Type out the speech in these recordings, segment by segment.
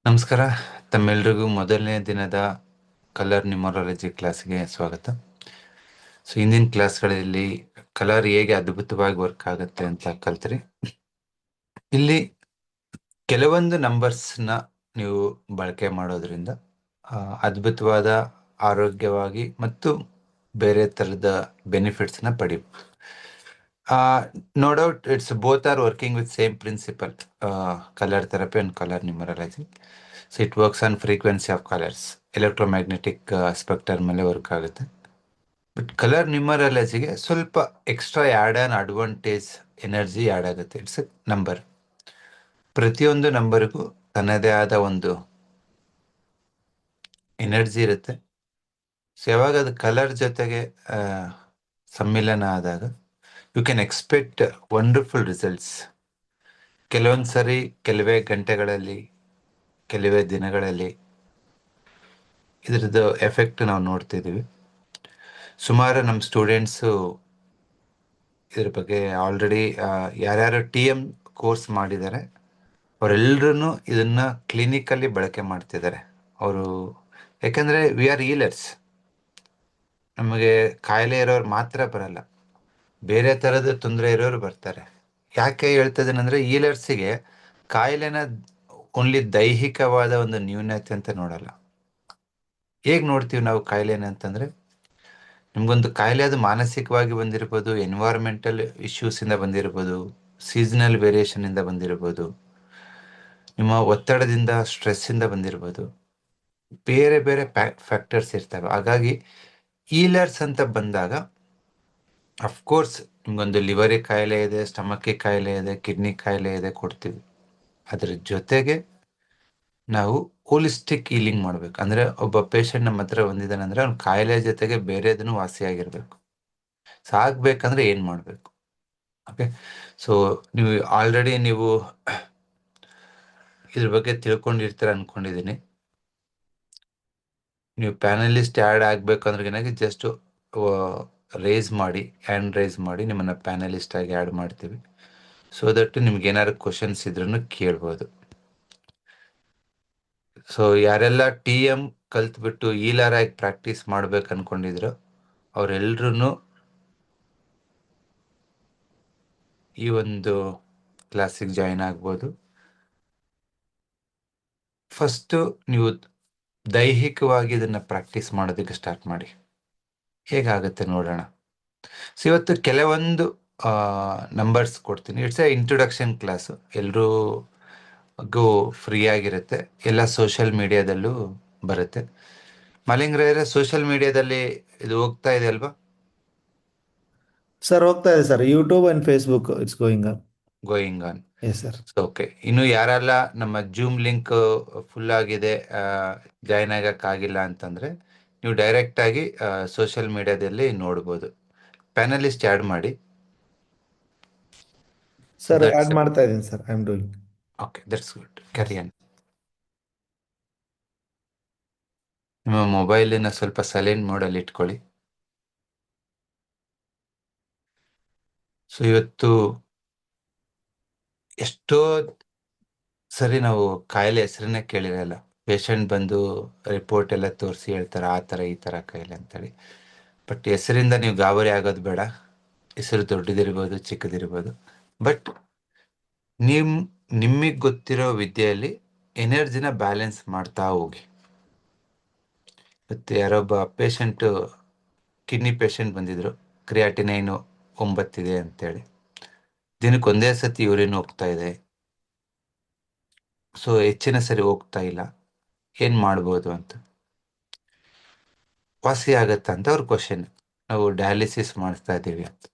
ನಮಸ್ಕಾರ. ತಮ್ಮೆಲ್ರಿಗೂ ಮೊದಲನೇ ದಿನದ ಕಲರ್ ನ್ಯೂಮರಾಲಜಿ ಕ್ಲಾಸ್ಗೆ ಸ್ವಾಗತ. ಹಿಂದಿನ ಕ್ಲಾಸ್ಗಳಲ್ಲಿ ಕಲರ್ ಹೇಗೆ ಅದ್ಭುತವಾಗಿ ವರ್ಕ್ ಆಗುತ್ತೆ ಅಂತ ಕಲ್ತ್ರಿ. ಇಲ್ಲಿ ಕೆಲವೊಂದು ನಂಬರ್ಸ್ನ ನೀವು ಬಳಕೆ ಮಾಡೋದ್ರಿಂದ ಅದ್ಭುತವಾದ ಆರೋಗ್ಯವಾಗಿ ಮತ್ತು ಬೇರೆ ಥರದ ಬೆನಿಫಿಟ್ಸ್ನ ಪಡಿಬೋದು. No doubt it's both are working with same principle, colour therapy and colour numerology. So it works on frequency of colours, electromagnetic spectrum ಮೇಲೆ ವರ್ಕ್ ಆಗುತ್ತೆ. ಬಟ್ ಕಲರ್ ನ್ಯೂಮರಾಲಜಿಗೆ ಸ್ವಲ್ಪ extra add on advantage energy add ಆಗುತ್ತೆ. It's a number. ಪ್ರತಿಯೊಂದು ನಂಬರ್ಗೂ ತನ್ನದೇ ಆದ ಒಂದು ಎನರ್ಜಿ ಇರುತ್ತೆ. ಸೊ ಯಾವಾಗ ಅದು ಕಲರ್ ಜೊತೆಗೆ ಸಮ್ಮಿಲನ ಆದಾಗ you can expect wonderful results. ಕೆಲವೊಂದು ಸರಿ ಕೆಲವೇ ಗಂಟೆಗಳಲ್ಲಿ, ಕೆಲವೇ ದಿನಗಳಲ್ಲಿ ಇದ್ರದ್ದು ಎಫೆಕ್ಟ್ ನಾವು ನೋಡ್ತಿದ್ದೀವಿ. ಸುಮಾರು ನಮ್ಮ ಸ್ಟೂಡೆಂಟ್ಸು ಇದ್ರ ಬಗ್ಗೆ ಆಲ್ರೆಡಿ ಯಾರ್ಯಾರು TM ಕೋರ್ಸ್ ಮಾಡಿದ್ದಾರೆ ಅವರೆಲ್ಲರೂ ಇದನ್ನ ಕ್ಲಿನಿಕಲ್ಲಿ ಬಳಕೆ ಮಾಡ್ತಿದ್ದಾರೆ ಅವರು. ಯಾಕಂದರೆ ವಿ ಆರ್ ಹೀಲರ್ಸ್. ನಮಗೆ ಕಾಯಿಲೆ ಇರೋರು ಮಾತ್ರ ಬರಲ್ಲ, ಬೇರೆ ಥರದ ತೊಂದರೆ ಇರೋರು ಬರ್ತಾರೆ. ಯಾಕೆ ಹೇಳ್ತಿದ್ದೇನೆ ಅಂದರೆ, ಹೀಲರ್ಸಿಗೆ ಕಾಯಿಲೆನ ಓನ್ಲಿ ದೈಹಿಕವಾದ ಒಂದು ನ್ಯೂನತೆ ಅಂತ ನೋಡಲ್ಲ. ಹೇಗೆ ನೋಡ್ತೀವಿ ನಾವು ಕಾಯಿಲೆನ ಅಂತಂದರೆ, ನಿಮಗೊಂದು ಕಾಯಿಲೆ ಅದು ಮಾನಸಿಕವಾಗಿ ಬಂದಿರ್ಬೋದು, ಎನ್ವೈರ್ಮೆಂಟಲ್ ಇಶ್ಯೂಸಿಂದ ಬಂದಿರ್ಬೋದು, ಸೀಸನಲ್ ವೇರಿಯೇಷನಿಂದ ಬಂದಿರ್ಬೋದು, ನಿಮ್ಮ ಒತ್ತಡದಿಂದ ಸ್ಟ್ರೆಸ್ಸಿಂದ ಬಂದಿರ್ಬೋದು, ಬೇರೆ ಬೇರೆ ಫ್ಯಾಕ್ಟರ್ಸ್ ಇರ್ತವೆ. ಹಾಗಾಗಿ ಹೀಲರ್ಸ್ ಅಂತ ಬಂದಾಗ ಅಫ್ಕೋರ್ಸ್ ನಿಮ್ಗೊಂದು ಲಿವರಿಗೆ ಕಾಯಿಲೆ ಇದೆ, ಸ್ಟಮಕ್ಗೆ ಕಾಯಿಲೆ ಇದೆ, ಕಿಡ್ನಿ ಕಾಯಿಲೆ ಇದೆ ಕೊಡ್ತೀವಿ. ಅದರ ಜೊತೆಗೆ ನಾವು ಹೋಲಿಸ್ಟಿಕ್ ಹೀಲಿಂಗ್ ಮಾಡಬೇಕು. ಅಂದರೆ ಒಬ್ಬ ಪೇಷಂಟ್ ನಮ್ಮ ಹತ್ರ ಬಂದಿದ್ದಾನೆ ಅಂದರೆ ಅವ್ನ ಕಾಯಿಲೆ ಜೊತೆಗೆ ಬೇರೆದನ್ನು ವಾಸಿಯಾಗಿರಬೇಕು. ಸಾಗಬೇಕಂದ್ರೆ ಏನು ಮಾಡಬೇಕು? ಓಕೆ, ಸೊ ನೀವು ಆಲ್ರೆಡಿ ನೀವು ಇದ್ರ ಬಗ್ಗೆ ತಿಳ್ಕೊಂಡಿರ್ತೀರ ಅಂದ್ಕೊಂಡಿದ್ದೀನಿ. ನೀವು ಪ್ಯಾನಲಿಸ್ಟ್ ಆ್ಯಡ್ ಆಗಬೇಕಂದ್ರೆ ಏನಾಗಿ ಜಸ್ಟ್ ರೇಸ್ ಮಾಡಿ, ಹ್ಯಾಂಡ್ ರೈಸ್ ಮಾಡಿ ನಿಮ್ಮನ್ನು ಪ್ಯಾನಲಿಸ್ಟ್ ಆಗಿ ಆ್ಯಡ್ ಮಾಡ್ತೀವಿ. ಸೊ ದಟ್ ನಿಮ್ಗೆ ಏನಾದ್ರು ಕ್ವಶನ್ಸ್ ಇದ್ರೂ ಕೇಳ್ಬೋದು. ಸೊ ಯಾರೆಲ್ಲ TM ಕಲ್ತ್ಬಿಟ್ಟು ಹೀಲರ್ ಆಗಿ ಪ್ರಾಕ್ಟೀಸ್ ಮಾಡ್ಬೇಕು ಅನ್ಕೊಂಡಿದ್ರು ಅವರೆಲ್ಲರೂ ಈ ಒಂದು ಕ್ಲಾಸಿಗೆ ಜಾಯಿನ್ ಆಗ್ಬೋದು. ಫಸ್ಟು ನೀವು ದೈಹಿಕವಾಗಿ ಇದನ್ನು ಪ್ರಾಕ್ಟೀಸ್ ಮಾಡೋದಕ್ಕೆ ಸ್ಟಾರ್ಟ್ ಮಾಡಿ. ಹೇಗಾಗುತ್ತೆ ನೋಡೋಣ. ಸೊ ಇವತ್ತು ಕೆಲವೊಂದು ನಂಬರ್ಸ್ ಕೊಡ್ತೀನಿ. ಇಟ್ಸ್ ಎ ಇಂಟ್ರೊಡಕ್ಷನ್ ಕ್ಲಾಸು, ಎಲ್ರಿಗೂ ಫ್ರೀ ಆಗಿರುತ್ತೆ. ಎಲ್ಲ ಸೋಷಿಯಲ್ ಮೀಡಿಯಾದಲ್ಲೂ ಬರುತ್ತೆ. ಮಲಿಂಗ್ರೆ, ಸೋಷಿಯಲ್ ಮೀಡಿಯಾದಲ್ಲಿ ಇದು ಹೋಗ್ತಾ ಇದೆ ಅಲ್ವಾ? ಸರ್ ಹೋಗ್ತಾ ಇದೆ sir, YouTube and Facebook it's going on. Going on. Yes sir. Okay, ಇನ್ನು ಯಾರೆಲ್ಲ ನಮ್ಮ ಜೂಮ್ ಲಿಂಕ್ ಫುಲ್ ಆಗಿದೆ, ಜಾಯ್ನ್ ಆಗೋಕ್ಕಾಗಿಲ್ಲ ಅಂತಂದರೆ ನೀವು ಡೈರೆಕ್ಟಾಗಿ ಸೋಷಿಯಲ್ ಮೀಡಿಯಾದಲ್ಲಿ ನೋಡ್ಬೋದು. ಪ್ಯಾನಲಿಸ್ಟ್ ಆ್ಯಡ್ ಮಾಡಿ. ಸರ್ ದಟ್ಸ್ ಆ್ಯಡ್ ಮಾಡ್ತಾ ಇದ್ದೀನಿ sir, I am doing. Okay, that's good. Carry on. ನಿಮ್ಮ ಮೊಬೈಲನ್ನ ಸ್ವಲ್ಪ ಸೈಲೆಂಟ್ ಮೋಡಲ್ಲಿ ಇಟ್ಕೊಳ್ಳಿ. ಸೊ ಇವತ್ತು ಎಷ್ಟೋ ಸರಿ ನಾವು ಕಾಯಿಲೆ ಹೆಸರನ್ನೇ ಕೇಳಿರಲ್ಲ. ಪೇಷಂಟ್ ಬಂದು ರಿಪೋರ್ಟ್ ಎಲ್ಲ ತೋರಿಸಿ ಹೇಳ್ತಾರೆ ಆ ಥರ ಈ ಥರ ಕಾಯಿಲೆ ಅಂತೇಳಿ. ಬಟ್ ಹೆಸರಿಂದ ನೀವು ಗಾಬರಿ ಆಗೋದು ಬೇಡ. ಹೆಸರು ದೊಡ್ಡದಿರ್ಬೋದು, ಚಿಕ್ಕದಿರ್ಬೋದು. ಬಟ್ ನಿಮಗೆ ಗೊತ್ತಿರೋ ವಿದ್ಯೆಯಲ್ಲಿ ಎನರ್ಜಿನ ಬ್ಯಾಲೆನ್ಸ್ ಮಾಡ್ತಾ ಹೋಗಿ. ಮತ್ತು ಯಾರೊಬ್ಬ ಪೇಷಂಟು ಕಿಡ್ನಿ ಪೇಷಂಟ್ ಬಂದಿದ್ರು, ಕ್ರಿಯಾಟಿನೈನು 9 ಇದೆ ಅಂತೇಳಿ. ದಿನಕ್ಕೆ ಒಂದೇ ಸತಿ ಯೂರಿನ್ ಹೋಗ್ತಾ ಇದೆ. ಸೊ ಹೆಚ್ಚಿನ ಸರಿ ಹೋಗ್ತಾ ಇಲ್ಲ, ಏನು ಮಾಡ್ಬೋದು ಅಂತ. ವಾಸಿ ಆಗತ್ತಾ ಅಂತ ಅವ್ರ ಕ್ವಶನ್. ನಾವು ಡಯಾಲಿಸಿಸ್ ಮಾಡಿಸ್ತಾ ಇದ್ದೀವಿ ಅಂತ.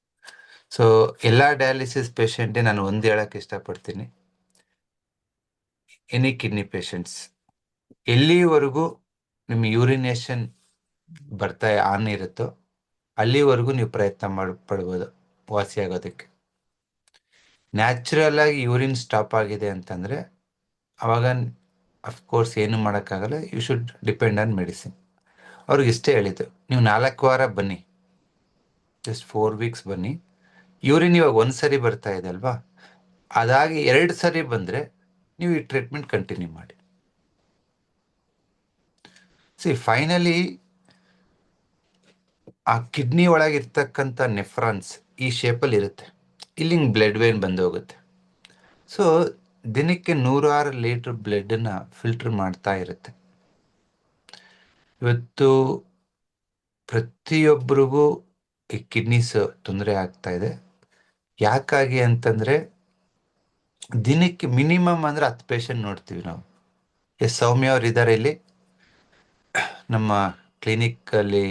ಸೊ ಎಲ್ಲ ಡಯಾಲಿಸಿಸ್ ಪೇಷಂಟೇ ನಾನು ಒಂದು ಹೇಳಕ್ಕೆ ಇಷ್ಟಪಡ್ತೀನಿ, ಎನಿ ಕಿಡ್ನಿ ಪೇಷಂಟ್ಸ್, ಎಲ್ಲಿವರೆಗೂ ನಿಮ್ಮ ಯೂರಿನೇಷನ್ ಬರ್ತಾ ಆನ್ ಇರುತ್ತೋ ಅಲ್ಲಿವರೆಗೂ ನೀವು ಪ್ರಯತ್ನ ಪಡ್ಬೋದು ವಾಸಿ ಆಗೋದಕ್ಕೆ. ನ್ಯಾಚುರಲ್ ಆಗಿ ಯೂರಿನ್ ಸ್ಟಾಪ್ ಆಗಿದೆ ಅಂತಂದರೆ ಅವಾಗ ಅಫ್ಕೋರ್ಸ್ ಏನು ಮಾಡೋಕ್ಕಾಗಲ್ಲ. You should depend on medicine. ಅವ್ರಿಗೆ ಇಷ್ಟೇ ಹೇಳಿದ್ದು, ನೀವು 4 ವಾರ ಬನ್ನಿ, ಜಸ್ಟ್ 4 ವೀಕ್ಸ್ ಬನ್ನಿ. ಯೂರಿನ್ ಇವಾಗ 1 ಸರಿ ಬರ್ತಾ ಇದೆ ಅಲ್ವಾ, ಅದಾಗಿ 2 ಸರಿ ಬಂದರೆ ನೀವು ಈ ಟ್ರೀಟ್ಮೆಂಟ್ ಕಂಟಿನ್ಯೂ ಮಾಡಿ. ಫೈನಲಿ ಆ ಕಿಡ್ನಿ ಒಳಗಿರ್ತಕ್ಕಂಥ ನೆಫ್ರಾನ್ಸ್ ಈ ಶೇಪಲ್ಲಿ ಇರುತ್ತೆ. ಇಲ್ಲಿಂಗ್ ಬ್ಲಡ್ ವೇನ್ ಬಂದು ಹೋಗುತ್ತೆ. ಸೊ ದಿನಕ್ಕೆ 106 ಲೀಟರ್ ಬ್ಲಡ್ಡನ್ನು ಫಿಲ್ಟರ್ ಮಾಡ್ತಾ ಇರುತ್ತೆ. ಇವತ್ತು ಪ್ರತಿಯೊಬ್ಬರಿಗೂ ಈ ಕಿಡ್ನೀಸ್ ತೊಂದರೆ ಆಗ್ತಾ ಇದೆ. ಯಾಕಾಗಿ ಅಂತಂದರೆ ದಿನಕ್ಕೆ ಮಿನಿಮಮ್ ಅಂದರೆ 10 ಪೇಷಂಟ್ ನೋಡ್ತೀವಿ ನಾವು. ಸೌಮ್ಯ ಅವ್ರು ಇದ್ದಾರೆ ಇಲ್ಲಿ ನಮ್ಮ ಕ್ಲಿನಿಕ್ಕಲ್ಲಿ.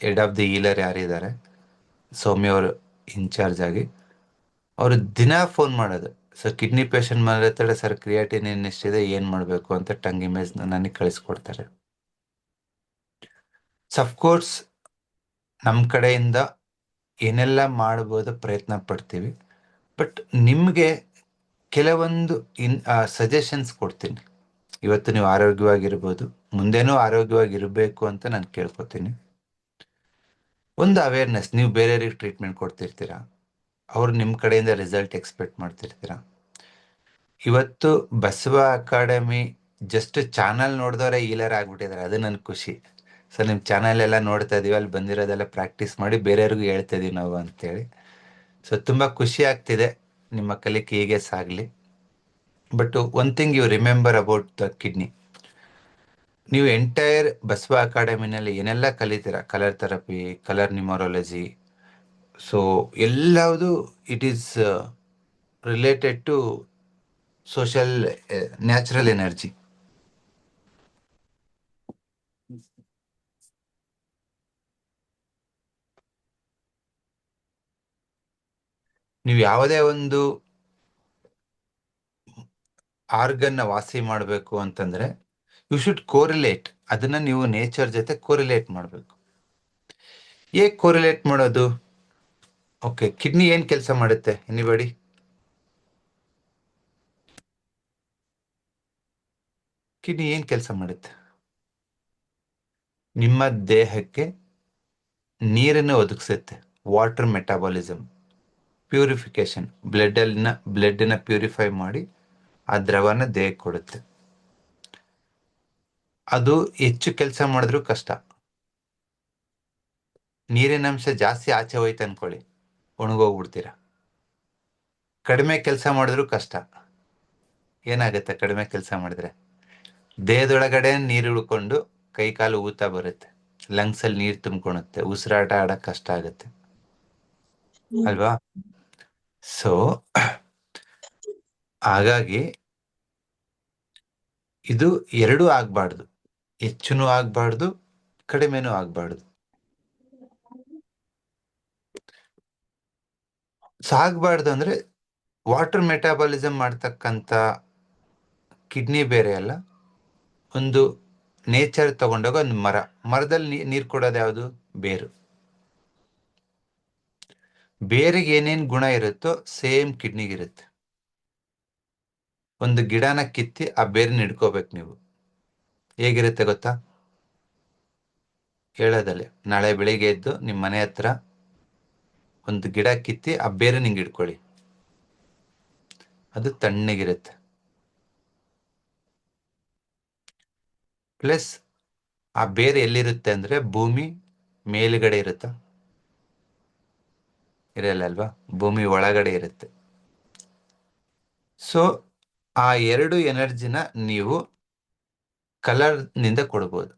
ಹೆಡ್ ಆಫ್ ದಿ ಹೀಲರ್ ಯಾರಿದ್ದಾರೆ ಸೌಮ್ಯ ಅವರು ಇನ್ಚಾರ್ಜ್ ಆಗಿ, ಅವರು ದಿನ ಫೋನ್ ಮಾಡೋದು, ಸರ್ ಕಿಡ್ನಿ ಪೇಷಂಟ್ ಮಾಡಿರ್ತಾಳೆ ಸರ್, ಕ್ರಿಯಾಟಿನ್ ಎಷ್ಟಿದೆ ಏನು ಮಾಡಬೇಕು ಅಂತ ಟಂಗ್ ಇಮೇಜ್ ನನಗೆ ಕಳಿಸ್ಕೊಡ್ತಾರೆ. ಅಫ್ಕೋರ್ಸ್ ನಮ್ಮ ಕಡೆಯಿಂದ ಏನೆಲ್ಲ ಮಾಡ್ಬೋದು ಪ್ರಯತ್ನ ಪಡ್ತೀವಿ. ಬಟ್ ನಿಮಗೆ ಕೆಲವೊಂದು ಸಜೆಷನ್ಸ್ ಕೊಡ್ತೀನಿ. ಇವತ್ತು ನೀವು ಆರೋಗ್ಯವಾಗಿರ್ಬೋದು, ಮುಂದೇನೂ ಆರೋಗ್ಯವಾಗಿರಬೇಕು ಅಂತ ನಾನು ಕೇಳ್ಕೊತೀನಿ. ಒಂದು ಅವೇರ್ನೆಸ್, ನೀವು ಬೇರೆಯವ್ರಿಗೆ ಟ್ರೀಟ್ಮೆಂಟ್ ಕೊಡ್ತಿರ್ತೀರಾ, ಅವರು ನಿಮ್ಮ ಕಡೆಯಿಂದ ರಿಸಲ್ಟ್ ಎಕ್ಸ್ಪೆಕ್ಟ್ ಮಾಡ್ತಿರ್ತೀರಾ. ಇವತ್ತು ಬಸವ ಅಕಾಡೆಮಿ ಜಸ್ಟ್ ಚಾನಲ್ ನೋಡಿದವರೇ ಹೀಲರ್ ಆಗ್ಬಿಟ್ಟಿದ್ದಾರೆ, ಅದು ನನ್ನ ಖುಷಿ. ಸರ್ ನಿಮ್ಮ ಚಾನಲ್ ಎಲ್ಲ ನೋಡ್ತಾ ಇದೀವಿ, ಅಲ್ಲಿ ಬಂದಿರೋದೆಲ್ಲ ಪ್ರಾಕ್ಟೀಸ್ ಮಾಡಿ ಬೇರೆಯವ್ರಿಗೂ ಹೇಳ್ತಾ ಇದೀವಿ ನಾವು ಅಂತೇಳಿ. ಸೊ ತುಂಬ ಖುಷಿ ಆಗ್ತಿದೆ, ನಿಮ್ಮ ಕಲಿಕೆ ಹೀಗೆ ಸಾಗಲಿ. But one thing you remember about the kidney, ನೀವು ಎಂಟೈರ್ ಬಸವ ಅಕಾಡೆಮಿನಲ್ಲಿ ಏನೆಲ್ಲ ಕಲಿತೀರಾ, colour therapy, colour numerology, so ಎಲ್ಲವುದು it is related to social natural energy. ನೀವು ಯಾವುದೇ ಒಂದು ಆರ್ಗನ್ನ ವಾಸಿ ಮಾಡಬೇಕು ಅಂತಂದ್ರೆ ಯು ಶುಡ್ ಕೋರಿಲೇಟ್, ಅದನ್ನ ನೀವು ನೇಚರ್ ಜೊತೆ ಕೋರಿಲೇಟ್ ಮಾಡಬೇಕು. ಹೇಗೆ ಕೋರಿಲೇಟ್ ಮಾಡೋದು? ಓಕೆ, ಕಿಡ್ನಿ ಏನ್ ಕೆಲಸ ಮಾಡುತ್ತೆ? ಎನಿಬಡಿ? ಕಿಡ್ನಿ ಏನ್ ಕೆಲಸ ಮಾಡುತ್ತೆ? ನಿಮ್ಮ ದೇಹಕ್ಕೆ ನೀರನ್ನು ಒದಗಿಸುತ್ತೆ, ವಾಟರ್ ಮೆಟಾಬಾಲಿಸಮ್, ಪ್ಯೂರಿಫಿಕೇಶನ್, ಬ್ಲಡ್ನ ಪ್ಯೂರಿಫೈ ಮಾಡಿ ಆ ದ್ರವನ ದೇಹಕ್ಕೆ ಕೊಡುತ್ತೆ. ಅದು ಹೆಚ್ಚು ಕೆಲಸ ಮಾಡಿದ್ರೂ ಕಷ್ಟ. ನೀರಿನ ಅಂಶ ಜಾಸ್ತಿ ಆಚೆ ಹೋಯ್ತು ಅನ್ಕೊಳ್ಳಿ, ಒಣಗೋಗ್ಬಿಡ್ತೀರ. ಕಡಿಮೆ ಕೆಲಸ ಮಾಡಿದ್ರೂ ಕಷ್ಟ. ಏನಾಗುತ್ತೆ ಕಡಿಮೆ ಕೆಲಸ ಮಾಡಿದ್ರೆ? ದೇಹದೊಳಗಡೆ ನೀರು ಉಳ್ಕೊಂಡು ಕೈ ಕಾಲು ಊತ ಬರುತ್ತೆ, ಲಂಗ್ಸ್ ಅಲ್ಲಿ ನೀರು ತುಂಬಿಕೊಳುತ್ತೆ, ಉಸಿರಾಟ ಆಡಕ್ ಕಷ್ಟ ಆಗುತ್ತೆ ಅಲ್ವಾ? ಸೊ ಹಾಗಾಗಿ ಇದು ಎರಡೂ ಆಗ್ಬಾರ್ದು, ಹೆಚ್ಚುನೂ ಆಗ್ಬಾರ್ದು, ಕಡಿಮೆನೂ ಆಗ್ಬಾರ್ದು. ಸಾಗ್ಬಾರ್ದು ಅಂದ್ರೆ ವಾಟರ್ ಮೆಟಾಬಾಲಿಸಮ್ ಮಾಡ್ತಕ್ಕಂಥ ಕಿಡ್ನಿ ಬೇರೆ ಅಲ್ಲ, ಒಂದು ನೇಚರ್ ತಗೊಂಡಾಗ ಒಂದು ಮರದಲ್ಲಿ ನೀರು ಕೊಡೋದು ಯಾವುದು? ಬೇರು. ಬೇರಿಗೆ ಏನೇನ್ ಗುಣ ಇರುತ್ತೋ ಸೇಮ್ ಕಿಡ್ನಿಗಿರುತ್ತೆ. ಒಂದು ಗಿಡನ ಕಿತ್ತಿ ಆ ಬೇರನ್ನ ಹಿಡ್ಕೋಬೇಕು ನೀವು. ಹೇಗಿರುತ್ತೆ ಗೊತ್ತಾ? ಹೇಳೋದಲ್ಲೇ, ನಾಳೆ ಬೆಳಿಗ್ಗೆ ಎದ್ದು ನಿಮ್ಮ ಮನೆ ಹತ್ರ ಒಂದು ಗಿಡ ಕಿತ್ತಿ ಆ ಬೇರೆ ನಿಂಗೆ ಹಿಡ್ಕೊಳ್ಳಿ, ಅದು ತಣ್ಣಗಿರುತ್ತೆ. ಪ್ಲಸ್ ಆ ಬೇರೆ ಎಲ್ಲಿರುತ್ತೆ ಅಂದ್ರೆ ಭೂಮಿ ಮೇಲುಗಡೆ ಇರುತ್ತಾ? ಇರಲ್ಲ ಅಲ್ವಾ, ಭೂಮಿ ಒಳಗಡೆ ಇರುತ್ತೆ. ಸೊ ಆ ಎರಡು ಎನರ್ಜಿನ ನೀವು ಕಲರ್ ನಿಂದ ಕೊಡ್ಬೋದು.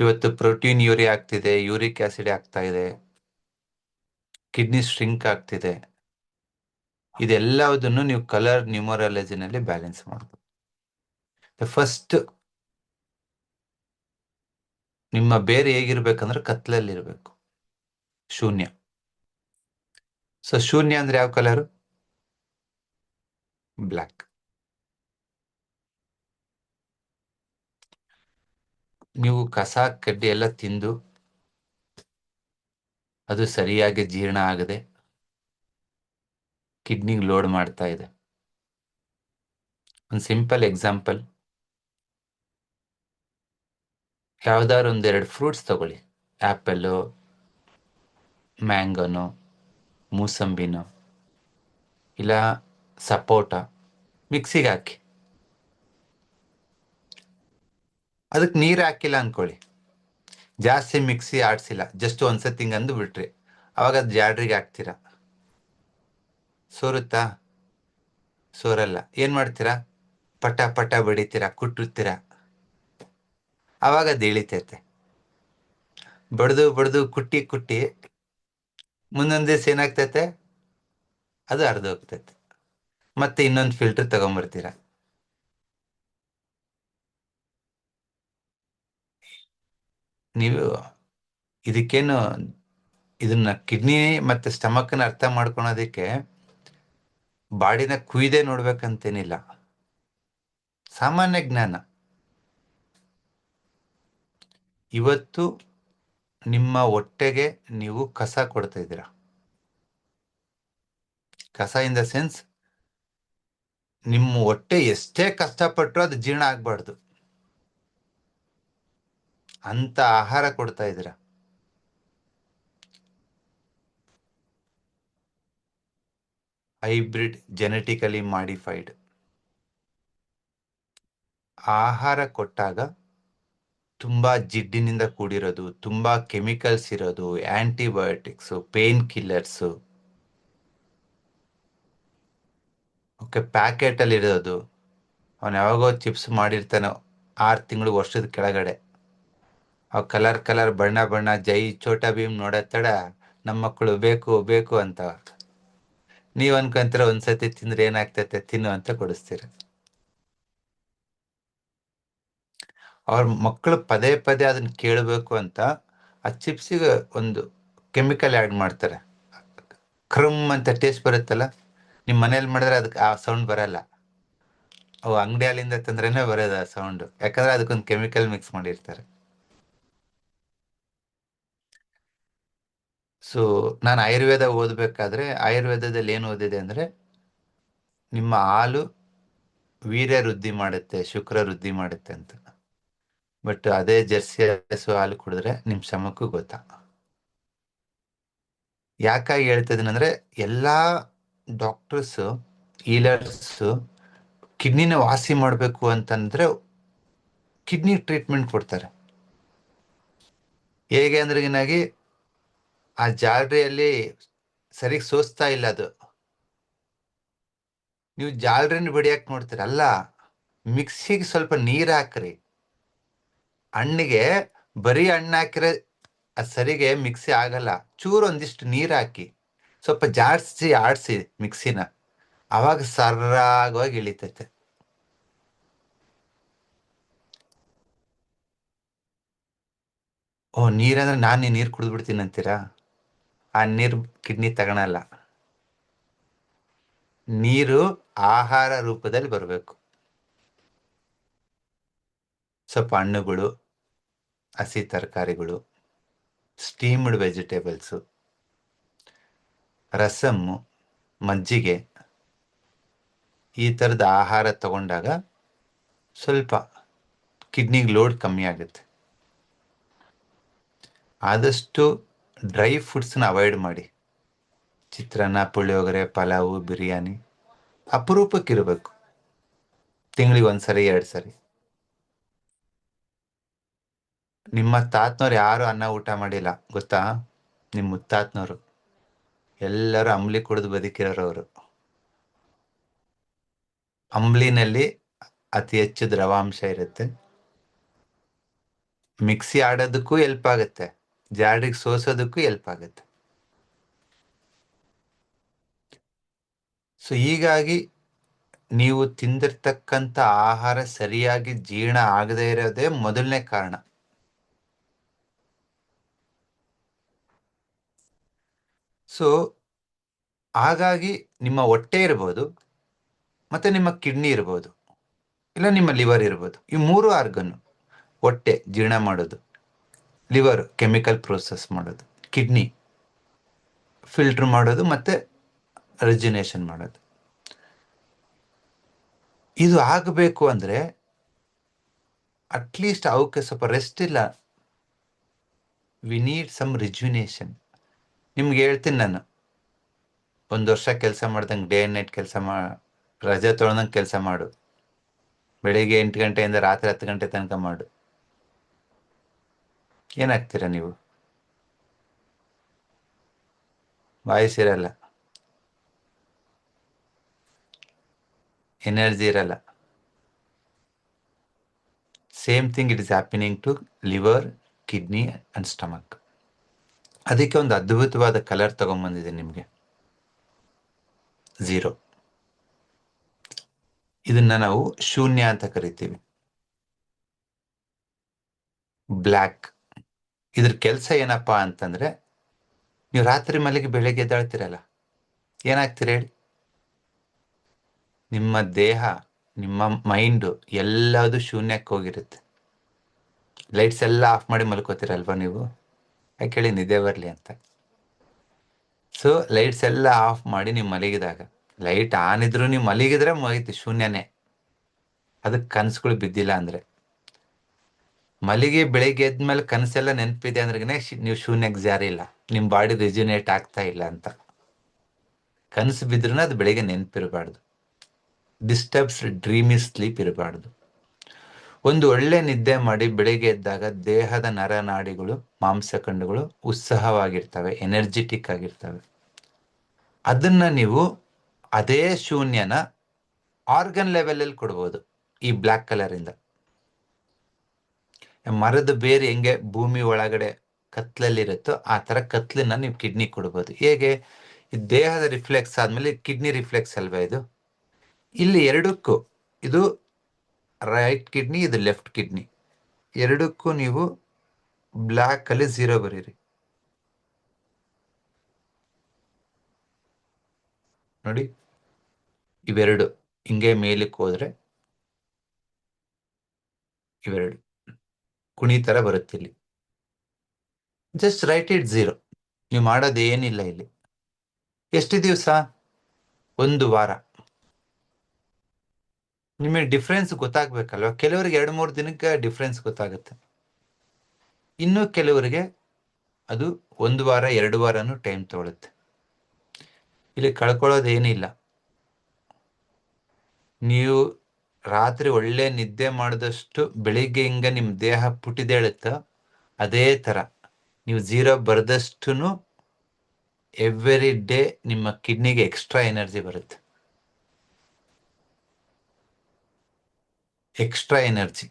ಇವತ್ತು ಪ್ರೋಟೀನ್ ಯೂರಿಯಾ ಆಗ್ತಿದೆ, ಯೂರಿಕ್ ಆಸಿಡ್ ಆಗ್ತಾ ಇದೆ, ಕಿಡ್ನಿ ಸ್ಟ್ರಿಂಕ್ ಆಗ್ತಿದೆ. ಇದೆಲ್ಲದನ್ನು ನೀವು ಕಲರ್ ನ್ಯೂಮರಾಲಜಿನಲ್ಲಿ ಬ್ಯಾಲೆನ್ಸ್ ಮಾಡ್ಬೋದು. ಫಸ್ಟ್ ನಿಮ್ಮ ಬೇರೆ ಹೇಗಿರ್ಬೇಕಂದ್ರೆ ಕತ್ಲಲ್ಲಿರ್ಬೇಕು, ಶೂನ್ಯ. ಸೊ ಶೂನ್ಯ ಅಂದ್ರೆ ಯಾವ ಕಲರು? ಬ್ಲ್ಯಾಕ್. ನೀವು ಕಸ ಕಡ್ಡಿ ಎಲ್ಲ ತಿಂದು ಅದು ಸರಿಯಾಗಿ ಜೀರ್ಣ ಆಗದೆ ಕಿಡ್ನಿಗೆ ಲೋಡ್ ಮಾಡ್ತಾ ಇದೆ. ಒಂದು ಸಿಂಪಲ್ ಎಕ್ಸಾಂಪಲ್, ಯಾವ್ದಾದ್ರು ಒಂದೆರಡು ಫ್ರೂಟ್ಸ್ ತಗೊಳ್ಳಿ, ಆ್ಯಪಲ್ಲು, ಮ್ಯಾಂಗೋನೋ, ಮೂಸಂಬಿನೋ, ಇಲ್ಲ ಸಪೋಟ, ಮಿಕ್ಸಿಗೆ ಹಾಕಿ ಅದಕ್ಕೆ ನೀರು ಹಾಕಿಲ್ಲ ಅನ್ಕೊಳ್ಳಿ, ಜಾಸ್ತಿ ಮಿಕ್ಸಿ ಆಡಿಸಿಲ್ಲ, ಜಸ್ಟ್ ಒಂದ್ಸತಿ ಹಿಂಗೆ ಅಂದು ಬಿಟ್ರಿ, ಅವಾಗ ಅದು ಜಾಡ್ರಿಗೆ ಹಾಕ್ತೀರಾ, ಸೋರುತ್ತಾ? ಸೋರಲ್ಲ. ಏನು ಮಾಡ್ತೀರಾ? ಪಟ ಪಟ ಬಡಿತೀರಾ, ಕುಟ್ಟುತ್ತೀರಾ, ಅವಾಗ ಅದು ಇಳಿತೈತೆ. ಬಡ್ದು ಬಡ್ದು ಕುಟ್ಟಿ ಕುಟ್ಟಿ ಮುಂದೊಂದು ದಿವಸ ಏನಾಗ್ತೈತೆ, ಅದು ಹೋಗ್ತೈತೆ. ಮತ್ತೆ ಇನ್ನೊಂದು ಫಿಲ್ಟರ್ ತಗೊಂಬರ್ತೀರಾ. ನೀವು ಇದಕ್ಕೇನು, ಇದನ್ನ ಕಿಡ್ನಿ ಮತ್ತೆ ಸ್ಟಮಕ್ನ ಅರ್ಥ ಮಾಡ್ಕೊಳೋದಕ್ಕೆ ಬಾಡಿನ ಕುಯ್ದೇ ನೋಡ್ಬೇಕಂತೇನಿಲ್ಲ, ಸಾಮಾನ್ಯ ಜ್ಞಾನ. ಇವತ್ತು ನಿಮ್ಮ ಹೊಟ್ಟೆಗೆ ನೀವು ಕಸ ಕೊಡ್ತಾ ಇದ್ದೀರಾ. ಕಸ ಇನ್ ದ ಸೆನ್ಸ್, ನಿಮ್ಮ ಹೊಟ್ಟೆ ಎಷ್ಟೇ ಕಷ್ಟಪಟ್ಟರು ಅದು ಜೀರ್ಣ ಆಗ್ಬಾರ್ದು ಅಂತ ಆಹಾರ ಕೊಡ್ತಾ ಇದ್ದೀರಾ. ಹೈಬ್ರಿಡ್, ಜೆನೆಟಿಕಲಿ ಮಾಡಿಫೈಡ್ ಆಹಾರ ಕೊಟ್ಟಾಗ ತುಂಬಾ ಜಿಡ್ಡಿನಿಂದ ಕೂಡಿರೋದು, ತುಂಬಾ ಕೆಮಿಕಲ್ಸ್ ಇರೋದು, ಆಂಟಿಬಯೋಟಿಕ್ಸು, ಪೇನ್ ಕಿಲ್ಲರ್ಸು, ಓಕೆ, ಪ್ಯಾಕೆಟಲ್ಲಿ ಇರೋದು. ಅವನು ಯಾವಾಗೋ ಚಿಪ್ಸ್ ಮಾಡಿರ್ತಾನೋ 6 ತಿಂಗಳು, ವರ್ಷದ ಕೆಳಗಡೆ, ಅವು ಕಲರ್ ಕಲರ್, ಬಣ್ಣ ಬಣ್ಣ, ಜೈ ಚೋಟಾ ಭೀಮ್ ನೋಡೋ ತಡ ನಮ್ಮ ಮಕ್ಕಳು ಬೇಕು ಬೇಕು ಅಂತ. ನೀವು ಅನ್ಕೊಂತೀರ ಒಂದ್ಸತಿ ತಿಂದ್ರೆ ಏನಾಗ್ತೈತೆ, ತಿನ್ನು ಅಂತ ಕೊಡಿಸ್ತೀರ. ಅವ್ರ ಮಕ್ಕಳು ಪದೇ ಪದೇ ಅದನ್ನ ಕೇಳಬೇಕು ಅಂತ ಆ ಚಿಪ್ಸಿಗೆ ಒಂದು ಕೆಮಿಕಲ್ ಆ್ಯಡ್ ಮಾಡ್ತಾರೆ. ಕ್ರಮ್ ಅಂತ ಟೇಸ್ಟ್ ಬರುತ್ತಲ್ಲ, ನಿಮ್ಮ ಮನೇಲಿ ಮಾಡಿದ್ರೆ ಅದಕ್ಕೆ ಆ ಸೌಂಡ್ ಬರಲ್ಲ, ಅವು ಅಂಗಡಿ ಹಾಲಿಂದ ತಂದ್ರೇನೆ ಬರೋದು ಆ ಸೌಂಡು, ಯಾಕಂದ್ರೆ ಅದಕ್ಕೊಂದು ಕೆಮಿಕಲ್ ಮಿಕ್ಸ್ ಮಾಡಿರ್ತಾರೆ. ಸೊ ನಾನು ಆಯುರ್ವೇದ ಓದಬೇಕಾದ್ರೆ ಆಯುರ್ವೇದದಲ್ಲಿ ಏನು ಓದಿದೆ ಅಂದರೆ, ನಿಮ್ಮ ಹಾಲು ವೀರ್ಯ ವೃದ್ಧಿ ಮಾಡುತ್ತೆ, ಶುಕ್ರ ವೃದ್ಧಿ ಮಾಡುತ್ತೆ ಅಂತ. ಬಟ್ ಅದೇ ಜರ್ಸಿ ಹಸು ಹಾಲು ಕುಡಿದ್ರೆ ನಿಮ್ಮ ಶ್ರಮಕ್ಕೂ ಗೊತ್ತಾ. ಯಾಕಾಗಿ ಹೇಳ್ತಿದ್ದೀನಿ ಅಂದರೆ, ಎಲ್ಲ ಡಾಕ್ಟರ್ಸು, ಹೀಲರ್ಸು ಕಿಡ್ನಿನ ವಾಸಿ ಮಾಡಬೇಕು ಅಂತಂದರೆ ಕಿಡ್ನಿ ಟ್ರೀಟ್ಮೆಂಟ್ ಕೊಡ್ತಾರೆ. ಹೇಗೆ ಅಂದ್ರೆಗಿನಾಗಿ ಆ ಜಾಲರಿಯಲ್ಲಿ ಸರಿಗೆ ಸೋಸ್ತಾ ಇಲ್ಲ ಅದು, ನೀವು ಜಾಲರಿನ ಬಡಿಯಕ್ಕೆ ನೋಡ್ತೀರ, ಅಲ್ಲ, ಮಿಕ್ಸಿಗೆ ಸ್ವಲ್ಪ ನೀರು ಹಾಕ್ರಿ. ಹಣ್ಣಿಗೆ ಬರೀ ಹಣ್ಣು ಹಾಕಿದ್ರೆ ಅದು ಸರಿಗೆ ಮಿಕ್ಸಿ ಆಗಲ್ಲ, ಚೂರು ಒಂದಿಷ್ಟು ನೀರು ಹಾಕಿ ಸ್ವಲ್ಪ ಜಾಡಿಸಿ ಆಡಿಸಿ ಮಿಕ್ಸಿನ, ಅವಾಗ ಸರಾಗವಾಗಿ ಇಳಿತೈತೆ. ಓ, ನೀರಂದ್ರೆ ನಾನು ನೀರು ಕುಡಿದ್ಬಿಡ್ತೀನಿ ಅಂತೀರಾ? ಆ ನೀರು ಕಿಡ್ನಿ ತಗೊಳಲ್ಲ. ನೀರು ಆಹಾರ ರೂಪದಲ್ಲಿ ಬರಬೇಕು. ಸ್ವಲ್ಪ ಹಣ್ಣುಗಳು, ಹಸಿ ತರಕಾರಿಗಳು, ಸ್ಟೀಮ್ಡ್ ವೆಜಿಟೇಬಲ್ಸು, ರಸಮ್ಮು, ಮಜ್ಜಿಗೆ, ಈ ಥರದ ಆಹಾರ ತಗೊಂಡಾಗ ಸ್ವಲ್ಪ ಕಿಡ್ನಿಗೆ ಲೋಡ್ ಕಮ್ಮಿ ಆಗುತ್ತೆ. ಆದಷ್ಟು ಡ್ರೈ ಫುಡ್ಸ್ನ ಅವಾಯ್ಡ್ ಮಾಡಿ. ಚಿತ್ರಾನ್ನ, ಪುಳಿಯೋಗರೆ, ಪಲಾವು, ಬಿರಿಯಾನಿ ಅಪರೂಪಕ್ಕಿರಬೇಕು, ತಿಂಗಳಿಗೆ 1 ಸರಿ 2 ಸರಿ. ನಿಮ್ಮ ತಾತನವ್ರು ಯಾರು ಅನ್ನ ಊಟ ಮಾಡಿಲ್ಲ ಗೊತ್ತಾ? ನಿಮ್ಮ ಮುತ್ತಾತನವರು ಎಲ್ಲರೂ ಅಂಬ್ಲಿ ಕುಡಿದು ಬದುಕಿರೋರವರು. ಅಂಬ್ಲಿನಲ್ಲಿ ಅತಿ ಹೆಚ್ಚು ದ್ರವಾಂಶ ಇರುತ್ತೆ, ಮಿಕ್ಸಿ ಆಡೋದಕ್ಕೂ ಹೆಲ್ಪ್ ಆಗುತ್ತೆ, ಜಾಡಿಗೆ ಸೋಸೋದಕ್ಕೂ ಹೆಲ್ಪ್ ಆಗುತ್ತೆ. ಸೊ ಹೀಗಾಗಿ ನೀವು ತಿಂದಿರ್ತಕ್ಕಂಥ ಆಹಾರ ಸರಿಯಾಗಿ ಜೀರ್ಣ ಆಗದೇ ಇರೋದೇ ಮೊದಲನೇ ಕಾರಣ. ಸೊ ಹಾಗಾಗಿ ನಿಮ್ಮ ಹೊಟ್ಟೆ ಇರ್ಬೋದು, ಮತ್ತೆ ನಿಮ್ಮ ಕಿಡ್ನಿ ಇರ್ಬೋದು, ಇಲ್ಲ ನಿಮ್ಮ ಲಿವರ್ ಇರ್ಬೋದು. ಈ 3 ಆರ್ಗನ್ನು, ಹೊಟ್ಟೆ ಜೀರ್ಣ ಮಾಡೋದು, ಲಿವರ್ ಕೆಮಿಕಲ್ ಪ್ರೋಸೆಸ್ ಮಾಡೋದು, ಕಿಡ್ನಿ ಫಿಲ್ಟರ್ ಮಾಡೋದು, ಮತ್ತೆ ರೆಜಿನೇಷನ್ ಮಾಡೋದು. ಇದು ಆಗಬೇಕು ಅಂದರೆ ಅಟ್ಲೀಸ್ಟ್ ಅವಕ್ಕೆ ಸ್ವಲ್ಪ ರೆಸ್ಟ್ ಇಲ್ಲ. We need some rejuvenation. ನಿಮ್ಗೆ ಹೇಳ್ತೀನಿ ನಾನು, 1 ವರ್ಷ ಕೆಲಸ ಮಾಡ್ದಂಗೆ ಡೇ ಆ್ಯಂಡ್ ನೈಟ್ ಕೆಲಸ ರಜೆ ತೊಗೊಳಂಗೆ ಕೆಲಸ ಮಾಡು, ಬೆಳಿಗ್ಗೆ 8 ಗಂಟೆಯಿಂದ ರಾತ್ರಿ 10 ಗಂಟೆ ತನಕ ಮಾಡು, ಏನಾಗ್ತೀರಾ ನೀವು? ವಾಯ್ಸ್ ಇರಲ್ಲ, ಎನರ್ಜಿ ಇರಲ್ಲ. Same thing it is happening to liver, kidney and stomach. ಅದಕ್ಕೆ ಒಂದು ಅದ್ಭುತವಾದ ಕಲರ್ ತಗೊಂಡ್ಬಂದಿದೆ ನಿಮಗೆ, 0. ಇದನ್ನ ನಾವು ಶೂನ್ಯ ಅಂತ ಕರಿತೀವಿ, ಬ್ಲ್ಯಾಕ್. ಇದ್ರ ಕೆಲಸ ಏನಪ್ಪಾ ಅಂತಂದ್ರೆ, ನೀವು ರಾತ್ರಿ ಮಲಗಿ ಬೆಳಗ್ಗೆ ಎದ್ದಾಳ್ತೀರಲ್ಲ, ಏನಾಗ್ತೀರ ಹೇಳಿ? ನಿಮ್ಮ ದೇಹ, ನಿಮ್ಮ ಮೈಂಡು ಎಲ್ಲದು ಶೂನ್ಯಕ್ಕೆ ಹೋಗಿರುತ್ತೆ. ಲೈಟ್ಸ್ ಎಲ್ಲ ಆಫ್ ಮಾಡಿ ಮಲ್ಕೋತೀರಲ್ವಾ ನೀವು? ಯಾಕೆ ಹೇಳಿ? ನಿದ್ದೆ ಬರಲಿ ಅಂತ. ಸೊ ಲೈಟ್ಸ್ ಎಲ್ಲ ಆಫ್ ಮಾಡಿ ನೀವು ಮಲಗಿದಾಗ, ಲೈಟ್ ಆನ್ ಇದ್ರು ನೀವು ಮಲಗಿದ್ರೆ ಮುಗೀತು, ಶೂನ್ಯನೇ. ಅದಕ್ಕೆ ಕನಸುಗಳು ಬಿದ್ದಿಲ್ಲ ಅಂದ್ರೆ, ಮಲಿಗೆ ಬೆಳಿಗ್ಗೆ ಎದ್ಮೇಲೆ ಕನಸೆಲ್ಲ ನೆನಪಿದೆ ಅಂದ್ರೆ ನೀವು ಶೂನ್ಯಕ್ಕೆ ಜಾರಿಲ್ಲ, ನಿಮ್ಮ ಬಾಡಿ ರಿಜ್ಯುನೇಟ್ ಆಗ್ತಾ ಇಲ್ಲ ಅಂತ. ಕನಸು ಬಿದ್ರೂ ಅದು ಬೆಳಿಗ್ಗೆ ನೆನಪಿರಬಾರ್ದು. ಡಿಸ್ಟರ್ಬ್ಸ್ ಡ್ರೀಮಿ ಸ್ಲೀಪ್ ಇರಬಾರ್ದು. ಒಂದು ಒಳ್ಳೆ ನಿದ್ದೆ ಮಾಡಿ ಬೆಳಿಗ್ಗೆ ಎದ್ದಾಗ ದೇಹದ ನರನಾಡಿಗಳು, ಮಾಂಸಖಂಡಗಳು ಉತ್ಸಾಹವಾಗಿರ್ತವೆ, ಎನರ್ಜೆಟಿಕ್ ಆಗಿರ್ತವೆ. ಅದನ್ನ ನೀವು ಅದೇ ಶೂನ್ಯನ ಆರ್ಗನ್ ಲೆವೆಲಲ್ಲಿ ಕೊಡ್ಬೋದು ಈ ಬ್ಲ್ಯಾಕ್ ಕಲರಿಂದ. ಮರದ ಬೇರೆ ಹೆಂಗೆ ಭೂಮಿ ಒಳಗಡೆ ಕತ್ಲಲ್ಲಿರುತ್ತೋ ಆ ಥರ ಕತ್ಲನ್ನ ನೀವು ಕಿಡ್ನಿ ಕೊಡ್ಬೋದು. ಹೇಗೆ? ಈ ದೇಹದ ರಿಫ್ಲೆಕ್ಸ್ ಆದಮೇಲೆ ಕಿಡ್ನಿ ರಿಫ್ಲೆಕ್ಸ್ ಅಲ್ವಾ ಇದು? ಇಲ್ಲಿ ಎರಡಕ್ಕೂ, ಇದು ರೈಟ್ ಕಿಡ್ನಿ, ಇದು ಲೆಫ್ಟ್ ಕಿಡ್ನಿ, ಎರಡಕ್ಕೂ ನೀವು ಬ್ಲ್ಯಾಕಲ್ಲಿ 0 ಬರೀರಿ. ನೋಡಿ, ಇವೆರಡು ಹಿಂಗೆ ಮೇಲಕ್ಕೆ ಹೋದ್ರೆ ಇವೆರಡು ಕುಣಿ ಥರ ಬರುತ್ತೆ ಇಲ್ಲಿ. Just right it 0. ನೀವು ಮಾಡೋದೇನಿಲ್ಲ ಇಲ್ಲಿ. ಎಷ್ಟು ದಿವಸ? 1 ವಾರ. ನಿಮಗೆ ಡಿಫ್ರೆನ್ಸ್ ಗೊತ್ತಾಗ್ಬೇಕಲ್ವ? ಕೆಲವರಿಗೆ 2-3 ದಿನಕ್ಕೆ ಡಿಫ್ರೆನ್ಸ್ ಗೊತ್ತಾಗುತ್ತೆ, ಇನ್ನು ಕೆಲವರಿಗೆ ಅದು 1 ವಾರ 2 ವಾರನೂ ಟೈಮ್ ತಗೊಳುತ್ತೆ. ಇಲ್ಲಿ ಕಳ್ಕೊಳ್ಳೋದೇನಿಲ್ಲ. ನೀವು ರಾತ್ರಿ ಒಳ್ಳೆ ನಿದ್ದೆ ಮಾಡಿದಷ್ಟು ಬೆಳಿಗ್ಗೆ ಹಿಂಗೆ ನಿಮ್ಮ ದೇಹ ಪುಟಿದೇಳುತ್ತೋ ಅದೇ ಥರ ನೀವು 0 ಬರೆದಷ್ಟು ಎವ್ರಿ ಡೇ ನಿಮ್ಮ ಕಿಡ್ನಿಗೆ ಎಕ್ಸ್ಟ್ರಾ ಎನರ್ಜಿ ಬರುತ್ತೆ, ಎಕ್ಸ್ಟ್ರಾ ಎನರ್ಜಿ.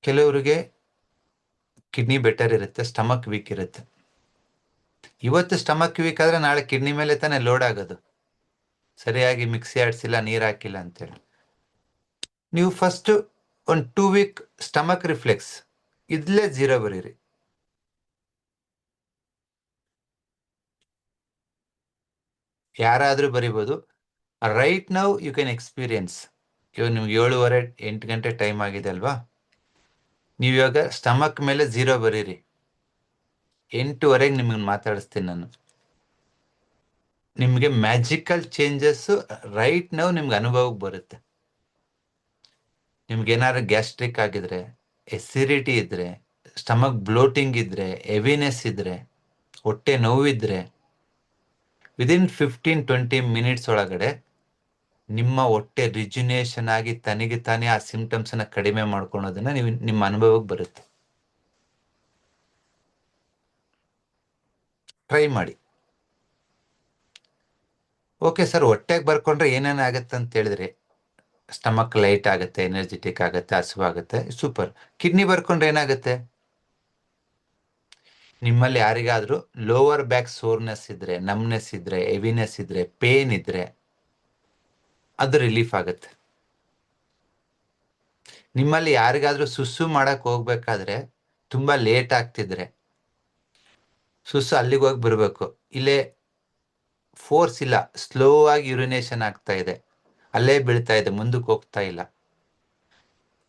ಕೆಲವರಿಗೆ ಕಿಡ್ನಿ ಬೆಟರ್ ಇರುತ್ತೆ, ಸ್ಟಮಕ್ ವೀಕ್ ಇರುತ್ತೆ. ಇವತ್ತು ಸ್ಟಮಕ್ ವೀಕ್ ಆದರೆ ನಾಳೆ ಕಿಡ್ನಿ ಮೇಲೆ ತಾನೇ ಲೋಡ್ ಆಗೋದು, ಸರಿಯಾಗಿ ಮಿಕ್ಸಿ ಆಡಿಸಿಲ್ಲ, ನೀರು ಹಾಕಿಲ್ಲ ಅಂತೇಳಿ. ನೀವು ಫಸ್ಟ್ ಒಂದು 2 ವೀಕ್ ಸ್ಟಮಕ್ ರಿಫ್ಲೆಕ್ಸ್ ಇದ್ಲೇ 0 ಬರೀರಿ. ಯಾರಾದರೂ ಬರಿಬೋದು. Right now you can experience. ಇವಾಗ ನಿಮ್ಗೆ 7:30 8 ಗಂಟೆ ಟೈಮ್ ಆಗಿದೆ ಅಲ್ವಾ? ನೀವು ಇವಾಗ ಸ್ಟಮಕ್ ಮೇಲೆ 0 ಬರೀರಿ. 8:30ಗೆ ನಿಮ್ಮನ್ನು ಮಾತಾಡಿಸ್ತೀನಿ ನಾನು. ನಿಮಗೆ ಮ್ಯಾಜಿಕಲ್ ಚೇಂಜಸ್ ರೈಟ್ ನೌ ನಿಮ್ಗೆ ಅನುಭವಕ್ಕೆ ಬರುತ್ತೆ. ನಿಮ್ಗೇನಾದ್ರು ಗ್ಯಾಸ್ಟ್ರಿಕ್ ಆಗಿದ್ರೆ, ಎಸಿಡಿಟಿ ಇದ್ರೆ, ಸ್ಟಮಕ್ ಬ್ಲೋಟಿಂಗ್ ಇದ್ರೆ, ಹೆವಿನೆಸ್ ಇದ್ರೆ, ಹೊಟ್ಟೆ ನೋವಿದ್ರೆ, ವಿದಿನ್ 15-20 ಮಿನಿಟ್ಸ್ ಒಳಗಡೆ ನಿಮ್ಮ ಹೊಟ್ಟೆ ರಿಜ್ಯುನೇಷನ್ ಆಗಿ ತನಗೆ ತಾನೇ ಆ ಸಿಂಪ್ಟಮ್ಸನ್ನು ಕಡಿಮೆ ಮಾಡ್ಕೊಳೋದನ್ನ ನೀವು ನಿಮ್ಮ ಅನುಭವಕ್ಕೆ ಬರುತ್ತೆ. ಟ್ರೈ ಮಾಡಿ. ಓಕೆ ಸರ್, ಹೊಟ್ಟೆಗೆ ಬರ್ಕೊಂಡ್ರೆ ಏನೇನು ಆಗುತ್ತೆ ಅಂತ ಹೇಳಿದ್ರಿ. ಸ್ಟಮಕ್ ಲೈಟ್ ಆಗುತ್ತೆ, ಎನರ್ಜೆಟಿಕ್ ಆಗುತ್ತೆ, ಹಸುವಾಗುತ್ತೆ, ಸೂಪರ್. ಕಿಡ್ನಿ ಬರ್ಕೊಂಡ್ರೆ ಏನಾಗುತ್ತೆ? ನಿಮ್ಮಲ್ಲಿ ಯಾರಿಗಾದ್ರೂ ಲೋವರ್ ಬ್ಯಾಕ್ ಸೋರ್ನೆಸ್ ಇದ್ರೆ, ನಮ್ನೆಸ್ ಇದ್ರೆ, ಹೆವಿನೆಸ್ ಇದ್ರೆ, ಪೇನ್ ಇದ್ರೆ ಅದು ರಿಲೀಫ್ ಆಗುತ್ತೆ. ನಿಮ್ಮಲ್ಲಿ ಯಾರಿಗಾದ್ರೂ ಸುಸ್ಸು ಮಾಡಕ್ ಹೋಗ್ಬೇಕಾದ್ರೆ ತುಂಬಾ ಲೇಟ್ ಆಗ್ತಿದ್ರೆ, ಸುಸ್ಸು ಅಲ್ಲಿಗೆ ಹೋಗಿ ಬರಬೇಕು, ಇಲ್ಲೇ ಫೋರ್ಸ್ ಇಲ್ಲ, ಸ್ಲೋ ಆಗಿ ಯುರಿನೇಷನ್ ಆಗ್ತಾ ಇದೆ, ಅಲ್ಲೇ ಬೀಳ್ತಾ ಇದೆ, ಮುಂದಕ್ಕೆ ಹೋಗ್ತಾ ಇಲ್ಲ,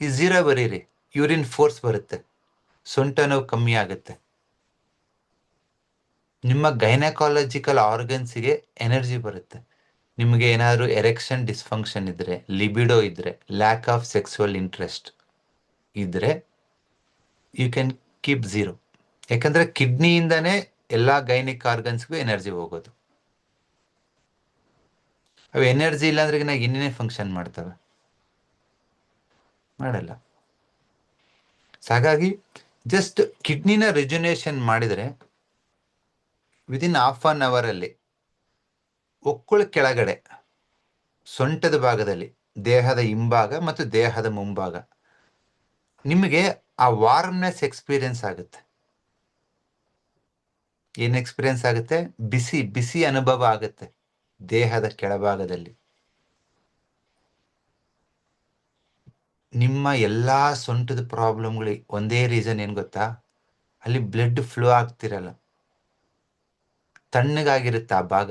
ಈ 0 ಬರೀರಿ. ಯೂರಿನ್ ಫೋರ್ಸ್ ಬರುತ್ತೆ, ಸೊಂಟ ನೋವು ಕಮ್ಮಿ ಆಗುತ್ತೆ, ನಿಮ್ಮ ಗೈನಕಾಲಜಿಕಲ್ ಆರ್ಗನ್ಸ್ಗೆ ಎನರ್ಜಿ ಬರುತ್ತೆ. ನಿಮಗೆ ಏನಾದರೂ ಎರೆಕ್ಷನ್ ಡಿಸ್ಫಂಕ್ಷನ್ ಇದ್ರೆ, ಲಿಬಿಡೋ ಇದ್ರೆ, ಲ್ಯಾಕ್ ಆಫ್ ಸೆಕ್ಸುವಲ್ ಇಂಟ್ರೆಸ್ಟ್ ಇದ್ರೆ ಯು ಕ್ಯಾನ್ ಕೀಪ್ 0. ಯಾಕಂದ್ರೆ ಕಿಡ್ನಿಯಿಂದನೇ ಎಲ್ಲ ಗೈನಿಕ್ ಆರ್ಗನ್ಸ್ಗೂ ಎನರ್ಜಿ ಹೋಗೋದು. ಅವು ಎನರ್ಜಿ ಇಲ್ಲಾಂದ್ರೆ ಇನ್ನೇನೇ ಫಂಕ್ಷನ್ ಮಾಡ್ತವೆ. ಮಾಡಲ್ಲ. ಹಾಗಾಗಿ ಜಸ್ಟ್ ಕಿಡ್ನಿನ ರಿಜುನೇಷನ್ ಮಾಡಿದರೆ ವಿದಿನ್ ಹಾಫ್ ಆನ್ ಅವರಲ್ಲಿ ಒಕ್ಕುಳ ಕೆಳಗಡೆ ಸೊಂಟದ ಭಾಗದಲ್ಲಿ ದೇಹದ ಹಿಂಭಾಗ ಮತ್ತು ದೇಹದ ಮುಂಭಾಗ ನಿಮಗೆ ಆ ವಾರ್ಮ್ನೆಸ್ ಎಕ್ಸ್ಪೀರಿಯನ್ಸ್ ಆಗುತ್ತೆ. ಏನು ಎಕ್ಸ್ಪೀರಿಯನ್ಸ್ ಆಗುತ್ತೆ? ಬಿಸಿ ಬಿಸಿ ಅನುಭವ ಆಗುತ್ತೆ ದೇಹದ ಕೆಳಭಾಗದಲ್ಲಿ. ನಿಮ್ಮ ಎಲ್ಲಾ ಸೊಂಟದ ಪ್ರಾಬ್ಲಮ್ಗಳಿಗೆ ಒಂದೇ ರೀಸನ್ ಏನು ಗೊತ್ತಾ? ಅಲ್ಲಿ ಬ್ಲಡ್ ಫ್ಲೋ ಆಗ್ತಿರಲ್ಲ, ತಣ್ಣಗಾಗಿರುತ್ತೆ ಆ ಭಾಗ.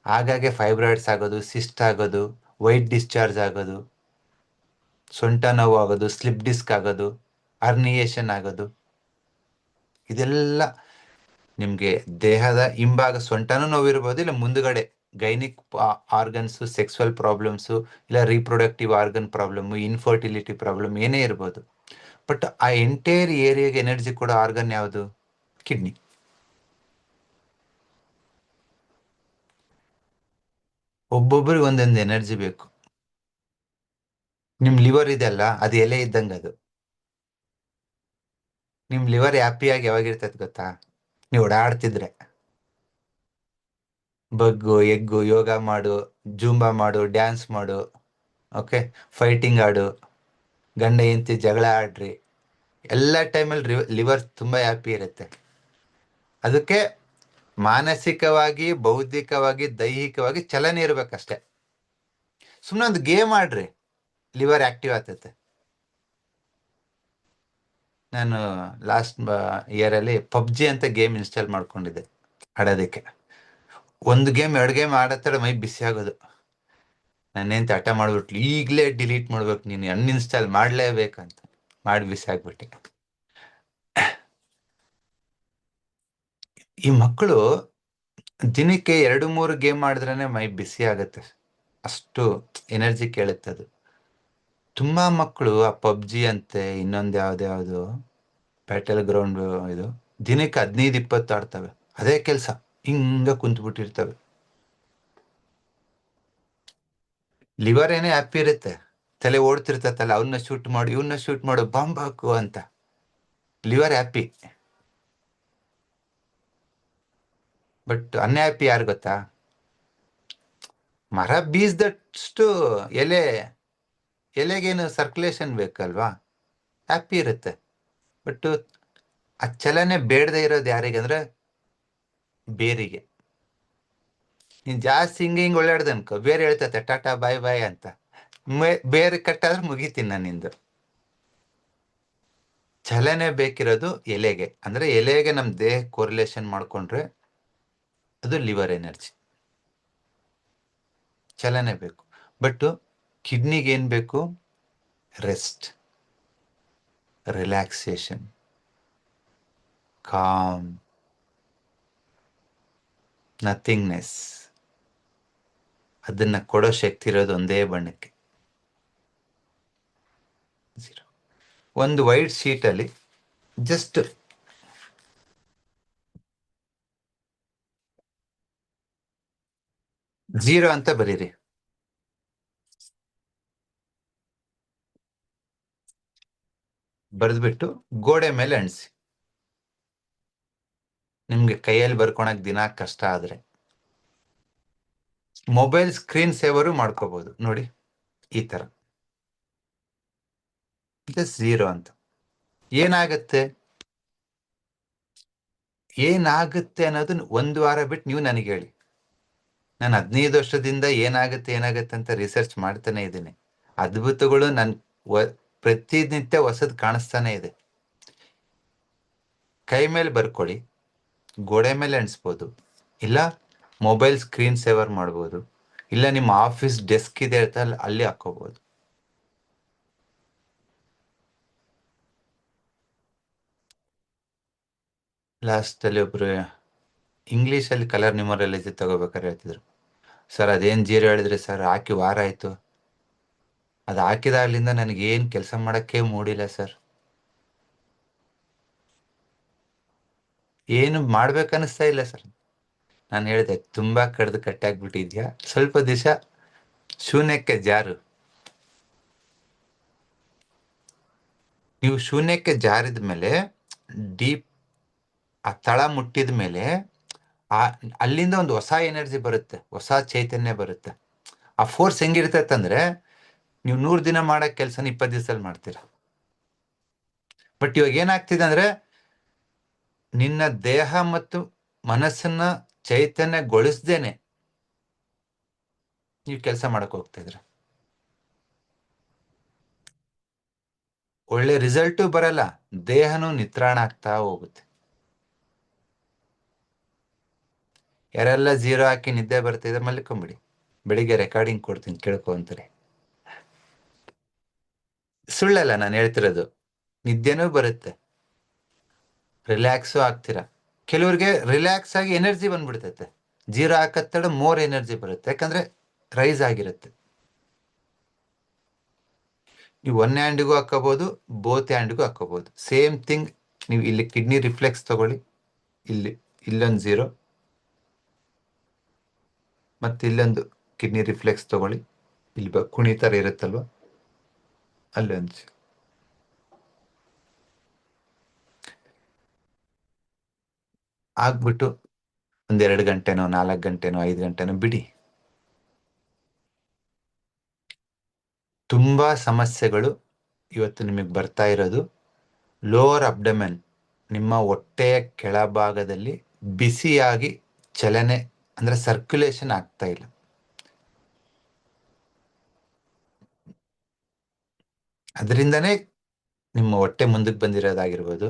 ಹಾಗಾಗಿ ಫೈಬ್ರಾಯ್ಡ್ಸ್ ಆಗೋದು, ಸಿಸ್ಟ್ ಆಗೋದು, ವೈಟ್ ಡಿಸ್ಚಾರ್ಜ್ ಆಗೋದು, ಸೊಂಟ ನೋವು ಆಗೋದು, ಸ್ಲಿಪ್ ಡಿಸ್ಕ್ ಆಗೋದು, ಹರ್ನಿಯೇಷನ್ ಆಗೋದು, ಇದೆಲ್ಲ ನಿಮಗೆ ದೇಹದ ಹಿಂಭಾಗ ಸೊಂಟನೂ ನೋವಿರ್ಬೋದು, ಇಲ್ಲ ಮುಂದುಗಡೆ ಗೈನಿಕ್ ಆರ್ಗನ್ಸು, ಸೆಕ್ಸುವಲ್ ಪ್ರಾಬ್ಲಮ್ಸು, ಇಲ್ಲ reproductive organ problem, infertility problem ಏನೇ ಇರ್ಬೋದು. ಬಟ್ ಆ ಎಂಟೈರ್ ಏರಿಯಾಗೆ ಎನರ್ಜಿ ಕೊಡೋ ಆರ್ಗನ್ ಯಾವುದು? ಕಿಡ್ನಿ. ಒಬ್ಬೊಬ್ಬರಿಗೆ ಒಂದೊಂದು ಎನರ್ಜಿ ಬೇಕು. ನಿಮ್ ಲಿವರ್ ಇದೆಲ್ಲ, ಅದು ಎಲೆ ಇದ್ದಂಗೆ. ಅದು ನಿಮ್ ಲಿವರ್ ಹ್ಯಾಪಿಯಾಗಿ ಯಾವಾಗಿರ್ತೈತೆ ಗೊತ್ತಾ? ನೀವು ಓಡಾಡ್ತಿದ್ರೆ. ಬಗ್ಗು, ಎಗ್ಗು, ಯೋಗ ಮಾಡು, ಜೂಂಬಾ ಮಾಡು, ಡ್ಯಾನ್ಸ್ ಮಾಡು, ಓಕೆ, ಫೈಟಿಂಗ್ ಆಡು, ಗಂಡ ಹೆಂಡತಿ ಜಗಳ ಆಡ್ರಿ, ಎಲ್ಲ ಟೈಮಲ್ಲಿ ಲಿವರ್ ತುಂಬಾ ಹ್ಯಾಪಿ ಇರುತ್ತೆ. ಅದಕ್ಕೆ ಮಾನಸಿಕವಾಗಿ, ಬೌದ್ಧಿಕವಾಗಿ, ದೈಹಿಕವಾಗಿ ಚಲನೆ ಇರ್ಬೇಕಷ್ಟೆ. ಸುಮ್ಮನೆ ಒಂದು ಗೇಮ್ ಆಡ್ರಿ, ಲಿವರ್ ಆಕ್ಟಿವ್ ಆಗ್ತೈತೆ. ನಾನು ಲಾಸ್ಟ್ ಇಯರಲ್ಲಿ ಪಬ್ಜಿ ಅಂತ ಗೇಮ್ ಇನ್ಸ್ಟಾಲ್ ಮಾಡ್ಕೊಂಡಿದ್ದೆ ಆಡೋದಕ್ಕೆ. ಒಂದು ಗೇಮ್ 2 ಗೇಮ್ ಆಡತ್ತಡ ಮೈ ಬಿಸಿ ಆಗೋದು. ನಾನೇಂತ ಹಠ ಮಾಡ್ಬಿಟ್ಲು, ಈಗಲೇ ಡಿಲೀಟ್ ಮಾಡ್ಬೇಕು, ನೀನು ಅನ್ಇನ್ಸ್ಟಾಲ್ ಮಾಡ್ಲೇಬೇಕಂತ ಮಾಡಿ ಬಿಸಿ ಆಗ್ಬಿಟ್ಟೆ. ಈ ಮಕ್ಕಳು ದಿನಕ್ಕೆ 2-3 ಗೇಮ್ ಆಡಿದ್ರೇನೆ ಮೈ ಬಿಸಿ ಆಗತ್ತೆ, ಅಷ್ಟು ಎನರ್ಜಿ ಕೇಳುತ್ತೆ ಅದು. ತುಂಬಾ ಮಕ್ಕಳು ಆ ಪಬ್ಜಿ ಅಂತೆ, ಇನ್ನೊಂದು ಯಾವ್ದು ಬ್ಯಾಟಲ್ ಗ್ರೌಂಡ್, ಇದು ದಿನಕ್ಕೆ 15-20 ಆಡ್ತವೆ. ಅದೇ ಕೆಲಸ, ಹಿಂಗ ಕುಂತ್ಬಿಟ್ಟಿರ್ತವೆ. ಲಿವರ್ ಏನೇ ಹ್ಯಾಪಿ ಇರುತ್ತೆ, ತಲೆ ಓಡ್ತಿರ್ತತಲ್ಲ, ಅವನ್ನ ಶೂಟ್ ಮಾಡು, ಇವನ್ನ ಶೂಟ್ ಮಾಡು, ಬಾಂಬ್ ಹಾಕು ಅಂತ. Liver happy. ಬಟ್ ಅನ್ಹ್ಯಾಪಿ ಯಾರು ಗೊತ್ತಾ? ಮರ ಬೀಸ್ದಷ್ಟು ಎಲೆಗೇನು ಸರ್ಕ್ಯುಲೇಷನ್ ಬೇಕಲ್ವಾ, ಹ್ಯಾಪಿ ಇರುತ್ತೆ. ಬಟ್ ಆ ಚಲನೆ ಬೇಡದೇ ಇರೋದು ಯಾರಿಗೆ ಅಂದ್ರೆ ಬೇರಿಗೆ. ನೀನ್ ಜಾಸ್ತಿ ಹಿಂಗೆ ಒಳ್ಳಾಡ್ದೆ ಅನ್ಕೋ, ಬೇರೆ ಹೇಳ್ತತೆ ಟಾಟಾ ಬಾಯ್ ಬಾಯ್ ಅಂತ. ಬೇರೆ ಕಟ್ಟಾದ್ರೆ ಮುಗಿತೀನಿ ನಾನು ನಿಂದು. ಚಲನೆ ಬೇಕಿರೋದು ಎಲೆಗೆ. ಅಂದ್ರೆ ಎಲೆಗೆ ನಮ್ ದೇಹ ಕೋರಿಲೇಷನ್ ಮಾಡ್ಕೊಂಡ್ರೆ ಅದು ಲಿವರ್ ಎನರ್ಜಿ. ಚಲನೆ ಬೇಕು. ಬಟ್ ಕಿಡ್ನಿಗೆ ಏನ್ ಬೇಕು? Rest, relaxation, com, nothingness. ಅದನ್ನ ಕೊಡೋ ಶಕ್ತಿ ಇರೋದು ಒಂದೇ ಬಣ್ಣಕ್ಕೆ. ಒಂದು ವೈಟ್ ಶೀಟ್ ಅಲ್ಲಿ ಜಸ್ಟ್ ಜೀರೋ ಅಂತ ಬರೀರಿ. ಬರೆದ್ಬಿಟ್ಟು ಗೋಡೆ ಮೇಲೆ ಅಂಟಿಸಿ. ನಿಮ್ಗೆ ಕೈಯಲ್ಲಿ ಬರ್ಕೊಳಕ್ ದಿನ ಕಷ್ಟ ಆದ್ರೆ ಮೊಬೈಲ್ ಸ್ಕ್ರೀನ್ ಸೇವರು ಮಾಡ್ಕೋಬಹುದು ನೋಡಿ, ಈ ತರ ಜಸ್ಟ್ ಜೀರೋ ಅಂತ. ಏನಾಗುತ್ತೆ ಅನ್ನೋದನ್ನ 1 ವಾರ ಬಿಟ್ಟು ನೀವು ನನಗೆ ಹೇಳಿ. ನಾನು 15 ವರ್ಷದಿಂದ ಏನಾಗುತ್ತೆ ಅಂತ ರಿಸರ್ಚ್ ಮಾಡ್ತಾನೆ ಇದ್ದೀನಿ. ಅದ್ಭುತಗಳು ಪ್ರತಿನಿತ್ಯ ಹೊಸದ್ ಕಾಣಿಸ್ತಾನೆ ಇದೆ. ಕೈ ಮೇಲೆ ಬರ್ಕೊಳ್ಳಿ, ಗೋಡೆ ಮೇಲೆ ಅಂಟಿಸ್ಬೋದು, ಇಲ್ಲ ಮೊಬೈಲ್ ಸ್ಕ್ರೀನ್ ಸೇವರ್ ಮಾಡ್ಬೋದು, ಇಲ್ಲ ನಿಮ್ಮ ಆಫೀಸ್ ಡೆಸ್ಕ್ ಇದೆ ಅಲ್ಲಿ ಹಾಕೋಬಹುದು. ಲಾಸ್ಟ್ ಅಲ್ಲಿ ಒಬ್ರು ಇಂಗ್ಲಿಷಲ್ಲಿ ಕಲರ್ ನ್ಯೂಮರಾಲಜಿ ತಗೋಬೇಕಾದ್ರೆ ಹೇಳ್ತಿದ್ರು, ಸರ್ ಅದೇನ್ ಜೀರೋ ಹೇಳಿದ್ರಿ ಸರ್, ಹಾಕಿ ವಾರ ಆಯ್ತು, ಅದು ಹಾಕಿದಾಗ್ಲಿಂದ ನನಗೆ ಏನ್ ಕೆಲಸ ಮಾಡಕ್ಕೆ ಮೂಡಿಲ್ಲ ಸರ್, ಏನು ಮಾಡ್ಬೇಕನ್ನಿಸ್ತಾ ಇಲ್ಲ ಸರ್. ನಾನು ಹೇಳಿದೆ, ತುಂಬಾ ಕಡ್ದು ಕಟ್ಟಾಗ್ಬಿಟ್ಟಿದ್ಯಾ, ಸ್ವಲ್ಪ ದಿವಸ ಶೂನ್ಯಕ್ಕೆ ಜಾರು. ನೀವು ಶೂನ್ಯಕ್ಕೆ ಜಾರಿದ ಮೇಲೆ ಡೀಪ್ ಆ ತಳ ಮುಟ್ಟಿದ ಮೇಲೆ ಆ ಅಲ್ಲಿಂದ ಒಂದು ಹೊಸ ಎನರ್ಜಿ ಬರುತ್ತೆ, ಹೊಸ ಚೈತನ್ಯ ಬರುತ್ತೆ. ಆ ಫೋರ್ಸ್ ಹೆಂಗಿರ್ತೈತಂದ್ರೆ ನೀವು 100 ದಿನ ಮಾಡೋ ಕೆಲಸನ 20 ದಿವಸದಲ್ಲಿ ಮಾಡ್ತೀರಾ. ಬಟ್ ಇವಾಗ ಏನಾಗ್ತಿದೆ ಅಂದ್ರೆ ನಿನ್ನ ದೇಹ ಮತ್ತು ಮನಸ್ಸನ್ನ ಚೈತನ್ಯಗೊಳಿಸ್ದೇನೆ ನೀವು ಕೆಲಸ ಮಾಡಕ್ ಹೋಗ್ತಾ ಇದ್ರ, ಒಳ್ಳೆ ರಿಸಲ್ಟು ಬರಲ್ಲ, ದೇಹನೂ ನಿತ್ರಾಣ ಆಗ್ತಾ ಹೋಗುತ್ತೆ. ಯಾರೆಲ್ಲ 0 ಹಾಕಿ ನಿದ್ದೆ ಬರ್ತಿದ್ರೆ ಮಲ್ಕೊಂಬಿಡಿ, ಬೆಳಿಗ್ಗೆ ರೆಕಾರ್ಡಿಂಗ್ ಕೊಡ್ತೀನಿ ಕೇಳ್ಕೊ ಅಂತಾರೆ. ಸುಳ್ಳಲ್ಲ ನಾನು ಹೇಳ್ತಿರೋದು, ನಿದ್ದೆನೂ ಬರುತ್ತೆ, ರಿಲ್ಯಾಕ್ಸು ಆಗ್ತೀರಾ. ಕೆಲವ್ರಿಗೆ ರಿಲ್ಯಾಕ್ಸ್ ಆಗಿ ಎನರ್ಜಿ ಬಂದ್ಬಿಡ್ತೈತೆ, 0 ಹಾಕತ್ತಡ ಮೋರ್ ಎನರ್ಜಿ ಬರುತ್ತೆ, ಯಾಕಂದ್ರೆ ರೈಸ್ ಆಗಿರುತ್ತೆ. ನೀವು 1 ಹ್ಯಾಂಡ್ಗೂ ಹಾಕೋಬಹುದು, ಬೋತ್ ಹ್ಯಾಂಡ್ಗೂ ಹಾಕೋಬಹುದು, ಸೇಮ್ ಥಿಂಗ್. ನೀವು ಇಲ್ಲಿ ಕಿಡ್ನಿ ರಿಫ್ಲೆಕ್ಸ್ ತಗೊಳ್ಳಿ, ಇಲ್ಲೊಂದು 0, ಮತ್ತೆ ಇಲ್ಲೊಂದು ಕಿಡ್ನಿ ರಿಫ್ಲೆಕ್ಸ್ ತಗೊಳ್ಳಿ, ಇಲ್ಲಿ ಕುಣಿತರ ಇರುತ್ತಲ್ವ ಅಲ್ಲೊಂದು 0. ಆಗ್ಬಿಟ್ಟು 1-2 ಗಂಟೆನೋ 4 ಗಂಟೆನೋ 5 ಗಂಟೆನೋ ಬಿಡಿ. ತುಂಬಾ ಸಮಸ್ಯೆಗಳು ಇವತ್ತು ನಿಮಗೆ ಬರ್ತಾ ಇರೋದು ಲೋವರ್ ಅಬ್ಡಮೆನ್, ನಿಮ್ಮ ಹೊಟ್ಟೆಯ ಕೆಳಭಾಗದಲ್ಲಿ ಬಿಸಿಯಾಗಿ ಚಲನೆ ಅಂದ್ರೆ ಸರ್ಕ್ಯುಲೇಷನ್ ಆಗ್ತಾ ಇಲ್ಲ. ಅದರಿಂದನೇ ನಿಮ್ಮ ಹೊಟ್ಟೆ ಮುಂದಕ್ಕೆ ಬಂದಿರೋದಾಗಿರ್ಬೋದು,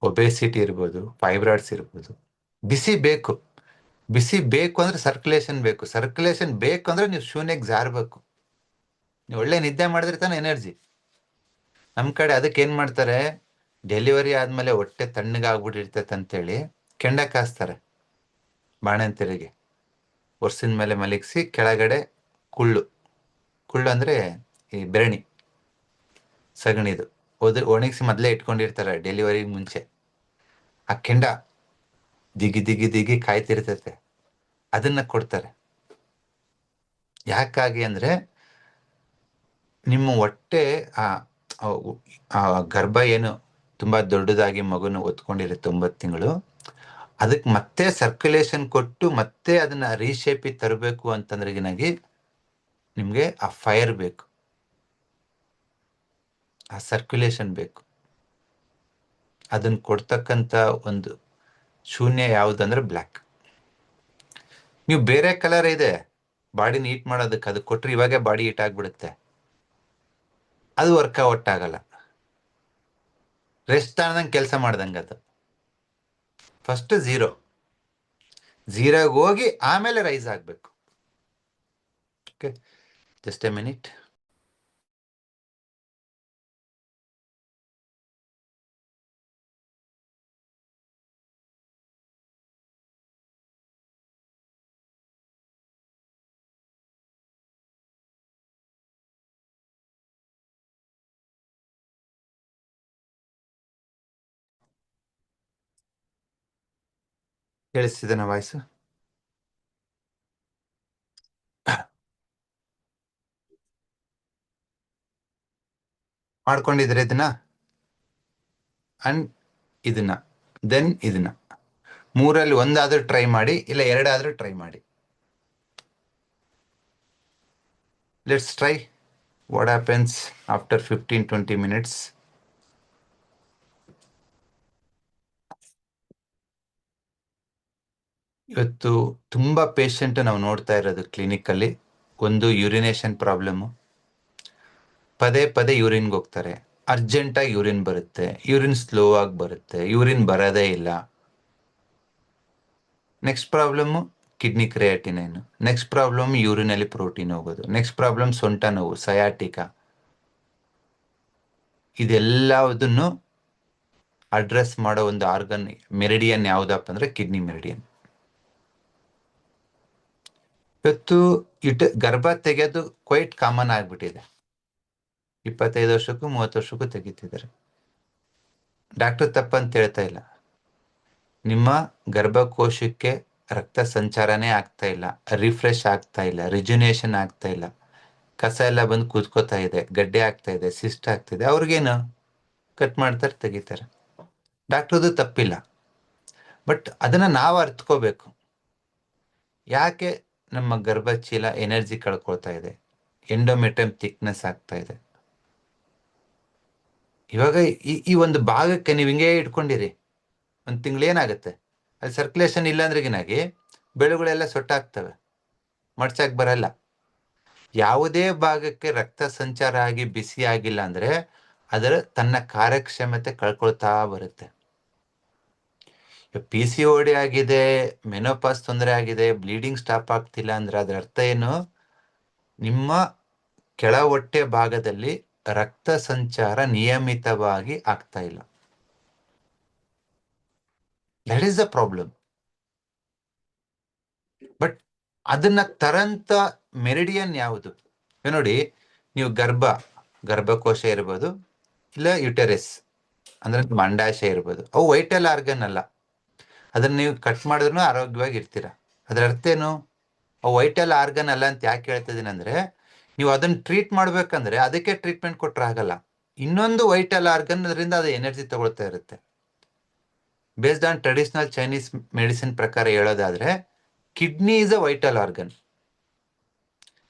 ಒಬೇಸಿಟಿ ಇರ್ಬೋದು, ಫೈಬ್ರಾಯ್ಡ್ಸ್ ಇರ್ಬೋದು. ಬಿಸಿ ಬೇಕು, ಬಿಸಿ ಬೇಕು ಅಂದ್ರೆ ಸರ್ಕ್ಯುಲೇಷನ್ ಬೇಕು, ಸರ್ಕ್ಯುಲೇಷನ್ ಬೇಕು ಅಂದ್ರೆ ನೀವು ಶೂನ್ಯಕ್ಕೆ ಜಾರಬೇಕು. ನೀವು ಒಳ್ಳೆ ನಿದ್ದೆ ಮಾಡಿದ್ರೆ ತಾನೆ ಎನರ್ಜಿ. ನಮ್ಮ ಕಡೆ ಅದಕ್ಕೆ ಏನ್ ಮಾಡ್ತಾರೆ, ಡೆಲಿವರಿ ಆದ್ಮೇಲೆ ಹೊಟ್ಟೆ ತಣ್ಣಗಾಗ್ಬಿಟ್ಟಿರ್ತೈತೆ ಅಂತೇಳಿ ಕೆಂಡ ಕಾಸ್ತಾರೆ ಬಾಣಂತಿಯರಿಗೆ, ವರ್ಷದ ಮೇಲೆ ಮಲಗಿಸಿ ಕೆಳಗಡೆ ಕುಳ್ಳು ಅಂದ್ರೆ ಈ ಬೆರಣಿ ಸಗಣಿದು ಒಣಗಿಸಿ ಮೊದಲೇ ಇಟ್ಕೊಂಡಿರ್ತಾರೆ ಡೆಲಿವರಿ ಮುಂಚೆ. ಆ ಕೆಂಡ ದಿಗಿ ದಿಗಿ ದಿಗಿ ಕಾಯ್ತಿರ್ತೈತೆ, ಅದನ್ನ ಕೊಡ್ತಾರೆ. ಯಾಕಾಗಿ ಅಂದ್ರೆ ನಿಮ್ಮ ಹೊಟ್ಟೆ ಆ ಗರ್ಭ ಏನು ತುಂಬಾ ದೊಡ್ಡದಾಗಿ ಮಗುನ ಹೊತ್ಕೊಂಡಿರುತ್ತೆ 9 ತಿಂಗಳು, ಅದಕ್ಕೆ ಮತ್ತೆ ಸರ್ಕ್ಯುಲೇಷನ್ ಕೊಟ್ಟು ಮತ್ತೆ ಅದನ್ನ ರೀಶೇಪಿ ತರಬೇಕು ಅಂತಂದ್ರೆಗಿನಾಗಿ ನಿಮ್ಗೆ ಆ ಫೈರ್ ಬೇಕು, ಆ ಸರ್ಕ್ಯುಲೇಷನ್ ಬೇಕು. ಅದನ್ನ ಕೊಡ್ತಕ್ಕಂಥ ಒಂದು ಶೂನ್ಯ ಯಾವುದಂದ್ರೆ ಬ್ಲ್ಯಾಕ್. ನೀವು ಬೇರೆ ಕಲರ್ ಇದೆ ಬಾಡಿನ ಹೀಟ್ ಮಾಡೋದಕ್ಕೆ, ಅದು ಕೊಟ್ರೆ ಇವಾಗೆ ಬಾಡಿ ಹೀಟ್ ಆಗ್ಬಿಡುತ್ತೆ, ಅದು ವರ್ಕೌಟ್ ಆಗಲ್ಲ. ರೆಸ್ಟ್ ತಗೊಂಡಂಗೆ ಕೆಲಸ ಮಾಡ್ದಂಗೆ ಅದು. ಫಸ್ಟ್ 0ಗೆ ಹೋಗಿ ಆಮೇಲೆ ರೈಸ್ ಆಗ್ಬೇಕು. Okay, just a minute. ಕೇಳಿಸ್ತಿದೆನಾ ವಾಯ್ಸು? ಮಾಡ್ಕೊಂಡಿದ್ರೆ ಇದನ್ನ ಅಂಡ್ ಇದನ್ನ ದೆನ್ ಇದನ್ನ 3ರಲ್ಲಿ ಒಂದಾದ್ರೂ ಟ್ರೈ ಮಾಡಿ, ಇಲ್ಲ 2 ಟ್ರೈ ಮಾಡಿ. Let's try what happens after 15-20 minutes. ಇವತ್ತು ತುಂಬಾ ಪೇಷಂಟ್ ನಾವು ನೋಡ್ತಾ ಇರೋದು ಕ್ಲಿನಿಕಲ್ಲಿ, ಒಂದು ಯೂರಿನೇಷನ್ ಪ್ರಾಬ್ಲಮ್, ಪದೇ ಪದೇ ಯೂರಿನ್ಗೆ ಹೋಗ್ತಾರೆ, ಅರ್ಜೆಂಟಾಗಿ ಯೂರಿನ್ ಬರುತ್ತೆ, ಯೂರಿನ್ ಸ್ಲೋ ಆಗಿ ಬರುತ್ತೆ, ಯೂರಿನ್ ಬರೋದೇ ಇಲ್ಲ. Next problem kidney creatinine, next problem ಯೂರಿನಲ್ಲಿ ಪ್ರೋಟೀನ್ ಹೋಗೋದು, ನೆಕ್ಸ್ಟ್ ಪ್ರಾಬ್ಲಮ್ ಸೊಂಟ ನೋವು, ಸಯಾಟಿಕಾ. ಇದೆಲ್ಲದನ್ನು ಅಡ್ರೆಸ್ ಮಾಡೋ ಒಂದು ಆರ್ಗನ್ ಮೆರಿಡಿಯನ್ ಯಾವುದಪ್ಪ ಅಂದ್ರೆ ಕಿಡ್ನಿ ಮೆರಿಡಿಯನ್. ಇವತ್ತು ಗರ್ಭ ತೆಗೆಯೋದು ಕ್ವೈಟ್ ಕಾಮನ್ ಆಗ್ಬಿಟ್ಟಿದೆ, 25 ವರ್ಷಕ್ಕೂ 30 ವರ್ಷಕ್ಕೂ ತೆಗಿತಿದ್ದಾರೆ. ಡಾಕ್ಟರ್ ತಪ್ಪಂತ ಹೇಳ್ತಾ ಇಲ್ಲ, ನಿಮ್ಮ ಗರ್ಭಕೋಶಕ್ಕೆ ರಕ್ತ ಸಂಚಾರನೇ ಆಗ್ತಾ ಇಲ್ಲ, ರಿಫ್ರೆಶ್ ಆಗ್ತಾ ಇಲ್ಲ, ರಿಜುನೇಷನ್ ಆಗ್ತಾ ಇಲ್ಲ. ಕಸ ಎಲ್ಲ ಬಂದು ಕೂತ್ಕೋತಾ ಇದೆ, ಗಡ್ಡೆ ಆಗ್ತಾ ಇದೆ, ಸಿಸ್ಟ್ ಆಗ್ತಿದೆ, ಅವ್ರಿಗೇನು ಕಟ್ ಮಾಡ್ತಾರೆ, ತೆಗಿತಾರೆ. ಡಾಕ್ಟ್ರದು ತಪ್ಪಿಲ್ಲ. ಬಟ್ ಅದನ್ನ ನಾವು ಅರ್ಥಕೋಬೇಕು. ಯಾಕೆ ನಮ್ಮ ಗರ್ಭಚೀಲ ಎನರ್ಜಿ ಕಳ್ಕೊಳ್ತಾ ಇದೆ, ಎಂಡೋಮೆಟ್ರಿಯಂ ಥಿಕ್ನೆಸ್ ಆಗ್ತಾ ಇದೆ. ಇವಾಗ ಈ ಒಂದು ಭಾಗಕ್ಕೆ ನೀವು ಹಿಂಗೆ ಇಟ್ಕೊಂಡಿರಿ, ಒಂದು ತಿಂಗಳೇನಾಗುತ್ತೆ, ಅಲ್ಲಿ ಸರ್ಕ್ಯುಲೇಷನ್ ಇಲ್ಲಾಂದ್ರೆಗಿನಾಗಿ ಬೆಳೆಗಳೆಲ್ಲ ಸೊಟ್ಟಾಗ್ತವೆ, ಮಡ್ಚಕ್ ಬರಲ್ಲ. ಯಾವುದೇ ಭಾಗಕ್ಕೆ ರಕ್ತ ಸಂಚಾರ ಆಗಿ ಬಿಸಿ ಆಗಿಲ್ಲ ಅಂದ್ರೆ ಅದರ ತನ್ನ ಕಾರ್ಯಕ್ಷಮತೆ ಕಳ್ಕೊಳ್ತಾ ಬರುತ್ತೆ. PCOD ಆಗಿದೆ, ಮೆನೋಪಾಸ್ ತೊಂದರೆ ಆಗಿದೆ, ಬ್ಲೀಡಿಂಗ್ ಸ್ಟಾಪ್ ಆಗ್ತಿಲ್ಲ ಅಂದ್ರೆ ಅದರ ಅರ್ಥ ಏನು? ನಿಮ್ಮ ಕೆಳ ಹೊಟ್ಟೆ ಭಾಗದಲ್ಲಿ ರಕ್ತ ಸಂಚಾರ ನಿಯಮಿತವಾಗಿ ಆಗ್ತಾ ಇಲ್ಲ. That is the problem. But ಅದನ್ನ ತರಂತ ಮೆರಿಡಿಯನ್ ಯಾವುದು? ನೋಡಿ, ನೀವು ಗರ್ಭಕೋಶ ಇರ್ಬೋದು, ಇಲ್ಲ ಯುಟೆರಸ್ ಅಂದ್ರೆ ಅಂಡಾಶಯ ಇರ್ಬೋದು, ಅವು ವೈಟಲ್ ಆರ್ಗನ್ ಅಲ್ಲ. ಅದನ್ನ ನೀವು ಕಟ್ ಮಾಡಿದ್ರು ಆರೋಗ್ಯವಾಗಿ ಇರ್ತೀರ. ಅದರ ಅರ್ಥ ಏನು? ಅವು ವೈಟಲ್ ಆರ್ಗನ್ ಅಲ್ಲ ಅಂತ ಯಾಕೆ ಹೇಳ್ತಾ ಇದೀನಿ ಅಂದ್ರೆ, ನೀವು ಅದನ್ನ ಟ್ರೀಟ್ ಮಾಡ್ಬೇಕಂದ್ರೆ ಅದಕ್ಕೆ ಟ್ರೀಟ್ಮೆಂಟ್ ಕೊಟ್ರೆ ಆಗಲ್ಲ. ಇನ್ನೊಂದು ವೈಟಲ್ ಆರ್ಗನ್ ಅದರಿಂದ ಅದು ಎನರ್ಜಿ ತಗೊಳ್ತಾ ಇರುತ್ತೆ. Based on traditional Chinese medicine ಪ್ರಕಾರ ಹೇಳೋದಾದ್ರೆ, kidney is a vital organ.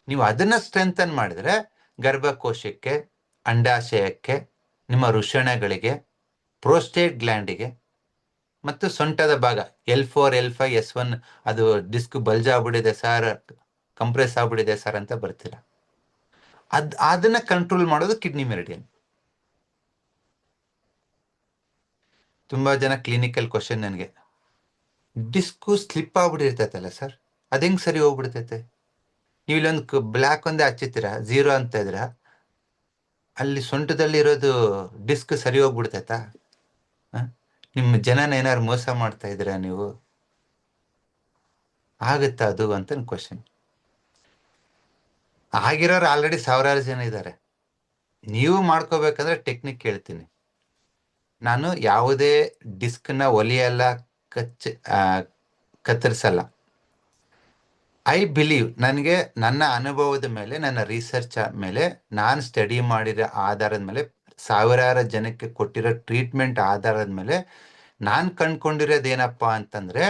ನೀವು ಅದನ್ನ ಸ್ಟ್ರೆಂಥನ್ ಮಾಡಿದ್ರೆ ಗರ್ಭಕೋಶಕ್ಕೆ, ಅಂಡಾಶಯಕ್ಕೆ, ನಿಮ್ಮ ವೃಷಣಗಳಿಗೆ, ಪ್ರೋಸ್ಟೇಟ್ ಗ್ಲ್ಯಾಂಡಿಗೆ ಮತ್ತು ಸೊಂಟದ ಭಾಗ L4, L5, S1 ಅದು ಡಿಸ್ಕ್ ಬಲ್ಜ್ ಆಗ್ಬಿಟ್ಟಿದೆ ಸರ್, ಕಂಪ್ರೆಸ್ ಆಗ್ಬಿಟ್ಟಿದೆ ಸರ್ ಅಂತ ಬರ್ತೀರ. ಅದನ್ನ ಕಂಟ್ರೋಲ್ ಮಾಡೋದು ಕಿಡ್ನಿ ಮೆರಿಡಿಯನ್. ತುಂಬಾ ಜನ ಕ್ಲಿನಿಕಲ್ ಕ್ವಶನ್ ನನಗೆ, ಡಿಸ್ಕು ಸ್ಲಿಪ್ ಆಗ್ಬಿಟ್ಟಿರ್ತೈತಲ್ಲ ಸರ್, ಅದ್ ಹೆಂಗ್ ಸರಿ ಹೋಗ್ಬಿಡ್ತೈತೆ? ನೀವು ಇಲ್ಲೊಂದು ಬ್ಲ್ಯಾಕ್ ಒಂದೇ ಹಚ್ಚಿತೀರಾ, 0 ಅಂತ ಇದ್ರ ಅಲ್ಲಿ ಸೊಂಟದಲ್ಲಿ ಇರೋದು ಡಿಸ್ಕ್ ಸರಿ ಹೋಗ್ಬಿಡ್ತೈತಾ? ನಿಮ್ಮ ಜನನ ಏನಾರು ಮೋಸ ಮಾಡ್ತಾ ಇದ್ದೀರಾ ನೀವು? ಆಗುತ್ತಾ ಅದು ಅಂತ ಕ್ವಶನ್. ಆಗಿರೋರು ಆಲ್ರೆಡಿ ಸಾವಿರಾರು ಜನ ಇದ್ದಾರೆ. ನೀವು ಮಾಡ್ಕೋಬೇಕಂದ್ರೆ ಟೆಕ್ನಿಕ್ ಹೇಳ್ತೀನಿ. ನಾನು ಯಾವುದೇ ಡಿಸ್ಕ್ನ ಒಲಿಯಲ್ಲ, ಕತ್ತರಿಸಲ್ಲ. ಐ ಬಿಲೀವ್, ನನಗೆ ನನ್ನ ಅನುಭವದ ಮೇಲೆ, ನನ್ನ ರಿಸರ್ಚ್ ಮೇಲೆ, ನಾನು ಸ್ಟಡಿ ಮಾಡಿರೋ ಆಧಾರದ ಮೇಲೆ, ಸಾವಿರಾರು ಜನಕ್ಕೆ ಕೊಟ್ಟಿರೋ ಟ್ರೀಟ್ಮೆಂಟ್ ಆಧಾರದ ಮೇಲೆ ನಾನು ಕಂಡ್ಕೊಂಡಿರೋದೇನಪ್ಪ ಅಂತಂದ್ರೆ,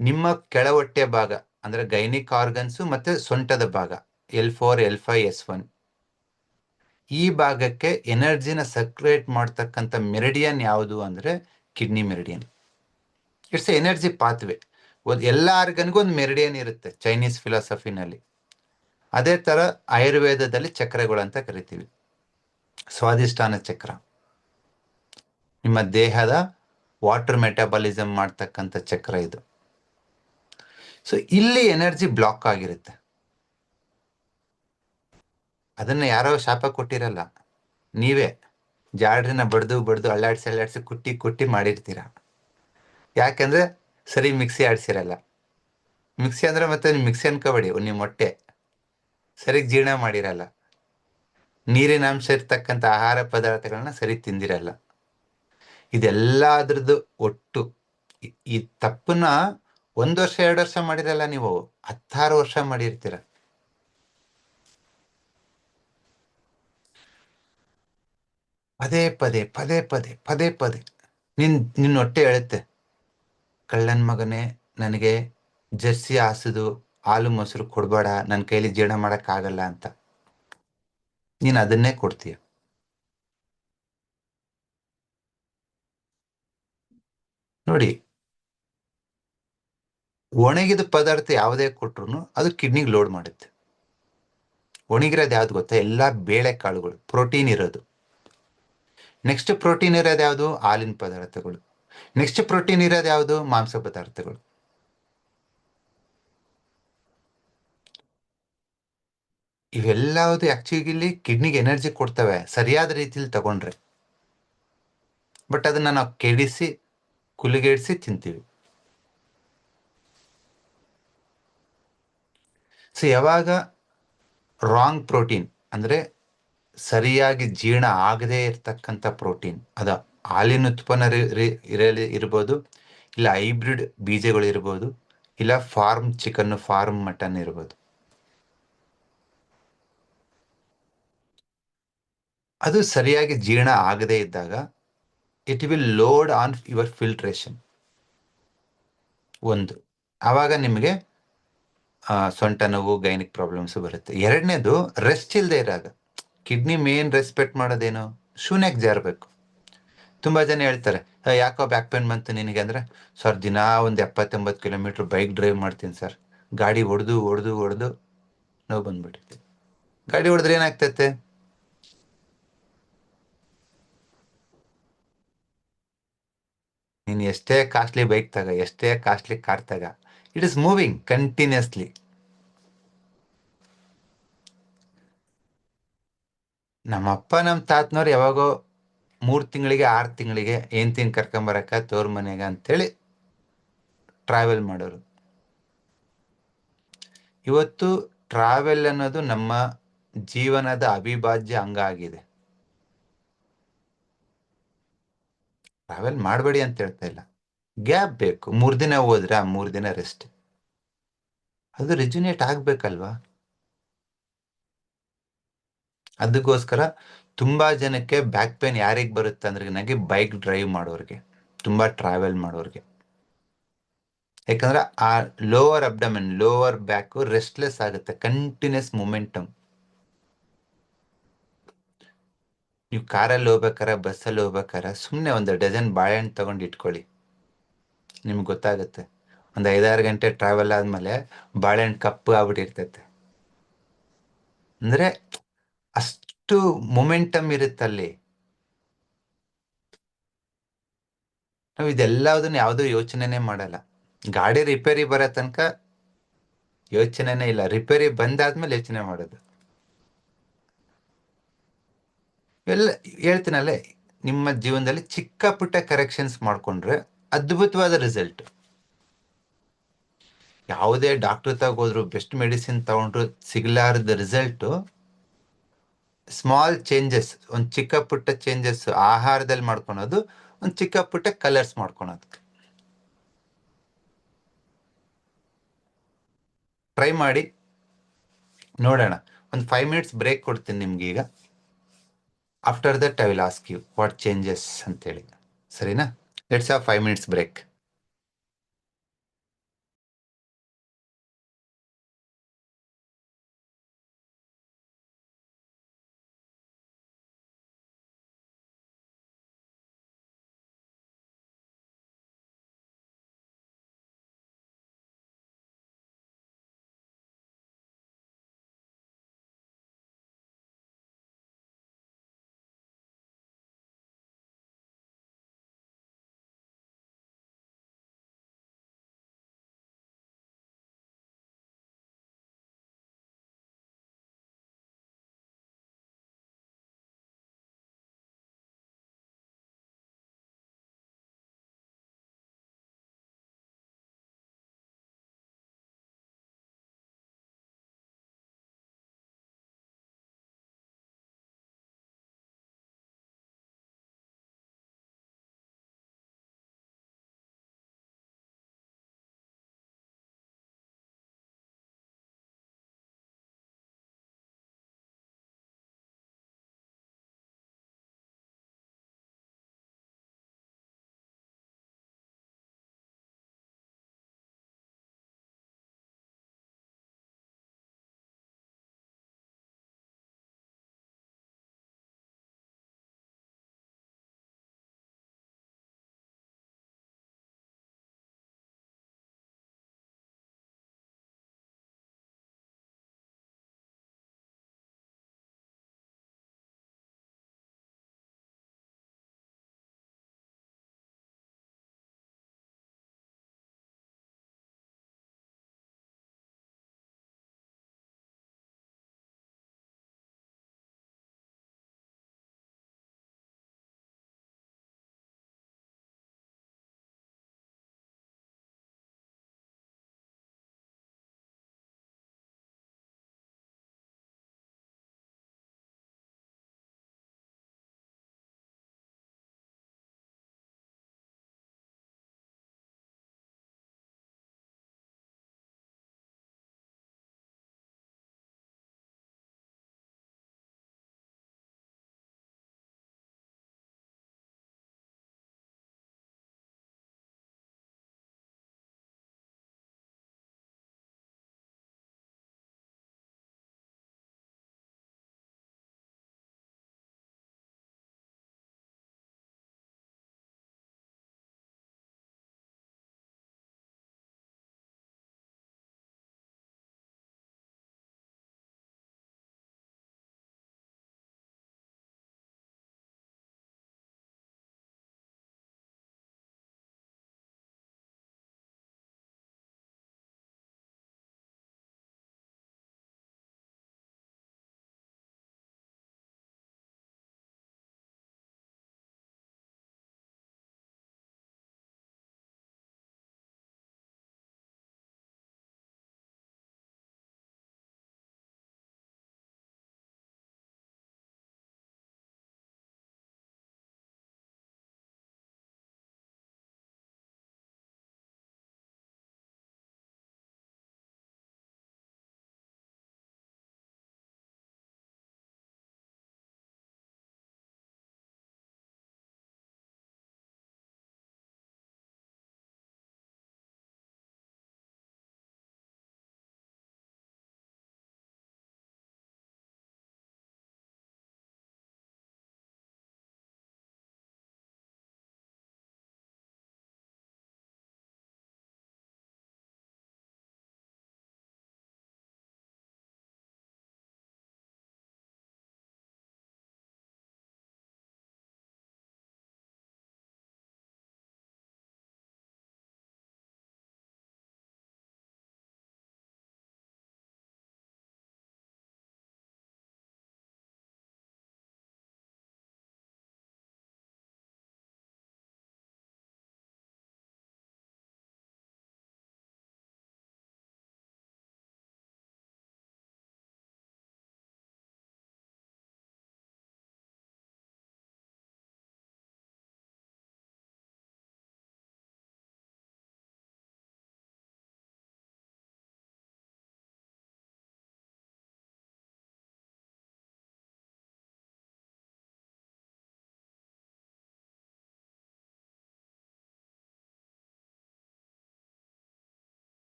ನಿಮ್ಮ ಕೆಳ ಹೊಟ್ಟೆ ಭಾಗ ಅಂದ್ರೆ ಗೈನಿಕ್ ಆರ್ಗನ್ಸು ಮತ್ತೆ ಸೊಂಟದ ಭಾಗ L4, L5, S1 ಈ ಭಾಗಕ್ಕೆ ಎನರ್ಜಿನ ಸರ್ಕ್ಯುಲೇಟ್ ಮಾಡ್ತಕ್ಕಂಥ ಮೆರಿಡಿಯನ್ ಯಾವುದು ಅಂದ್ರೆ kidney meridian. It's energy pathway. ಎಲ್ಲ ಆರ್ಗನ್ಗೂ ಒಂದು ಮೆರಿಡಿಯನ್ ಇರುತ್ತೆ ಚೈನೀಸ್ ಫಿಲಾಸಫಿನಲ್ಲಿ. ಅದೇ ತರ ಆಯುರ್ವೇದದಲ್ಲಿ ಚಕ್ರಗಳು ಅಂತ ಕರಿತೀವಿ. ಸ್ವಾದಿಷ್ಠಾನ ಚಕ್ರ ನಿಮ್ಮ ದೇಹದ ವಾಟರ್ ಮೆಟಾಬಾಲಿಸಮ್ ಮಾಡ್ತಕ್ಕಂಥ ಚಕ್ರ ಇದು. ಸೊ ಇಲ್ಲಿ ಎನರ್ಜಿ ಬ್ಲಾಕ್ ಆಗಿರುತ್ತೆ. ಅದನ್ನ ಯಾರೋ ಶಾಪ ಕೊಟ್ಟಿರಲ್ಲ, ನೀವೇ ಜಾಡ್ರಿನ ಬಡ್ದು ಅಳ್ಳಾಡ್ಸಿ ಕುಟ್ಟಿ ಮಾಡಿರ್ತೀರ. ಯಾಕಂದ್ರೆ ಸರಿ ಮಿಕ್ಸಿ ಆಡ್ಸಿರಲ್ಲ. ಮಿಕ್ಸಿ ಅಂದ್ರೆ ಮತ್ತೆ ಮಿಕ್ಸಿ ಅನ್ಕೋಬೇಡಿ, ನಿಮ್ಮ ಹೊಟ್ಟೆ ಸರಿ ಜೀರ್ಣ ಮಾಡಿರಲ್ಲ, ನೀರಿನ ಅಂಶ ಇರ್ತಕ್ಕಂಥ ಆಹಾರ ಪದಾರ್ಥಗಳನ್ನ ಸರಿ ತಿಂದಿರಲ್ಲ. ಇದೆಲ್ಲದ್ರದ್ದು ಒಟ್ಟು ಈ ತಪ್ಪನ್ನ 1 ವರ್ಷ 2 ವರ್ಷ ಮಾಡಿರಲ್ಲ, ನೀವು 16 ವರ್ಷ ಮಾಡಿರ್ತೀರ. ಪದೇ ಪದೇ ನಿನ್ನ ಹೊಟ್ಟೆ ಹೇಳುತ್ತೆ, ಕಳ್ಳನ್ ಮಗನೇ, ನನಗೆ ಜರ್ಸಿ ಹಾಸುದು ಹಾಲು ಮೊಸರು ಕೊಡ್ಬೇಡ, ನನ್ನ ಕೈಲಿ ಜೀರ್ಣ ಮಾಡಕ್ ಆಗಲ್ಲ ಅಂತ. ನೀನ್ ಅದನ್ನೇ ಕೊಡ್ತೀಯ. ನೋಡಿ, ಒಣಗಿದ ಪದಾರ್ಥ ಯಾವುದೇ ಕೊಟ್ರು ಅದು ಕಿಡ್ನಿಗೆ ಲೋಡ್ ಮಾಡುತ್ತೆ. ಒಣಗಿರೋದು ಯಾವ್ದು ಗೊತ್ತಾ? ಎಲ್ಲಾ ಬೇಳೆ ಕಾಳುಗಳು, ಪ್ರೋಟೀನ್ ಇರೋದು. ನೆಕ್ಸ್ಟ್ ಪ್ರೋಟೀನ್ ಇರೋದು ಯಾವುದು? ಹಾಲಿನ ಪದಾರ್ಥಗಳು. ನೆಕ್ಸ್ಟ್ ಪ್ರೋಟೀನ್ ಇರೋದು ಯಾವುದು? ಮಾಂಸ ಪದಾರ್ಥಗಳು. ಇವೆಲ್ಲವುದು ಆಕ್ಚುಲಿ ಕಿಡ್ನಿಗೆ ಎನರ್ಜಿ ಕೊಡ್ತವೆ ಸರಿಯಾದ ರೀತಿಯಲ್ಲಿ ತಗೊಂಡ್ರೆ. ಬಟ್ ಅದನ್ನ ನಾವು ಕೆಡಿಸಿ ಕುಲಿಗೇಡಿಸಿ ತಿಂತೀವಿ. ಸೊ ಯಾವಾಗ ರಾಂಗ್ ಪ್ರೋಟೀನ್ ಅಂದ್ರೆ ಸರಿಯಾಗಿ ಜೀರ್ಣ ಆಗದೇ ಇರ್ತಕ್ಕಂಥ ಪ್ರೋಟೀನ್, ಅದ ಹಾಲಿನ ಉತ್ಪನ್ನ ಇರ್ಬೋದು, ಇಲ್ಲ ಹೈಬ್ರಿಡ್ ಬೀಜಗಳು ಇರ್ಬೋದು, ಇಲ್ಲ ಫಾರ್ಮ್ ಚಿಕನ್, ಫಾರ್ಮ್ ಮಟನ್ ಇರ್ಬೋದು. ಅದು ಸರಿಯಾಗಿ ಜೀರ್ಣ ಆಗದೇ ಇದ್ದಾಗ it will load on your filtration. ಒಂದು, ಆವಾಗ ನಿಮಗೆ ಸೊಂಟ ನೋವು, ಗೈನಿಕ್ ಪ್ರಾಬ್ಲಮ್ಸ್ ಬರುತ್ತೆ. ಎರಡನೇದು, ರೆಸ್ಟ್ ಇಲ್ಲದೆ ಇರಾಗ. ಕಿಡ್ನಿ ಮೇನ್ ರೆಸ್ಪೆಕ್ಟ್ ಮಾಡೋದೇನು? ಶೂನ್ಯಕ್ಕೆ ಜಾರಬೇಕು. ತುಂಬ ಜನ ಹೇಳ್ತಾರೆ, ಯಾಕೋ ಬ್ಯಾಕ್ ಪೇನ್ ಬಂತು ನಿನಗೆ ಅಂದರೆ, ಸರ್ ದಿನಾ ಒಂದು 70-80 ಕಿಲೋಮೀಟ್ರ್ ಬೈಕ್ ಡ್ರೈವ್ ಮಾಡ್ತೀನಿ ಸರ್, ಗಾಡಿ ಹೊಡೆದು ಹೊಡೆದು ಹೊಡೆದು ನೋವು ಬಂದ್ಬಿಟ್ಟಿರ್ತೀವಿ. ಗಾಡಿ ಹೊಡೆದ್ರೆ ಏನಾಗ್ತೈತೆ? ನೀನು ಎಷ್ಟೇ ಕಾಸ್ಟ್ಲಿ ಬೈಕ್ ತಗ, ಎಷ್ಟೇ ಕಾಸ್ಟ್ಲಿ ಕಾರ್ ತಗ, ಇಟ್ ಇಸ್ ಮೂವಿಂಗ್ ಕಂಟಿನ್ಯೂಸ್ಲಿ. ನಮ್ಮಪ್ಪ ನಮ್ಮ ತಾತನವ್ರು ಯಾವಾಗೋ 3 ತಿಂಗಳಿಗೆ 6 ತಿಂಗಳಿಗೆ ಹೆಂಡ್ತಿನ ಕರ್ಕೊಂಬರಕ್ಕ ತೋರ್ ಮನೆಗ ಅಂತೇಳಿ ಟ್ರಾವೆಲ್ ಮಾಡೋರು. ಇವತ್ತು ಟ್ರಾವೆಲ್ ಅನ್ನೋದು ನಮ್ಮ ಜೀವನದ ಅವಿಭಾಜ್ಯ ಅಂಗ ಆಗಿದೆ. ಟ್ರಾವೆಲ್ ಮಾಡಬೇಡಿ ಅಂತ ಹೇಳ್ತಾ ಇಲ್ಲ, ಗ್ಯಾಪ್ ಬೇಕು. 3 ದಿನ ಹೋದ್ರೆ 3 ದಿನ ರೆಸ್ಟ್, ಅದು ರಿಜುನೇಟ್ ಆಗ್ಬೇಕಲ್ವಾ? ಅದಕ್ಕೋಸ್ಕರ ತುಂಬಾ ಜನಕ್ಕೆ ಬ್ಯಾಕ್ ಪೇನ್ ಯಾರಿಗೆ ಬರುತ್ತೆ ಅಂದ್ರೆ, ನನಗೆ ಬೈಕ್ ಡ್ರೈವ್ ಮಾಡೋರಿಗೆ, ತುಂಬಾ ಟ್ರಾವೆಲ್ ಮಾಡೋರಿಗೆ. ಯಾಕಂದ್ರೆ ಆ lower abdomen, lower back restless ಆಗುತ್ತೆ, ಕಂಟಿನ್ಯೂಸ್ ಮೊಮೆಂಟಮ್. ನೀವು ಕಾರಲ್ಲಿ ಹೋಗ್ಬೇಕಾರೆ, ಬಸ್ಸಲ್ಲಿ ಹೋಗ್ಬೇಕಾರೆ ಸುಮ್ಮನೆ ಒಂದು ಡಜನ್ ಬಾಳೆಹಣ್ಣು ತಗೊಂಡು ಇಟ್ಕೊಳ್ಳಿ, ನಿಮ್ಗೆ ಗೊತ್ತಾಗುತ್ತೆ. ಒಂದು 5-6 ಗಂಟೆ ಟ್ರಾವೆಲ್ ಆದಮೇಲೆ ಬಾಳೆಹಣ್ಣು ಕಪ್ಪು ಆಗ್ಬಿಟ್ಟಿರ್ತೈತೆ. ಅಂದರೆ ಅಷ್ಟು ಮೊಮೆಂಟಮ್ ಇರುತ್ತಲ್ಲಿ. ನಾವು ಇದೆಲ್ಲದನ್ನ ಯಾವುದೂ ಯೋಚನೆನೇ ಮಾಡಲ್ಲ. ಗಾಡಿ ರಿಪೇರಿ ಬರೋ ತನಕ ಯೋಚನೆನೇ ಇಲ್ಲ, ರಿಪೇರಿ ಬಂದಾದ್ಮೇಲೆ ಯೋಚನೆ ಮಾಡೋದು. ಎಲ್ಲ ಹೇಳ್ತೀನಲ್ಲೇ, ನಿಮ್ಮ ಜೀವನದಲ್ಲಿ ಚಿಕ್ಕ ಪುಟ್ಟ ಕರೆಕ್ಷನ್ಸ್ ಮಾಡಿಕೊಂಡ್ರೆ ಅದ್ಭುತವಾದ ರಿಸಲ್ಟ್. ಯಾವುದೇ ಡಾಕ್ಟರ್ ತಗೋದ್ರು, ಬೆಸ್ಟ್ ಮೆಡಿಸಿನ್ ತಗೊಂಡ್ರು ಸಿಗಲಾರದ ರಿಸಲ್ಟು ಸ್ಮಾಲ್ ಚೇಂಜಸ್, ಒಂದು ಚಿಕ್ಕ ಪುಟ್ಟ ಚೇಂಜಸ್ ಆಹಾರದಲ್ಲಿ ಮಾಡ್ಕೊಳೋದು, ಒಂದು ಚಿಕ್ಕ ಪುಟ್ಟ ಕಲರ್ಸ್ ಮಾಡ್ಕೊಳೋದು. ಟ್ರೈ ಮಾಡಿ ನೋಡೋಣ. ಒಂದು 5 ಮಿನಿಟ್ಸ್ ಬ್ರೇಕ್ ಕೊಡ್ತೀನಿ ನಿಮ್ಗೆ ಈಗ. After that I will ask you what changes ಅಂತೇಳಿ. ಸರಿನಾ? Let's have 5 minutes break.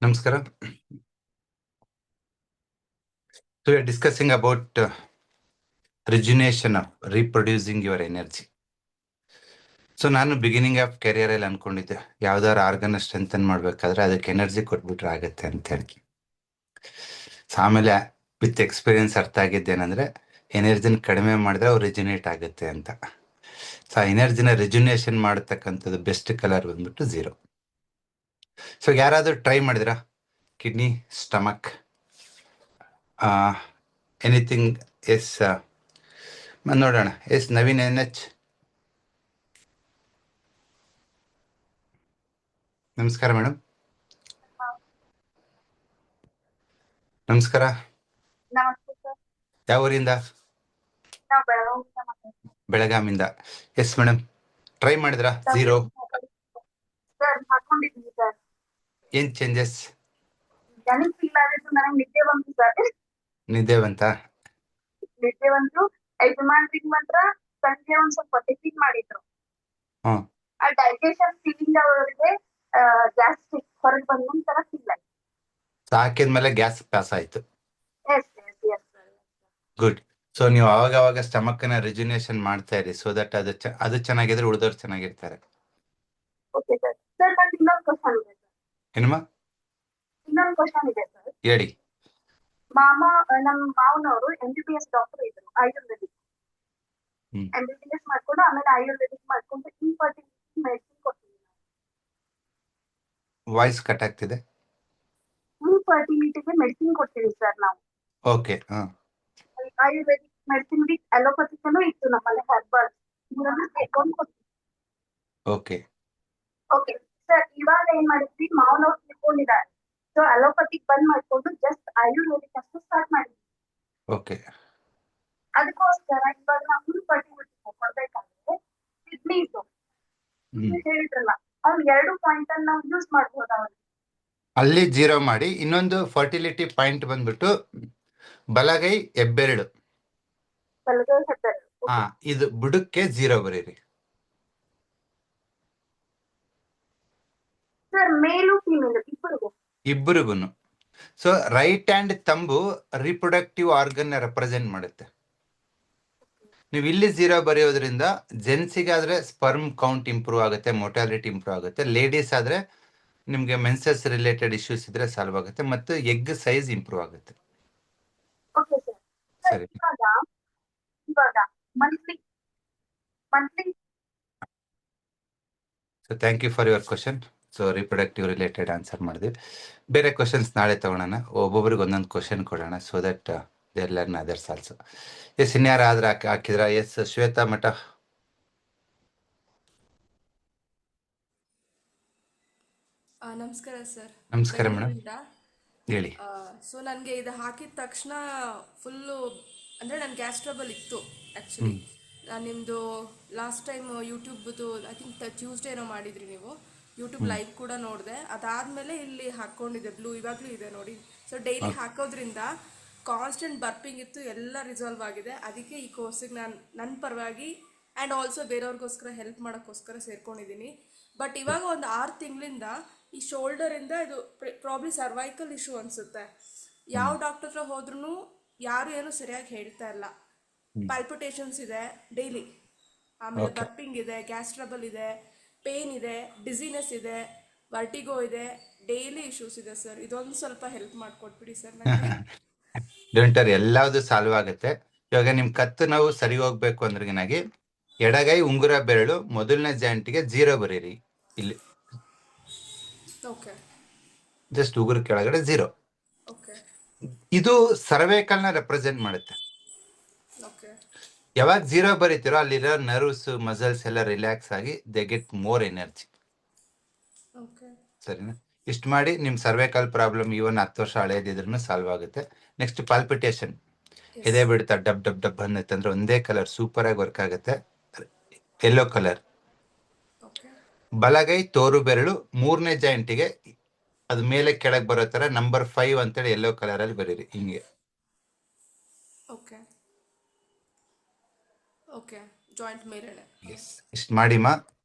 ನಮಸ್ಕಾರ. So we are discussing about rejuvenation of reproducing your energy. So ನಾನು ಬಿಗಿನಿಂಗ್ ಆಫ್ ಕೆರಿಯರ್ ಅಲ್ಲಿ ಅನ್ಕೊಂಡಿದ್ದೆ ಯಾವ್ದಾದ್ರು ಆರ್ಗನ್ ಸ್ಟ್ರೆಂಥನ್ ಮಾಡ್ಬೇಕಾದ್ರೆ ಅದಕ್ಕೆ ಎನರ್ಜಿ ಕೊಟ್ಬಿಟ್ರೆ ಆಗತ್ತೆ ಅಂತ ಹೇಳಿ. ಸೊ ಆಮೇಲೆ ವಿತ್ ಎಕ್ಸ್ಪೀರಿಯನ್ಸ್ ಅರ್ಥ ಆಗಿದ್ದೇನೆಂದ್ರೆ ಎನರ್ಜಿನ ಕಡಿಮೆ ಮಾಡಿದ್ರೆ ಅವು ರಿಜುನೇಟ್ ಆಗುತ್ತೆ ಅಂತ. ಸೊ ಆ ಎನರ್ಜಿನ ರಿಜುನೇಷನ್ ಮಾಡತಕ್ಕಂಥದ್ದು ಬೆಸ್ಟ್ ಕಲರ್ ಬಂದ್ಬಿಟ್ಟು 0. ಸೊ ಯಾರಾದ್ರೂ ಟ್ರೈ ಮಾಡಿದ್ರಾ ಕಿಡ್ನಿ, ಸ್ಟಮಕ್, ಎನಿಥಿಂಗ್? ಎಸ್, ನೋಡೋಣ. ಎಸ್ ನವೀನ್ NH, ನಮಸ್ಕಾರ ಮೇಡಮ್. ನಮಸ್ಕಾರ. ನಮಸ್ತೆ ಸರ್. ಯಾವ ಊರಿಂದ? ನಾವು ಬೆಳಗಾವಿಯಿಂದ ಮಾತಾಡ್ತಿದ್ದೀವಿ. ಬೆಳಗಾಮಿಂದ. ಎಸ್ ಮೇಡಮ್, ಟ್ರೈ ಮಾಡಿದ್ರಾ? 0. ಸರ್ ಹಾಕೊಂಡಿದ್ದೀನಿ ಸರ್. ಏನ್ ಚೇಂಜಸ್? ನನಗೆ ಫೀಲ್ ಆಗಿತ್ತು, ನನಗೆ ನಿದ್ದೆ ಬಂತು ಸರ್. ನಿದ್ದೆ ಬಂತ? ನಿದ್ದೆ ಬಂತು. ಯಜಮಾನ್ರಿಗೆ ಮಾತ್ರ ಸಂಜೆ ಒಂದ್ ಸ್ವಲ್ಪ ಟಿಫಿನ್ ಮಾಡಿದ್ರು. ಹ್ಮ್. ಆ ಡೈಜೆಷನ್ ಫೀಲಿಂಗ್ ಅವರಿಗೆ ಗ್ಯಾಸ್ಟ್ರಿಕ್ ಹೊರಗೆ ಬಂದ ನಂತರ ಫೀಲ್ ಆಯ್ತು. ಹಾಕಿದ್ಮೇಲೆ ಗ್ಯಾಸ್ ಪಾಸ್ ಆಯ್ತು. Yes yes yes sir. Good. So ನೀವು ಅವಾಗ ಸ್ಟಮಕ್ ನ ರಿಜುನೇಷನ್ ಮಾಡ್ತಾ ಇರಿ, ಸೊ ದಟ್ ಅದು ಚೆನ್ನಾಗಿದ್ರೆ ಉಳಿದವ್ರು ಚೆನ್ನಾಗಿರ್ತಾರೆ. Okay sir. ಸರ್ ನಂದು ಇನ್ನೊಂದು ಕ್ವಶನ್ ಇದೆ ಸರ್. ಏನಮ್ಮ? ಇನ್ನೊಂದು ಕ್ವಶನ್ ಇದೆ ಸರ್. ಹೇಳಿ. ನಮ್ಮ ಮಾವನವರು MBBS ಡಾಕ್ಟರ್ ಇದ್ರು, ಆಯುರ್ವೇದಿಕ್. MBBS ಮಾಡ್ಕೊಂಡು ಆಮೇಲೆ ಆಯುರ್ವೇದಿಕ್ ಮಾಡ್ಕೊಂಡು ಇನ್ಫರ್ಟಿಲಿಟಿ ಮೆಡಿಸಿನ್ ಕೊಡ್ತೀವಿ. ವಾಯ್ಸ್ ಕಟ್ ಆಗ್ತಿದೆ. ಇನ್ಫರ್ಟಿಲಿಟಿಗೆ ಮೆಡಿಸಿನ್ ಕೊಡ್ತೀವಿ ಸರ್ ನಾವು. ಓಕೆ. ಆಯುರ್ವೇದಿಕ್ ಮೆಡಿಸಿನ್ ವಿತ್ ಅಲೋಪತಿಕನು ಇತ್ತು ನಮ್ಮಲ್ಲಿ, ಹರ್ಬಲ್ ಇದನ್ನ ಸೇರ್ಕೊಂಡು ಕೊಡ್ತೀವಿ. ಓಕೆ. ಓಕೆ ಸರ್, ಇವಾಗ ಏನ್ ಮಾಡಿದ್ವಿ, ಮಾವನವ್ರು ತಿಳ್ಕೊಂಡಿದ್ದಾರೆ. ಸೊ ಅಲೋಪತಿಕ್ ಬಂದ್ ಮಾಡ್ಕೊಂಡು ಜಸ್ಟ್ ಆಯುರ್ವೇದಿಕ್ ಅಷ್ಟು ಸ್ಟಾರ್ಟ್ ಮಾಡಿದ್ವಿ. ಓಕೆ. ಅದಕ್ಕೋಸ್ಕರ ಇವಾಗ ನಾವು ಇನ್ಫರ್ಟಿಲಿಟಿ ಕೊಡ್ಬೇಕಾದ್ರೆ ಕಿಡ್ನೀಸ್ ಹೇಳಿದ್ರಲ್ಲ, ಅವ್ರು 2 ಪಾಯಿಂಟ್ ಅನ್ನು ನಾವು ಯೂಸ್ ಮಾಡ್ಬೋದು. ಅವ್ರಿಗೆ ಅಲ್ಲಿ 0 ಮಾಡಿ, ಇನ್ನೊಂದು ಫರ್ಟಿಲಿಟಿ ಪಾಯಿಂಟ್ ಬಂದ್ಬಿಟ್ಟು ಬಲಗೈ ಹೆಬ್ಬೆರಳು. ಬಲಗೈ ಹೆಬ್ಬೆರಳು. ಇದು ಬುಡಕ್ಕೆ 0 ಬರೀರಿ ಸರ್ ಮೇಲು ಫೀಮೇಲ್ ಇಬ್ಬರಿಗೂ. So right hand thumb reproductive organ represent ಮಾಡುತ್ತೆ. ನೀವು ಇಲ್ಲಿ 0 ಬರೆಯೋದ್ರಿಂದ ಜೆಂಟ್ಸಿಗಾದ್ರೆ ಸ್ಪರ್ಮ್ ಕೌಂಟ್ ಇಂಪ್ರೂವ್ ಆಗುತ್ತೆ, ಮೊಟಾಲಿಟಿ ಇಂಪ್ರೂವ್ ಆಗುತ್ತೆ. ಲೇಡೀಸ್ ಆದ್ರೆ ನಿಮ್ಗೆ ಮೆನ್ಸಸ್ ರಿಲೇಟೆಡ್ ಇಶ್ಯೂಸ್ ಇದ್ರೆ ಸಾಲ್ವ್ ಆಗುತ್ತೆ ಮತ್ತು ಎಗ್ ಸೈಜ್ ಇಂಪ್ರೂವ್ ಆಗುತ್ತೆ. Okay sir. ಸರಿ. ಇವಾಗ monthly so thank you for your question. So reproductive related answer ಮಾಡಿದ್ವಿ. ಬೇರೆ ಕ್ವಶನ್ಸ್ ನಾಳೆ ತಗೊಳ್ಳೋಣ, ಒಬ್ಬೊಬ್ರಿಗೆ ಒಂದೊಂದು ಕ್ವಶನ್ ಕೊಡೋಣ, so that they learn others also. Yes, ಇನ್ಯಾರ ಆದ್ರೆ ಹಾಕಿದ್ರ? ಎಸ್ ಶ್ವೇತಾ ಮಠ. ನಮಸ್ಕಾರ ಸರ್. ನಮಸ್ಕಾರ ಮೇಡಮ್, ಹೇಳಿ. ಸೊ ನನಗೆ ಇದು ಹಾಕಿದ ತಕ್ಷಣ ಫುಲ್ಲು ಅಂದರೆ ನನ್ನ ಗ್ಯಾಸ್ ಟ್ರಬಲ್ ಇತ್ತು ಆ್ಯಕ್ಚುಲಿ. ನಾನು ನಿಮ್ಮದು ಲಾಸ್ಟ್ ಟೈಮ್ ಯೂಟ್ಯೂಬ್ದು ಐ ಥಿಂಕ್ ಟ್ಯೂಸ್ಡೇನೋ ಮಾಡಿದ್ರಿ ನೀವು, ಯೂಟ್ಯೂಬ್ ಲೈವ್ ಕೂಡ ನೋಡಿದೆ. ಅದಾದಮೇಲೆ ಇಲ್ಲಿ ಹಾಕ್ಕೊಂಡಿದ್ದೆ ಬ್ಲೂ, ಇವಾಗಲೂ ಇದೆ ನೋಡಿ. ಸೊ ಡೈಲಿ ಹಾಕೋದ್ರಿಂದ ಕಾನ್ಸ್ಟೆಂಟ್ ಬರ್ಪಿಂಗ್ ಇತ್ತು, ಎಲ್ಲ ರಿಸಾಲ್ವ್ ಆಗಿದೆ. ಅದಕ್ಕೆ ಈ ಕೋರ್ಸಿಗೆ ನಾನು ನನ್ನ ಪರವಾಗಿ ಆ್ಯಂಡ್ ಆಲ್ಸೋ ಬೇರೆಯವ್ರಿಗೋಸ್ಕರ ಹೆಲ್ಪ್ ಮಾಡೋಕ್ಕೋಸ್ಕರ ಸೇರ್ಕೊಂಡಿದ್ದೀನಿ. ಬಟ್ ಇವಾಗ ಒಂದು 6 ತಿಂಗಳಿಂದ ಈ ಶೋಲ್ಡರಿಂದ ಇದು ಪ್ರಾಬ್ಲಿ ಸರ್ವೈಕಲ್ ಇಶ್ಯೂ ಅನಿಸುತ್ತೆ. ಯಾವ ಡಾಕ್ಟರ್ ಹತ್ರ ಹೋದ್ರೂ ಯಾರು ಏನು ಸರಿಯಾಗಿ ಹೇಳ್ತಾ ಇಲ್ಲ. ಪಾಲ್ಪಿಟೇಷನ್ಸ್ ಇದೆ ಡೈಲಿ, ಆಮೇಲೆ ಬರ್ಪಿಂಗ್ ಇದೆ, ಗ್ಯಾಸ್ ಟ್ರಬಲ್ ಇದೆ, ಪೇನ್ ಇದೆ, ಡಿಸಿನೆಸ್ ಇದೆ, ವರ್ಟಿಗೋ ಇದೆ, ಡೈಲಿ ಇಶ್ಯೂಸ್ ಇದೆ ಸರ್. ಇದೊಂದು ಸ್ವಲ್ಪ ಹೆಲ್ಪ್ ಮಾಡಿಕೊಟ್ಬಿಡಿ ಸರ್ ನನಗೆ. ಡೋಂಟ್ ವರಿ, ಎಲ್ಲಾವುದು ಸಾಲ್ವ್ ಆಗುತ್ತೆ. ಇವಾಗ ನಿಮ್ ಕತ್ತು ನಾವು ಸರಿ ಹೋಗ್ಬೇಕು ಅಂದ್ರೆಗಿನಾಗಿ ಎಡಗೈ ಉಂಗುರ ಬೆರಳು ಮೊದಲನೇ ಜಾಯಿಂಟ್ಗೆ 0 ಬರೀರಿ. ಇಲ್ಲಿ ಓಕೆ, ಜಸ್ಟ್ ಉಗುರು ಕೆಳಗಡೆ 0. ಓಕೆ, ಇದು ಸರ್ವೈಕಲ್ನ ರೆಪ್ರೆಸೆಂಟ್ ಮಾಡುತ್ತೆ. ಓಕೆ. ಯಾವಾಗ 0 ಬರೀತಿರೋ ಅಲ್ಲಿರೋ ನರ್ವ್ಸ್ ಮಸಲ್ಸ್ ಎಲ್ಲ ರಿಲ್ಯಾಕ್ಸ್ ಆಗಿ they get more energy. Okay, ಸರಿನಾ? ಇಷ್ಟು ಮಾಡಿ ನಿಮ್ ಸರ್ವೈಕಲ್ ಪ್ರಾಬ್ಲಮ್ ಇವನ್ 10 ವರ್ಷ ಹಳೇದಿದ್ರು ಸಾಲ್ವ್ ಆಗುತ್ತೆ. ನೆಕ್ಸ್ಟ್ ಪಾಲ್ಪಿಟೇಷನ್, ಎದೆ ಬಿಡ್ತಾ ಡಬ್ ಡಬ್ ಡಬ್ ಅನ್ನತ್ತಂದ್ರೆ ಒಂದೇ ಕಲರ್ ಸೂಪರ್ ಆಗಿ ವರ್ಕ್ ಆಗುತ್ತೆ, ಯೆಲ್ಲೋ ಕಲರ್. ಬಲಗೈ ತೋರು ಬೆರಳು 3ನೇ ಜಾಯಿಂಟಿಗೆ ಅದು ಮೇಲೆ ಕೆಳಗೆ ಬರೋ ತರ ನಂಬರ್ 5 ಅಂತೇಳಿ ಯೆಲ್ಲೋ ಕಲರ್ ಅಲ್ಲಿ ಬರೀರಿ ಹಿಂಗೆ. Okay, okay. ಜಾಯಿಂಟ್ ಮೇಲೆ. ಇಷ್ಟು ಮಾಡಿಮ್ಮ.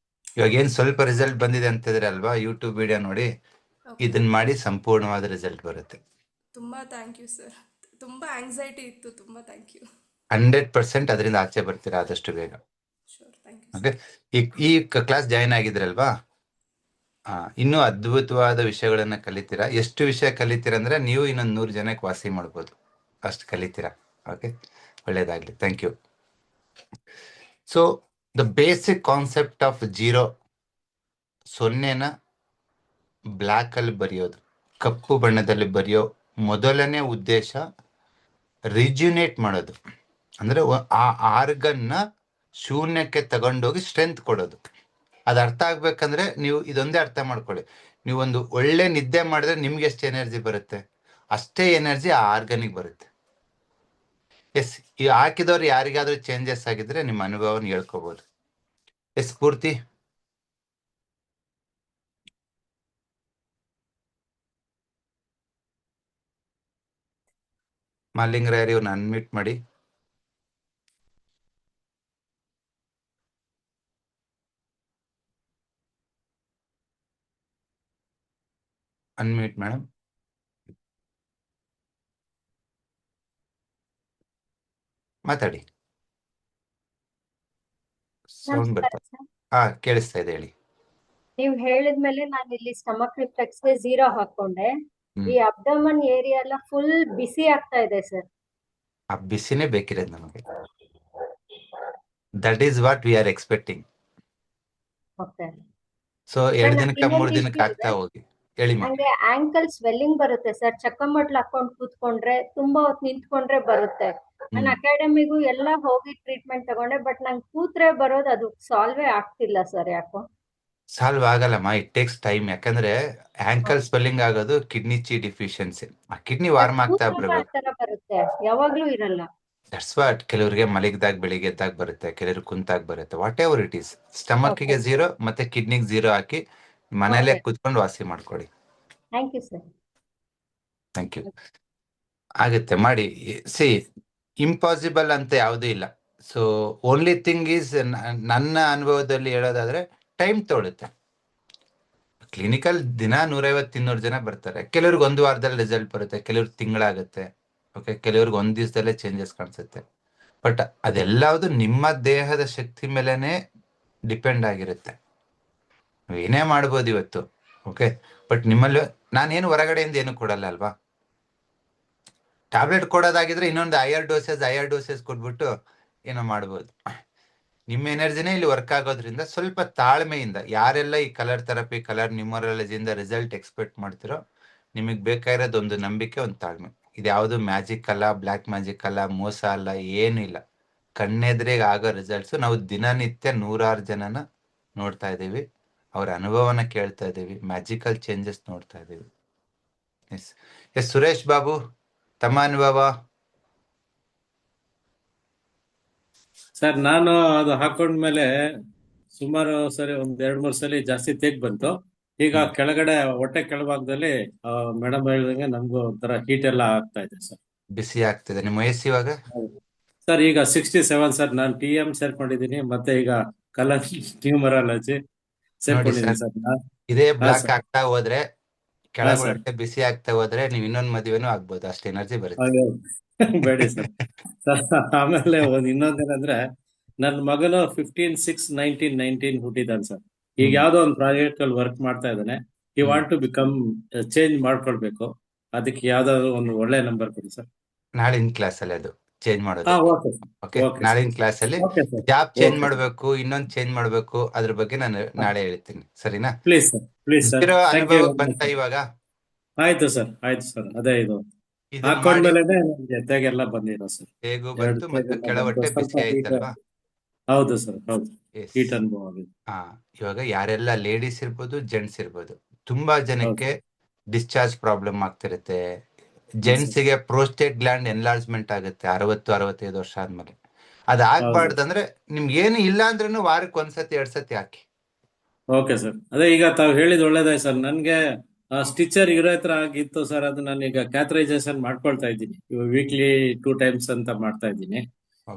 ಇವಾಗ ಏನ್ ಸ್ವಲ್ಪ ರಿಸಲ್ಟ್ ಬಂದಿದೆ ಅಂತಿದ್ರೆ ಅಲ್ವಾ, ಯೂಟ್ಯೂಬ್ ವಿಡಿಯೋ ನೋಡಿ. ಓಕೆ. ಇದನ್ನ ಮಾಡಿ ಸಂಪೂರ್ಣವಾದ ರಿಸಲ್ಟ್ ಬರುತ್ತೆ. ತುಂಬ ಥ್ಯಾಂಕ್ ಯು ಸರ್. ತುಂಬ ಆಂಗ್ಸೈಟಿ ಇತ್ತು. ತುಂಬ ಥ್ಯಾಂಕ್ ಯು. 100% ಅದರಿಂದ ಆಚೆ ಬರ್ತೀರಾ ಆದಷ್ಟು ಬೇಗ. Sure, thank you okay, sir. ಈ ಕ್ಲಾಸ್ ಜಾಯಿನ್ ಆಗಿದ್ರಲ್ವಾ, ಇನ್ನೂ ಅದ್ಭುತವಾದ ವಿಷಯಗಳನ್ನ ಕಲಿತೀರಾ. ಎಷ್ಟು ವಿಷಯ ಕಲಿತೀರಾ ಅಂದ್ರೆ ನೀವು ಇನ್ನೊಂದು 100 ಜನಕ್ಕೆ ವಾಸಿ ಮಾಡ್ಬೋದು, ಅಷ್ಟು ಕಲಿತೀರಾ. ಓಕೆ, ಒಳ್ಳೇದಾಗ್ಲಿ. Thank you. So the basic concept of zero, ಸೊನ್ನೆನ ಬ್ಲ್ಯಾಕ್ ಅಲ್ಲಿ ಬರೆಯೋದು, ಕಪ್ಪು ಬಣ್ಣದಲ್ಲಿ ಬರೆಯೋ ಮೊದಲನೇ ಉದ್ದೇಶ ರಿಜ್ಯುನೇಟ್ ಮಾಡೋದು. ಅಂದ್ರೆ ಆ ಆರ್ಗನ್ನ ಶೂನ್ಯಕ್ಕೆ ತಗೊಂಡೋಗಿ ಸ್ಟ್ರೆಂತ್ ಕೊಡೋದು. ಅದು ಅರ್ಥ ಆಗ್ಬೇಕಂದ್ರೆ ನೀವು ಇದೊಂದೇ ಅರ್ಥ ಮಾಡ್ಕೊಳ್ಳಿ. ನೀವು ಒಂದು ಒಳ್ಳೆ ನಿದ್ದೆ ಮಾಡಿದ್ರೆ ನಿಮ್ಗೆ ಎಷ್ಟು ಎನರ್ಜಿ ಬರುತ್ತೆ, ಅಷ್ಟೇ ಎನರ್ಜಿ ಆ ಆರ್ಗನಿಗೆ ಬರುತ್ತೆ. ಎಸ್, ಈ ಹಾಕಿದವ್ರು ಯಾರಿಗಾದ್ರೂ ಚೇಂಜಸ್ ಆಗಿದ್ರೆ ನಿಮ್ಮ ಅನುಭವನ ಹೇಳ್ಕೋಬಹುದು. ಎಸ್ ಪೂರ್ತಿ. ಮಾಲಿಂಗರಾಯರಿ ಇವ್ರನ್ನ ಅನ್ಮ್ಯೂಟ್ ಮಾಡಿ. Unmute madam. ಮಾತಾಡಿ, ಸೌಂಡ್ ನಮಸ್ಕಾರ ಬರ್ತಾ. ಸರ್. ಕೇಳಿಸ್ತಾ ಇದೆ, ಹೇಳಿ. ನೀವು ಹೇಳಿದ್ಮೇಲೆ ನಾನು ಇಲ್ಲಿ ಸ್ಟಮಕ್ ರಿಫ್ಲೆಕ್ಸ್ಗೆ 0 ಹಾಕೊಂಡೆ. ಹ್ಮ್. ಈ ಅಬ್ಡಮನ್ ಏರಿಯಾ ಎಲ್ಲ ಫುಲ್ ಬಿಸಿ ಆಗ್ತಾ ಇದೆ ಸರ್. ಆ ಬಿಸಿನೇ ಬೇಕಿರೋದು ನಮಗೆ. That is what we are expecting. Okay so 2 ದಿನಕ್ಕೆ 3 ದಿನಕ್ಕೆ ಆಗ್ತಾ ಹೋಗಿ. ಹೇಳಿ ಮಾ. ನಂಗೆ ಆಂಕಲ್ ಸ್ವೆಲ್ಲಿಂಗ್ ಬರುತ್ತೆ ಸರ್. ಚಕ್ಕಮಟ್ಲು ಹಾಕೊಂಡು ಕೂತ್ಕೊಂಡ್ರೆ, ತುಂಬಾ ಹೊತ್ತು ನಿಂತ್ಕೊಂಡ್ರೆ ಬರುತ್ತೆ. ನಾನು ಅಕಾಡೆಮಿಗೂ ಎಲ್ಲ ಹೋಗಿ ಟ್ರೀಟ್ಮೆಂಟ್ ತಗೊಂಡೆ, ಬಟ್ ನಂಗೆ ಕೂತ್ರೆ ಬರೋದು, ಅದು ಸಾಲ್ವೇ ಆಗ್ತಿಲ್ಲ ಸರ್. ಯಾಕೋ ಸಾಲ್ವ್ ಆಗಲ್ಲಮ್ಮ, ಇಟ್ ಟೇಕ್ಸ್ ಟೈಮ್. ಯಾಕಂದ್ರೆ ಆಂಕಲ್ ಸ್ವೆಲ್ಲಿಂಗ್ ಆಗೋದು ಕಿಡ್ನಿ ಚಿ ಡಿಫಿಷಿಯನ್ಸಿ. ಆ ಕಿಡ್ನಿ ವಾರ್ಮ್ ಆಗ್ತಾ ಕೂತ್ರೆ ಆ ಬರ್ಬೇಕು. ತರ ಬರುತ್ತೆ, ಯಾವಾಗ್ಲೂ ಇರಲ್ಲ. That's what. ಕೆಲವರಿಗೆ ಮಲಗಿದಾಗ ಬೆಳಿಗ್ಗೆ ಎದ್ದಾಗ ಬರುತ್ತೆ, ಕೆಲವರು ಕುಂತಾಗ ಬರುತ್ತೆ. ವಾಟ್ ಎವರ್ ಇಟ್ ಈಸ್, ಸ್ಟಮಕ್ಗೆ 0 ಮತ್ತೆ ಕಿಡ್ನಿಗೆ 0 ಹಾಕಿ ಮನೇಲೆ ಕೂತ್ಕೊಂಡು ವಾಸಿ ಮಾಡ್ಕೊಳ್ಳಿ. Thank you sir. Thank you. ಆಗುತ್ತೆ, ಮಾಡಿ. ಸಿ, ಇಂಪಾಸಿಬಲ್ ಅಂತ ಯಾವುದೂ ಇಲ್ಲ. ಸೊ ಓನ್ಲಿ ಥಿಂಗ್ ಈಸ್, ನನ್ನ ಅನುಭವದಲ್ಲಿ ಹೇಳೋದಾದ್ರೆ ಟೈಮ್ ತೊಗೊಳುತ್ತೆ. ಕ್ಲಿನಿಕಲ್ ದಿನ 150-200 ಜನ ಬರ್ತಾರೆ. ಕೆಲವ್ರಿಗೆ 1 ವಾರದಲ್ಲಿ ರಿಸಲ್ಟ್ ಬರುತ್ತೆ, ಕೆಲವ್ರಿಗೆ ತಿಂಗಳಾಗುತ್ತೆ. ಓಕೆ, ಕೆಲವ್ರಿಗೆ 1 ದಿವಸದಲ್ಲೇ ಚೇಂಜಸ್ ಕಾಣಿಸುತ್ತೆ. ಬಟ್ ಅದೆಲ್ಲವುದು ನಿಮ್ಮ ದೇಹದ ಶಕ್ತಿ ಮೇಲೆನೆ ಡಿಪೆಂಡ್ ಆಗಿರುತ್ತೆ. ಏನೇ ಮಾಡ್ಬೋದು ಇವತ್ತು. ಓಕೆ, ಬಟ್ ನಿಮ್ಮಲ್ಲಿ ನಾನೇನು ಹೊರಗಡೆಯಿಂದ ಏನು ಕೊಡಲ್ಲ ಅಲ್ವಾ. ಟ್ಯಾಬ್ಲೆಟ್ ಕೊಡೋದಾಗಿದ್ರೆ ಇನ್ನೊಂದು ಹೈಯರ್ ಡೋಸೇಜ್ ಕೊಟ್ಬಿಟ್ಟು ಏನೋ ಮಾಡ್ಬೋದು. ನಿಮ್ಮ ಎನರ್ಜಿನೇ ಇಲ್ಲಿ ವರ್ಕ್ ಆಗೋದ್ರಿಂದ ಸ್ವಲ್ಪ ತಾಳ್ಮೆಯಿಂದ, ಯಾರೆಲ್ಲ ಈ ಕಲರ್ ಥೆರಪಿ, ಕಲರ್ ನ್ಯೂಮರಾಲಜಿಯಿಂದ ರಿಸಲ್ಟ್ ಎಕ್ಸ್ಪೆಕ್ಟ್ ಮಾಡ್ತಿರೋ, ನಿಮಗೆ ಬೇಕಾಗಿರೋದು ಒಂದು ನಂಬಿಕೆ, ಒಂದು ತಾಳ್ಮೆ. ಇದು ಯಾವುದು ಮ್ಯಾಜಿಕ್ ಅಲ್ಲ, ಬ್ಲ್ಯಾಕ್ ಮ್ಯಾಜಿಕ್ ಅಲ್ಲ, ಮೋಸ ಅಲ್ಲ, ಏನೂ ಇಲ್ಲ. ಕಣ್ಣೆದ್ರಿಗೆ ಆಗೋ ರಿಸಲ್ಟ್ಸು. ನಾವು ದಿನನಿತ್ಯ 100 ಜನನ ನೋಡ್ತಾ ಇದ್ದೀವಿ, ಅವ್ರ ಅನುಭವನ ಕೇಳ್ತಾ ಇದ್ದೀವಿ, ಮ್ಯಾಜಿಕಲ್ ಚೇಂಜಸ್ ನೋಡ್ತಾ ಇದ್ದೀವಿ. ಎಸ್ ಸುರೇಶ್ ಬಾಬು, ತಮ್ಮ ಅನುಭವ. ಸರ್, ನಾನು ಅದು ಹಾಕೊಂಡ್ಮೇಲೆ ಸುಮಾರು ಸರಿ 1-2-3 ಸಲ ಜಾಸ್ತಿ ತೇಗ್ ಬಂತು. ಈಗ ಕೆಳಗಡೆ ಹೊಟ್ಟೆ ಕೆಳಭಾಗದಲ್ಲಿ ಮೇಡಮ್ ಹೇಳಿದಂಗೆ ನಮ್ಗೂ ಒಂಥರ ಹೀಟ್ ಎಲ್ಲ ಆಗ್ತಾ ಇದೆ ಸರ್. ಬಿಸಿ ಆಗ್ತಿದೆ. ನಿಮ್ಮ ವಯಸ್ಸು ಇವಾಗ? ಸರ್ ಈಗ 67 ಸರ್. ನಾನು TM ಸೇರ್ಕೊಂಡಿದ್ದೀನಿ, ಮತ್ತೆ ಈಗ ಕಲರ್ ನ್ಯೂಮರಾಲಜಿ ಸೇರ್ಕೊಂಡಿದ್ದೀನಿ ಸರ್. ಇದೇ ಬ್ಲಾಕ್ ಆಗ್ತಾ ಹೋದ್ರೆ, ಕೆಳಗಡೆ ಬಿಸಿ ಆಗ್ತಾ ಹೋದ್ರೆ, ನೀವು ಇನ್ನೊಂದು ಮದುವೆನೂ ಆಗ್ಬೋದು, ಅಷ್ಟು ಎನರ್ಜಿ ಬರುತ್ತೆ. ಬೇಡಿ ಸರ್. ಆಮೇಲೆ ಇನ್ನೊಂದೇನಂದ್ರೆ, ನನ್ನ ಮಗನು 15/6/1919 ಹುಟ್ಟಿದಾನೆ ಸರ್. ಈಗ ಯಾವ್ದೋ ಒಂದು ಪ್ರಾಜೆಕ್ಟ್ ಅಲ್ಲಿ ವರ್ಕ್ ಮಾಡ್ತಾ ಇದ್ದಾನೆ. ಈ ವಾಂಟ್ ಟು ಬಿಕಮ್ ಚೇಂಜ್ ಮಾಡ್ಕೊಳ್ಬೇಕು. ಅದಕ್ಕೆ ಯಾವ್ದಾದ್ರು ಒಂದು ಒಳ್ಳೆ ನಂಬರ್ ಕೊಡಿ ಸರ್. ನಾಳಿನ ಕ್ಲಾಸ್ ಅಲ್ಲಿ ಅದು ಚೇಂಜ್ ಮಾಡೋದು. ಓಕೆ, ನಾಳಿನ ಕ್ಲಾಸ್ ಅಲ್ಲಿ ಜಾಬ್ ಚೇಂಜ್ ಮಾಡ್ಬೇಕು, ಇನ್ನೊಂದು ಚೇಂಜ್ ಮಾಡ್ಬೇಕು, ಅದ್ರ ಬಗ್ಗೆ ನಾನು ನಾಳೆ ಹೇಳ್ತೀನಿ, ಸರಿನಾ? Please sir, please sir. ಅನುಭವ ಬಂತ ಇವಾಗ? ಆಯ್ತು ಸರ್, ಆಯ್ತು ಸರ್. ಅದೇ ಇದು ಹಾಕೊಂಡ್ಮೇಲೆ ನಮ್ಗೆ ತೆಗೆಲ್ಲ ಬಂದಿರೋ ಸರ್. ಹೇಗೂ ಬಂತು, ಮತ್ತೆ ಕೆಳವಟ್ಟೆ ಬಿಸಿ ಆಯ್ತಲ್ವಾ? ಹೌದು ಸರ್, ಹೌದು. ಹೀಟ್ ಅನುಭವ ಆಗಿದೆ. ಇವಾಗ ಯಾರೆಲ್ಲ ಲೇಡೀಸ್ ಇರ್ಬೋದು, ಜೆಂಟ್ಸ್ ಇರ್ಬೋದು, ತುಂಬಾ ಜನಕ್ಕೆ ಡಿಸ್ಚಾರ್ಜ್ ಪ್ರಾಬ್ಲಮ್ ಆಗ್ತಿರುತ್ತೆ. ಜೆಂಟ್ಸಿಗೆ ಪ್ರೋಸ್ಟೇಟ್ ಗ್ಲ್ಯಾಂಡ್ ಎನ್ಲಾರ್ಜ್ಮೆಂಟ್ ಆಗುತ್ತೆ 60-65 ವರ್ಷ ಆದ್ಮೇಲೆ. ಅದ್ ಆಗ್ಬಾರ್ದಂದ್ರೆ ನಿಮ್ಗೆ ಏನು ಇಲ್ಲ ಅಂದ್ರೂ ವಾರಕ್ಕೆ 1 ಸತಿ 2 ಸತಿ ಹಾಕಿ. Okay sir. ಅದೇ ಈಗ ತಾವು ಹೇಳಿದ್ ಒಳ್ಳೇದಾಯ್ತು ಸರ್. ನನ್ಗೆ ಸ್ಟಿಚರ್ ಇರೋ ಹತ್ರ ಆಗಿತ್ತು ಸರ್. ಅದು ನಾನೀಗ ಕ್ಯಾಥರೈಸೇಷನ್ ಮಾಡ್ಕೊಳ್ತಾ ಇದ್ದೀನಿ. ಇವಾಗ ವೀಕ್ಲಿ 2 times ಅಂತ ಮಾಡ್ತಾ ಇದ್ದೀನಿ.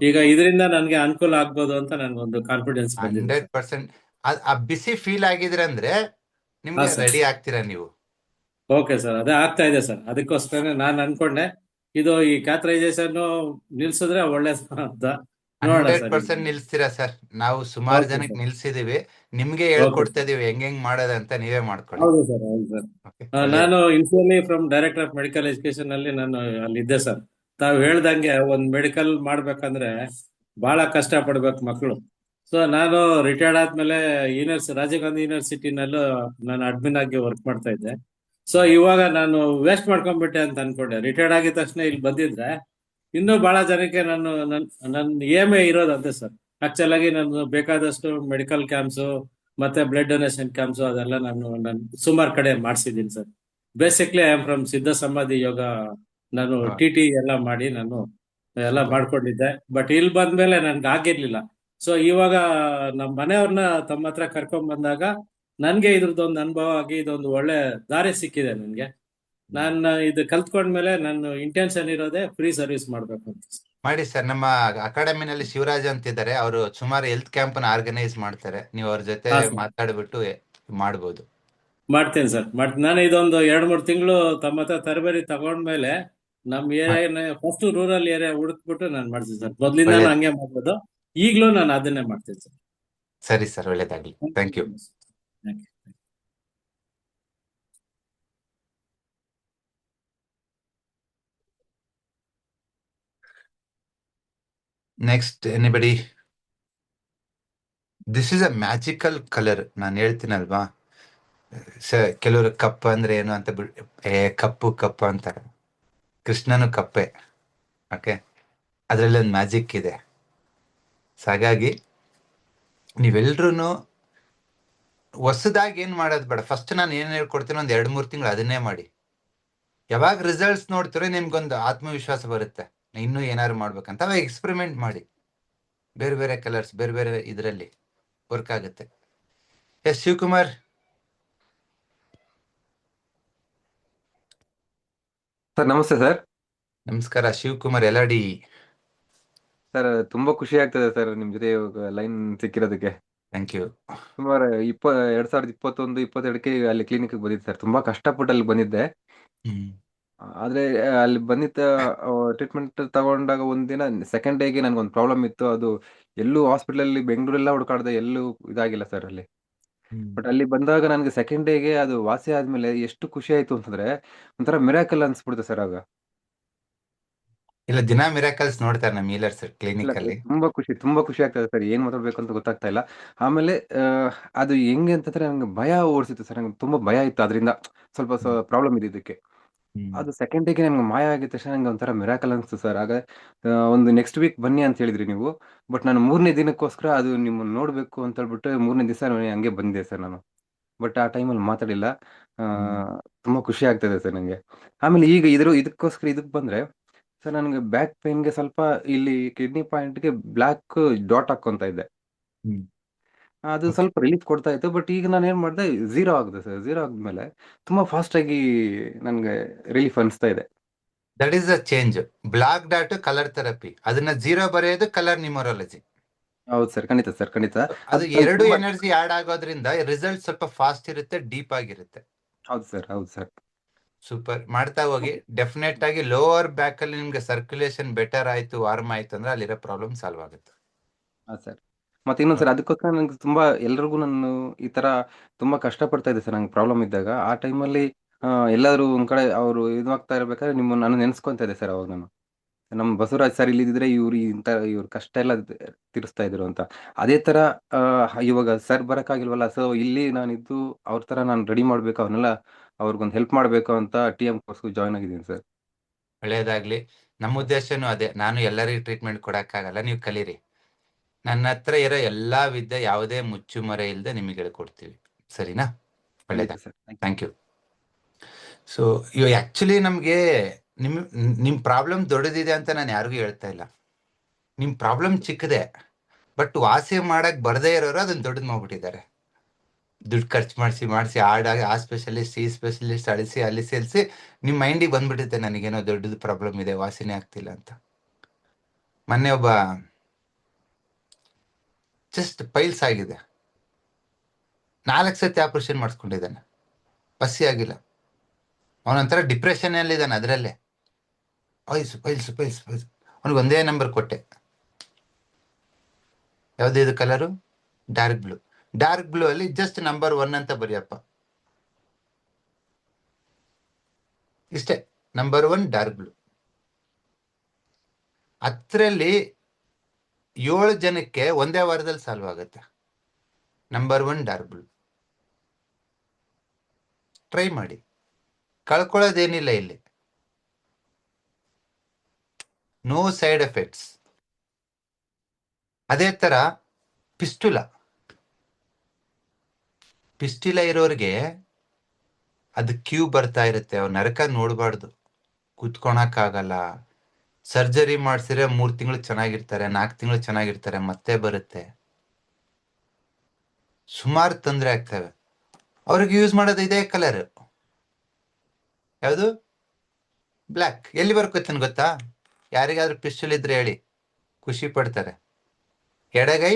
ಈಗ ಇದರಿಂದ ನನ್ಗೆ ಅನುಕೂಲ ಆಗ್ಬೋದು ಅಂತ ನನ್ಗೊಂದು ಕಾನ್ಫಿಡೆನ್ಸ್ ಬಂದಿದೆ. 100% ಆ ಬಿಸಿ ಫೀಲ್ ಆಗಿದ್ರೆ ಅಂದ್ರೆ ನಿಮ್ಗೆ ರೆಡಿ ಆಗ್ತೀರಾ ನೀವು. ಓಕೆ ಸರ್, ಅದೇ ಆಗ್ತಾ ಇದೆ ಸರ್. ಅದಕ್ಕೋಸ್ಕರ ನಾನು ಅನ್ಕೊಂಡೆ ಇದು ಈ ಕ್ಯಾಥರೈಸೇಷನ್ ನಿಲ್ಸಿದ್ರೆ ಒಳ್ಳೇದು ಅಂತ. ನೋಡೋಣ ಸರ್. 100% ನಿಲ್ಸ್ತೀರಾ ಸರ್. ನಾವು ಸುಮಾರು ಓಕೆ ಜನಕ್ಕೆ ಸರ್. ನಿಲ್ಸಿದೀವಿ. ನಿಮ್ಗೆ ಓಕೆ ಹೇಳ್ಕೊಡ್ತಾ ಸರ್. ಇದೀವಿ ಹೆಂಗ್ ಮಾಡೋದಂತ, ನೀವೇ ಮಾಡ್ಕೊಳ್ಳಿ. ಹೌದು ಸರ್, ಹೌದು ಸರ್. Okay? ಒಳ್ಳೇದು. ನಾನು ಇನ್ಫಿಯರ್ಲಿ from director of medical education ಅಲ್ಲಿ ನಾನು ಅಲ್ಲಿ ಇದ್ದೆ ಸರ್. ತಾವು ಹೇಳ್ದಂಗೆ ಒಂದ್ ಮೆಡಿಕಲ್ ಮಾಡ್ಬೇಕಂದ್ರೆ ಬಹಳ ಕಷ್ಟ ಪಡ್ಬೇಕು ಮಕ್ಕಳು. ಸೊ ನಾನು ರಿಟೈರ್ಡ್ ಆದ್ಮೇಲೆ ರಾಜೀವ್ ಗಾಂಧಿ ಯೂನಿವರ್ಸಿಟಿನಲ್ಲೂ ನಾನು ಅಡ್ಮಿನ್ ಆಗಿ ವರ್ಕ್ ಮಾಡ್ತಾ ಇದ್ದೆ. ಸೊ ಇವಾಗ ನಾನು ವೇಸ್ಟ್ ಮಾಡ್ಕೊಂಡ್ಬಿಟ್ಟೆ ಅಂತ ಅನ್ಕೊಂಡೆ. ರಿಟೈರ್ಡ್ ಆಗಿದ ತಕ್ಷಣ ಇಲ್ಲಿ ಬಂದಿದ್ರೆ ಇನ್ನೂ ಬಹಳ ಜನಕ್ಕೆ ನನ್ನ ಏಮೇ ಇರೋದಂತೆ ಸರ್. ಆಕ್ಚುಲ್ ಆಗಿ ನಾನು ಬೇಕಾದಷ್ಟು ಮೆಡಿಕಲ್ ಕ್ಯಾಂಪ್ಸ್ ಮತ್ತೆ ಬ್ಲಡ್ ಡೊನೇಷನ್ ಕ್ಯಾಂಪ್ಸ್ ಅದೆಲ್ಲ ನಾನು ಸುಮಾರು ಕಡೆ ಮಾಡಿಸಿದ್ದೀನಿ sir. Basically I am from Siddha Samadhi ಯೋಗ. ನಾನು ಹಾ. ಟಿ ಎಲ್ಲ ಮಾಡಿ ನಾನು ಎಲ್ಲ Super. ಮಾಡ್ಕೊಂಡಿದ್ದೆ. ಬಟ್ ಇಲ್ಲಿ ಬಂದ್ಮೇಲೆ ನನ್ಗೆ ಆಗಿರ್ಲಿಲ್ಲ. ಸೊ ಇವಾಗ ನಮ್ಮ ಮನೆಯವ್ರನ್ನ ತಮ್ಮ ಹತ್ರ ಕರ್ಕೊಂಡ್ ಬಂದಾಗ ನನ್ಗೆ ಇದ್ರದ್ದೊಂದು ಅನುಭವ ಆಗಿ ಇದೊಂದು ಒಳ್ಳೆ ದಾರಿ ಸಿಕ್ಕಿದೆ ನನ್ಗೆ. ನಾನು ಇದು ಕಲ್ತ್ಕೊಂಡ್ಮೇಲೆ ನನ್ನ ಇಂಟೆನ್ಷನ್ ಇರೋದೇ ಫ್ರೀ ಸರ್ವಿಸ್ ಮಾಡ್ಬೇಕು ಅಂತ. ಮಾಡಿ ಸರ್. ನಮ್ಮ ಅಕಾಡೆಮಿನಲ್ಲಿ ಶಿವರಾಜ್ ಅಂತ ಇದ್ದಾರೆ, ಅವರು ಸುಮಾರು ಹೆಲ್ತ್ ಕ್ಯಾಂಪ್ ನ ಆರ್ಗನೈಸ್ ಮಾಡ್ತಾರೆ. ನೀವು ಅವ್ರ ಜೊತೆ ಹಾ ಸರ್, ಮಾತಾಡ್ಬಿಟ್ಟು ಮಾಡ್ಬೋದು. ಮಾಡ್ತೇನೆ ಸರ್. ನಾನು ಇದೊಂದು 2-3 ತಿಂಗಳು ತಮ್ಮ ಹತ್ರ ತರಬೇತಿ ತಗೊಂಡ್ಮೇಲೆ ನಮ್ಮ ಏರಿಯಾ ಫಸ್ಟ್ ರೂರಲ್ ಏರಿಯಾ ಹುಡುಕ್ಬಿಟ್ಟು ನಾನು ಮಾಡ್ತೀನಿ ಸರ್. ಮೊದ್ಲಿಂದ ಒಳ್ಳೇದು. ಹಂಗೆ ಮಾಡೋದು. ಈಗಲೂ ನಾನು ಅದನ್ನೇ ಮಾಡ್ತೀನಿ ಸರ್. ಸರಿ ಸರ್, ಒಳ್ಳೇದಾಗ್ಲಿ. Thank you. Thank you. Next anybody? This is a magical colour. ನಾನು ಹೇಳ್ತೀನಲ್ವಾ, ಕೆಲವರು ಕಪ್ಪು ಅಂದ್ರೆ ಏನು ಅಂತ ಕಪ್ಪು ಕಪ್ಪು ಅಂತಾರೆ. ಕೃಷ್ಣನು ಕಪ್ಪೆ. ಓಕೆ, ಅದರಲ್ಲಿ ಒಂದು ಮ್ಯಾಜಿಕ್ ಇದೆ. ಸೊ ಹಾಗಾಗಿ ನೀವೆಲ್ರೂ ಹೊಸದಾಗಿ ಏನ್ ಮಾಡೋದು ಬೇಡ. ಫಸ್ಟ್ ನಾನು ಏನ್ ಹೇಳ್ಕೊಡ್ತೀನಿ, ಒಂದ್ 2-3 ತಿಂಗಳು ಅದನ್ನೇ ಮಾಡಿ. ಯಾವಾಗ ರಿಸಲ್ಟ್ಸ್ ನೋಡ್ತೀರೋ ನಿಮ್ಗೊಂದು ಆತ್ಮವಿಶ್ವಾಸ ಬರುತ್ತೆ, ಇನ್ನೂ ಏನಾದ್ರು ಮಾಡ್ಬೇಕಂತ. ಅವಾಗ ಎಕ್ಸ್ಪೆರಿಮೆಂಟ್ ಮಾಡಿ. ಬೇರೆ ಬೇರೆ ಕಲರ್ಸ್, ಬೇರೆ ಬೇರೆ ಇದರಲ್ಲಿ ವರ್ಕ್ ಆಗುತ್ತೆ. ಎಸ್ ಶಿವಕುಮಾರ್. ಸರ್ ನಮಸ್ತೆ ಸರ್. ನಮಸ್ಕಾರ ಶಿವಕುಮಾರ್, LRD. ಸರ್ ತುಂಬಾ ಖುಷಿ ಆಗ್ತದೆ ಸರ್ ನಿಮ್ ಜೊತೆ ಲೈನ್ ಸಿಕ್ಕಿರೋದಕ್ಕೆ. Thank you. ಸುಮಾರು 2021-22ಕ್ಕೆ ಅಲ್ಲಿ ಕ್ಲಿನಿಕ್ ಬಂದಿದ್ದೆ ಸರ್. ತುಂಬಾ ಕಷ್ಟಪಟ್ಟು ಅಲ್ಲಿ ಬಂದಿದ್ದೆ. ಆದ್ರೆ ಅಲ್ಲಿ ಬಂದಿದ್ದ ಟ್ರೀಟ್ಮೆಂಟ್ ತಗೊಂಡಾಗ ಒಂದಿನ ಸೆಕೆಂಡ್ ಡೇಗೆ ನನ್ಗೊಂದು ಪ್ರಾಬ್ಲಮ್ ಇತ್ತು. ಅದು ಎಲ್ಲೂ ಹಾಸ್ಪಿಟಲ್ ಬೆಂಗಳೂರೆಲ್ಲ ಹುಡುಕಾಡ್ದೆ, ಎಲ್ಲೂ ಇದಾಗಿಲ್ಲ ಸರ್ ಅಲ್ಲಿ. ಬಟ್ ಅಲ್ಲಿ ಬಂದಾಗ ನನಗೆ ಸೆಕೆಂಡ್ ಡೇಗೆ ಅದು ವಾಸಿ ಆದ್ಮೇಲೆ ಎಷ್ಟು ಖುಷಿ ಆಯ್ತು ಅಂತಂದ್ರೆ ಒಂಥರ ಮಿರಾಕಲ್ ಅನ್ಸ್ಬಿಡ್ತು ಸರ್ ಆಗ. ಇಲ್ಲ, ದಿನ ಮಿರಾಕಲ್ಸ್ ನೋಡ್ತಾರೆ ನಮ್ಮ ಹೀಲರ್ಸ್ ಇಲ್ಲ ಕ್ಲಿನಿಕ್ ಸರ್, ಅಲ್ಲಿ. ತುಂಬಾ ಖುಷಿ ಆಗ್ತದೆ ಸರ್. ಏನ್ ಮಾತಾಡ್ಬೇಕು ಅಂತ ಗೊತ್ತಾಗ್ತಾ ಇಲ್ಲ. ಆಮೇಲೆ ಅದು ಹೆಂಗೆ ಅಂತಂದ್ರೆ ನಂಗೆ ಭಯ ಓಡಿಸಿತ್ತು ಸರ್. ನಂಗೆ ತುಂಬಾ ಭಯ ಇತ್ತು, ಅದರಿಂದ ಸ್ವಲ್ಪ ಪ್ರಾಬ್ಲಮ್ ಇದೆ ಇದಕ್ಕೆ. ಅದು ಸೆಕೆಂಡ್ ಡೇಗೆ ನಮ್ಗೆ ಮಾಯ ಆಗಿದ ತಕ್ಷಣ ನಂಗೆ ಒಂಥರ ಮಿರಾಕಲ್ ಅನಿಸ್ತು ಸರ್. ಆಗ ಒಂದು ನೆಕ್ಸ್ಟ್ ವೀಕ್ ಬನ್ನಿ ಅಂತ ಹೇಳಿದ್ರಿ ನೀವು. ಬಟ್ ನಾನು 3ನೇ ದಿನಕ್ಕೋಸ್ಕರ ಅದು ನಿಮ್ಮನ್ನ ನೋಡ್ಬೇಕು ಅಂತ ಹೇಳ್ಬಿಟ್ಟು 3ನೇ ದಿವಸ ಹಂಗೆ ಬಂದೆ ಸರ್ ನಾನು. ಬಟ್ ಆ ಟೈಮಲ್ಲಿ ಮಾತಾಡಿಲ್ಲ. ಆ, ತುಂಬಾ ಖುಷಿ ಆಗ್ತದೆ ಸರ್ ನಂಗೆ. ಆಮೇಲೆ ಈಗ ಇದಕ್ಕೋಸ್ಕರ ಇದಕ್ಕೆ ಬಂದ್ರೆ ಸರ್, ನನಗೆ ಬ್ಯಾಕ್ ಪೇನ್ಗೆ ಸ್ವಲ್ಪ ಇಲ್ಲಿ ಕಿಡ್ನಿ ಪಾಯಿಂಟ್ಗೆ ಬ್ಲ್ಯಾಕ್ ಡಾಟ್ ಹಾಕೊಂತ ಇದ್ದೆ. ಅದು Okay. ಸ್ವಲ್ಪ ರಿಲೀಫ್ ಕೊಡ್ತಾ ಇತ್ತು. ಬಟ್ ಈಗ ನಾನು ಏನ್ ಮಾಡಿದೆ, ಝೀರೋ ಆಗಿದೆ ಸರ್. ಝೀರೋ ಆದ್ಮೇಲೆ ತುಂಬಾ ಫಾಸ್ಟ್ ಆಗಿ ನನ್ಗೆ ರಿಲೀಫ್ ಅನಿಸ್ತಾ ಇದೆ. That is a change. Black dot colour therapy, ಅದನ್ನ 0 ಬರೆಯೋದು ಕಲರ್ ನ್ಯೂಮರಾಲಜಿ. ಹೌದು ಸರ್, ಖಂಡಿತ ಸರ್, ಖಂಡಿತ. ಅದು ಅದು ಎರಡು ತುಂಬಾ- ಎನರ್ಜಿ ಆಡ್ ಆಗೋದ್ರಿಂದ ರಿಸಲ್ಟ್ ಸ್ವಲ್ಪ ಫಾಸ್ಟ್ ಇರುತ್ತೆ, ಡೀಪ್ ಆಗಿರುತ್ತೆ. ಹೌದು ಸರ್, ಹೌದು ಸರ್. ಸೂಪರ್. ಮಾಡ್ತಾ ಹೋಗಿ. ಡೆಫಿನೆಟ್ ಆಗಿ ಲೋವರ್ ಬ್ಯಾಕ್ ಅಲ್ಲಿ ನಿಮ್ಗೆ ಸರ್ಕ್ಯುಲೇಷನ್ ಬೆಟರ್ ಆಯ್ತು, ವಾರ್ಮ್ ಆಯ್ತು ಅಂದ್ರೆ ಅಲ್ಲಿರೋ ಪ್ರಾಬ್ಲಮ್ ಸಾಲ್ವ್ ಆಗುತ್ತೆ. ಹಾ ಸರ್. ಮತ್ತೆ ಇನ್ನೊಂದು ಸರ್, ಅದಕ್ಕೋಸ್ಕರ ನಂಗೆ ತುಂಬಾ ಎಲ್ರಿಗೂ ನಾನು ಈ ತರ ತುಂಬಾ ಕಷ್ಟಪಡ್ತಾ ಇದ್ದೆ ಸರ್. ನಂಗೆ ಪ್ರಾಬ್ಲಮ್ ಇದ್ದಾಗ ಆ ಟೈಮಲ್ಲಿ ಎಲ್ಲಾದ್ರೂ ಒಂದ್ ಕಡೆ ಅವರು ಇದಾಗ್ತಾ ಇರ್ಬೇಕಾದ್ರೆ ನಾನು ನೆನ್ಸ್ಕೊಂತ ಇದ್ದೆ ಸರ್. ಅವಾಗ ನಾನು ನಮ್ಮ ಬಸವರಾಜ್ ಸರ್ ಇಲ್ಲಿದ್ರೆ ಇವ್ರ ಕಷ್ಟ ಎಲ್ಲ ತೀರಿಸ್ತಾ ಇದ್ರು ಅಂತ. ಅದೇ ತರ ಇವಾಗ ಸರ್ ಬರಕ್ಕಾಗಿಲ್ವಲ್ಲ, ಸೊ ಇಲ್ಲಿ ನಾನಿದ್ದು ಅವ್ರ ತರ ನಾನು ರೆಡಿ ಮಾಡ್ಬೇಕು, ಅವ್ರನ್ನೆಲ್ಲ ಅವ್ರಿಗೊಂದು ಹೆಲ್ಪ್ ಮಾಡ್ಬೇಕು ಅಂತ TM ಕೋರ್ಸ್ಗೂ ಜಾಯ್ನ್ ಆಗಿದ್ದೀನಿ ಸರ್. ಒಳ್ಳೇದಾಗ್ಲಿ. ನಮ್ಮ ಉದ್ದೇಶನೂ ಅದೇ. ನಾನು ಎಲ್ಲರಿಗೂ ಟ್ರೀಟ್ಮೆಂಟ್ ಕೊಡಕ್ಕಾಗಲ್ಲ, ನೀವು ಕಲೀರಿ. ನನ್ನ ಹತ್ರ ಇರೋ ಎಲ್ಲಾ ವಿದ್ಯೆ ಯಾವುದೇ ಮುಚ್ಚುಮರೆ ಇಲ್ಲದೆ ನಿಮಗೆ ಹೇಳ್ಕೊಡ್ತೀವಿ. ಸರಿನಾ? ಒಳ್ಳೇದಾ? Sir, thank you. ಸೊ ಇವಾಗ ಆಕ್ಚುಲಿ ನಮ್ಗೆ ನಿಮ್ ಪ್ರಾಬ್ಲಮ್ ದೊಡ್ಡದಿದೆ ಅಂತ ನಾನು ಯಾರಿಗೂ ಹೇಳ್ತಾ ಇಲ್ಲ. ನಿಮ್ ಪ್ರಾಬ್ಲಮ್ ಚಿಕ್ಕದೆ, ಬಟ್ ವಾಸಿ ಮಾಡಕ್ ಬರ್ದೇ ಇರೋರು ಅದನ್ನ ದೊಡ್ಡದ್ ಮಾಡ್ಬಿಟ್ಟಿದ್ದಾರೆ. ದುಡ್ಡು ಖರ್ಚು ಮಾಡಿಸಿ ಆ ಸ್ಪೆಷಲಿಸ್ಟ್ ಈ ಸ್ಪೆಷಲಿಸ್ಟ್ ಅಲ್ಲಿ ಸೇರಿಸಿ ನಿಮ್ ಮೈಂಡಿಗೆ ಬಂದ್ಬಿಟ್ಟಿದೆ ನನಗೇನೋ ದೊಡ್ಡದು ಪ್ರಾಬ್ಲಮ್ ಇದೆ, ವಾಸಿನೇ ಆಗ್ತಿಲ್ಲ ಅಂತ. ಮೊನ್ನೆ ಒಬ್ಬ ಜಸ್ಟ್ ಪೈಲ್ಸ್ ಆಗಿದೆ, 4 ಸತಿ ಆಪರೇಷನ್ ಮಾಡಿಸ್ಕೊಂಡಿದ್ದಾನೆ, ಪಸಿ ಆಗಿಲ್ಲ. ಅವನೊಂಥರ ಡಿಪ್ರೆಷನ್ ಅಲ್ಲಿ ಇದ್ದಾನೆ ಅದರಲ್ಲೇ. Piles piles piles piles. ಅವನಿಗೆ ಒಂದೇ ನಂಬರ್ ಕೊಟ್ಟೆ. ಯಾವ್ದು ಇದು colour? Dark blue. Dark blue ಅಲ್ಲಿ ಜಸ್ಟ್ ನಂಬರ್ 1 ಅಂತ ಬರೆಯಪ್ಪ. ಇಷ್ಟೇ, ನಂಬರ್ 1 ಡಾರ್ಕ್ ಬ್ಲೂ. ಹತ್ತರಲ್ಲಿ 7 ಜನಕ್ಕೆ ಒಂದೇ ವಾರದಲ್ಲಿ ಸಾಲ್ವ್ ಆಗುತ್ತೆ. Number 1 dark blue. ಟ್ರೈ ಮಾಡಿ, ಕಳ್ಕೊಳ್ಳೋದೇನಿಲ್ಲ ಇಲ್ಲಿ. No side effects. ಅದೇ ತರ ಪಿಸ್ಟುಲ ಇರೋರಿಗೆ ಅದು ಕ್ಯೂ ಬರ್ತಾ ಇರುತ್ತೆ. ಅವ್ರು ನರಕ ನೋಡಬಾರ್ದು, ಕುತ್ಕೊಳಕ್ಕಾಗಲ್ಲ. ಸರ್ಜರಿ ಮಾಡಿಸಿದ್ರೆ 3 ತಿಂಗಳು ಚೆನ್ನಾಗಿರ್ತಾರೆ, 4 ತಿಂಗಳು ಚೆನ್ನಾಗಿರ್ತಾರೆ, ಮತ್ತೆ ಬರುತ್ತೆ. ಸುಮಾರು ತೊಂದರೆ ಆಗ್ತವೆ. ಅವ್ರಿಗೆ ಯೂಸ್ ಮಾಡೋದು ಇದೇ ಕಲರ್. ಯಾವುದು? ಬ್ಲ್ಯಾಕ್. ಎಲ್ಲಿ ಬರ್ಕೋತೀನಿ ಗೊತ್ತಾ? ಯಾರಿಗಾದ್ರೂ ಪಿಸ್ಟಲ್ ಇದ್ರೆ ಹೇಳಿ, ಖುಷಿ ಪಡ್ತಾರೆ. ಎಡಗೈ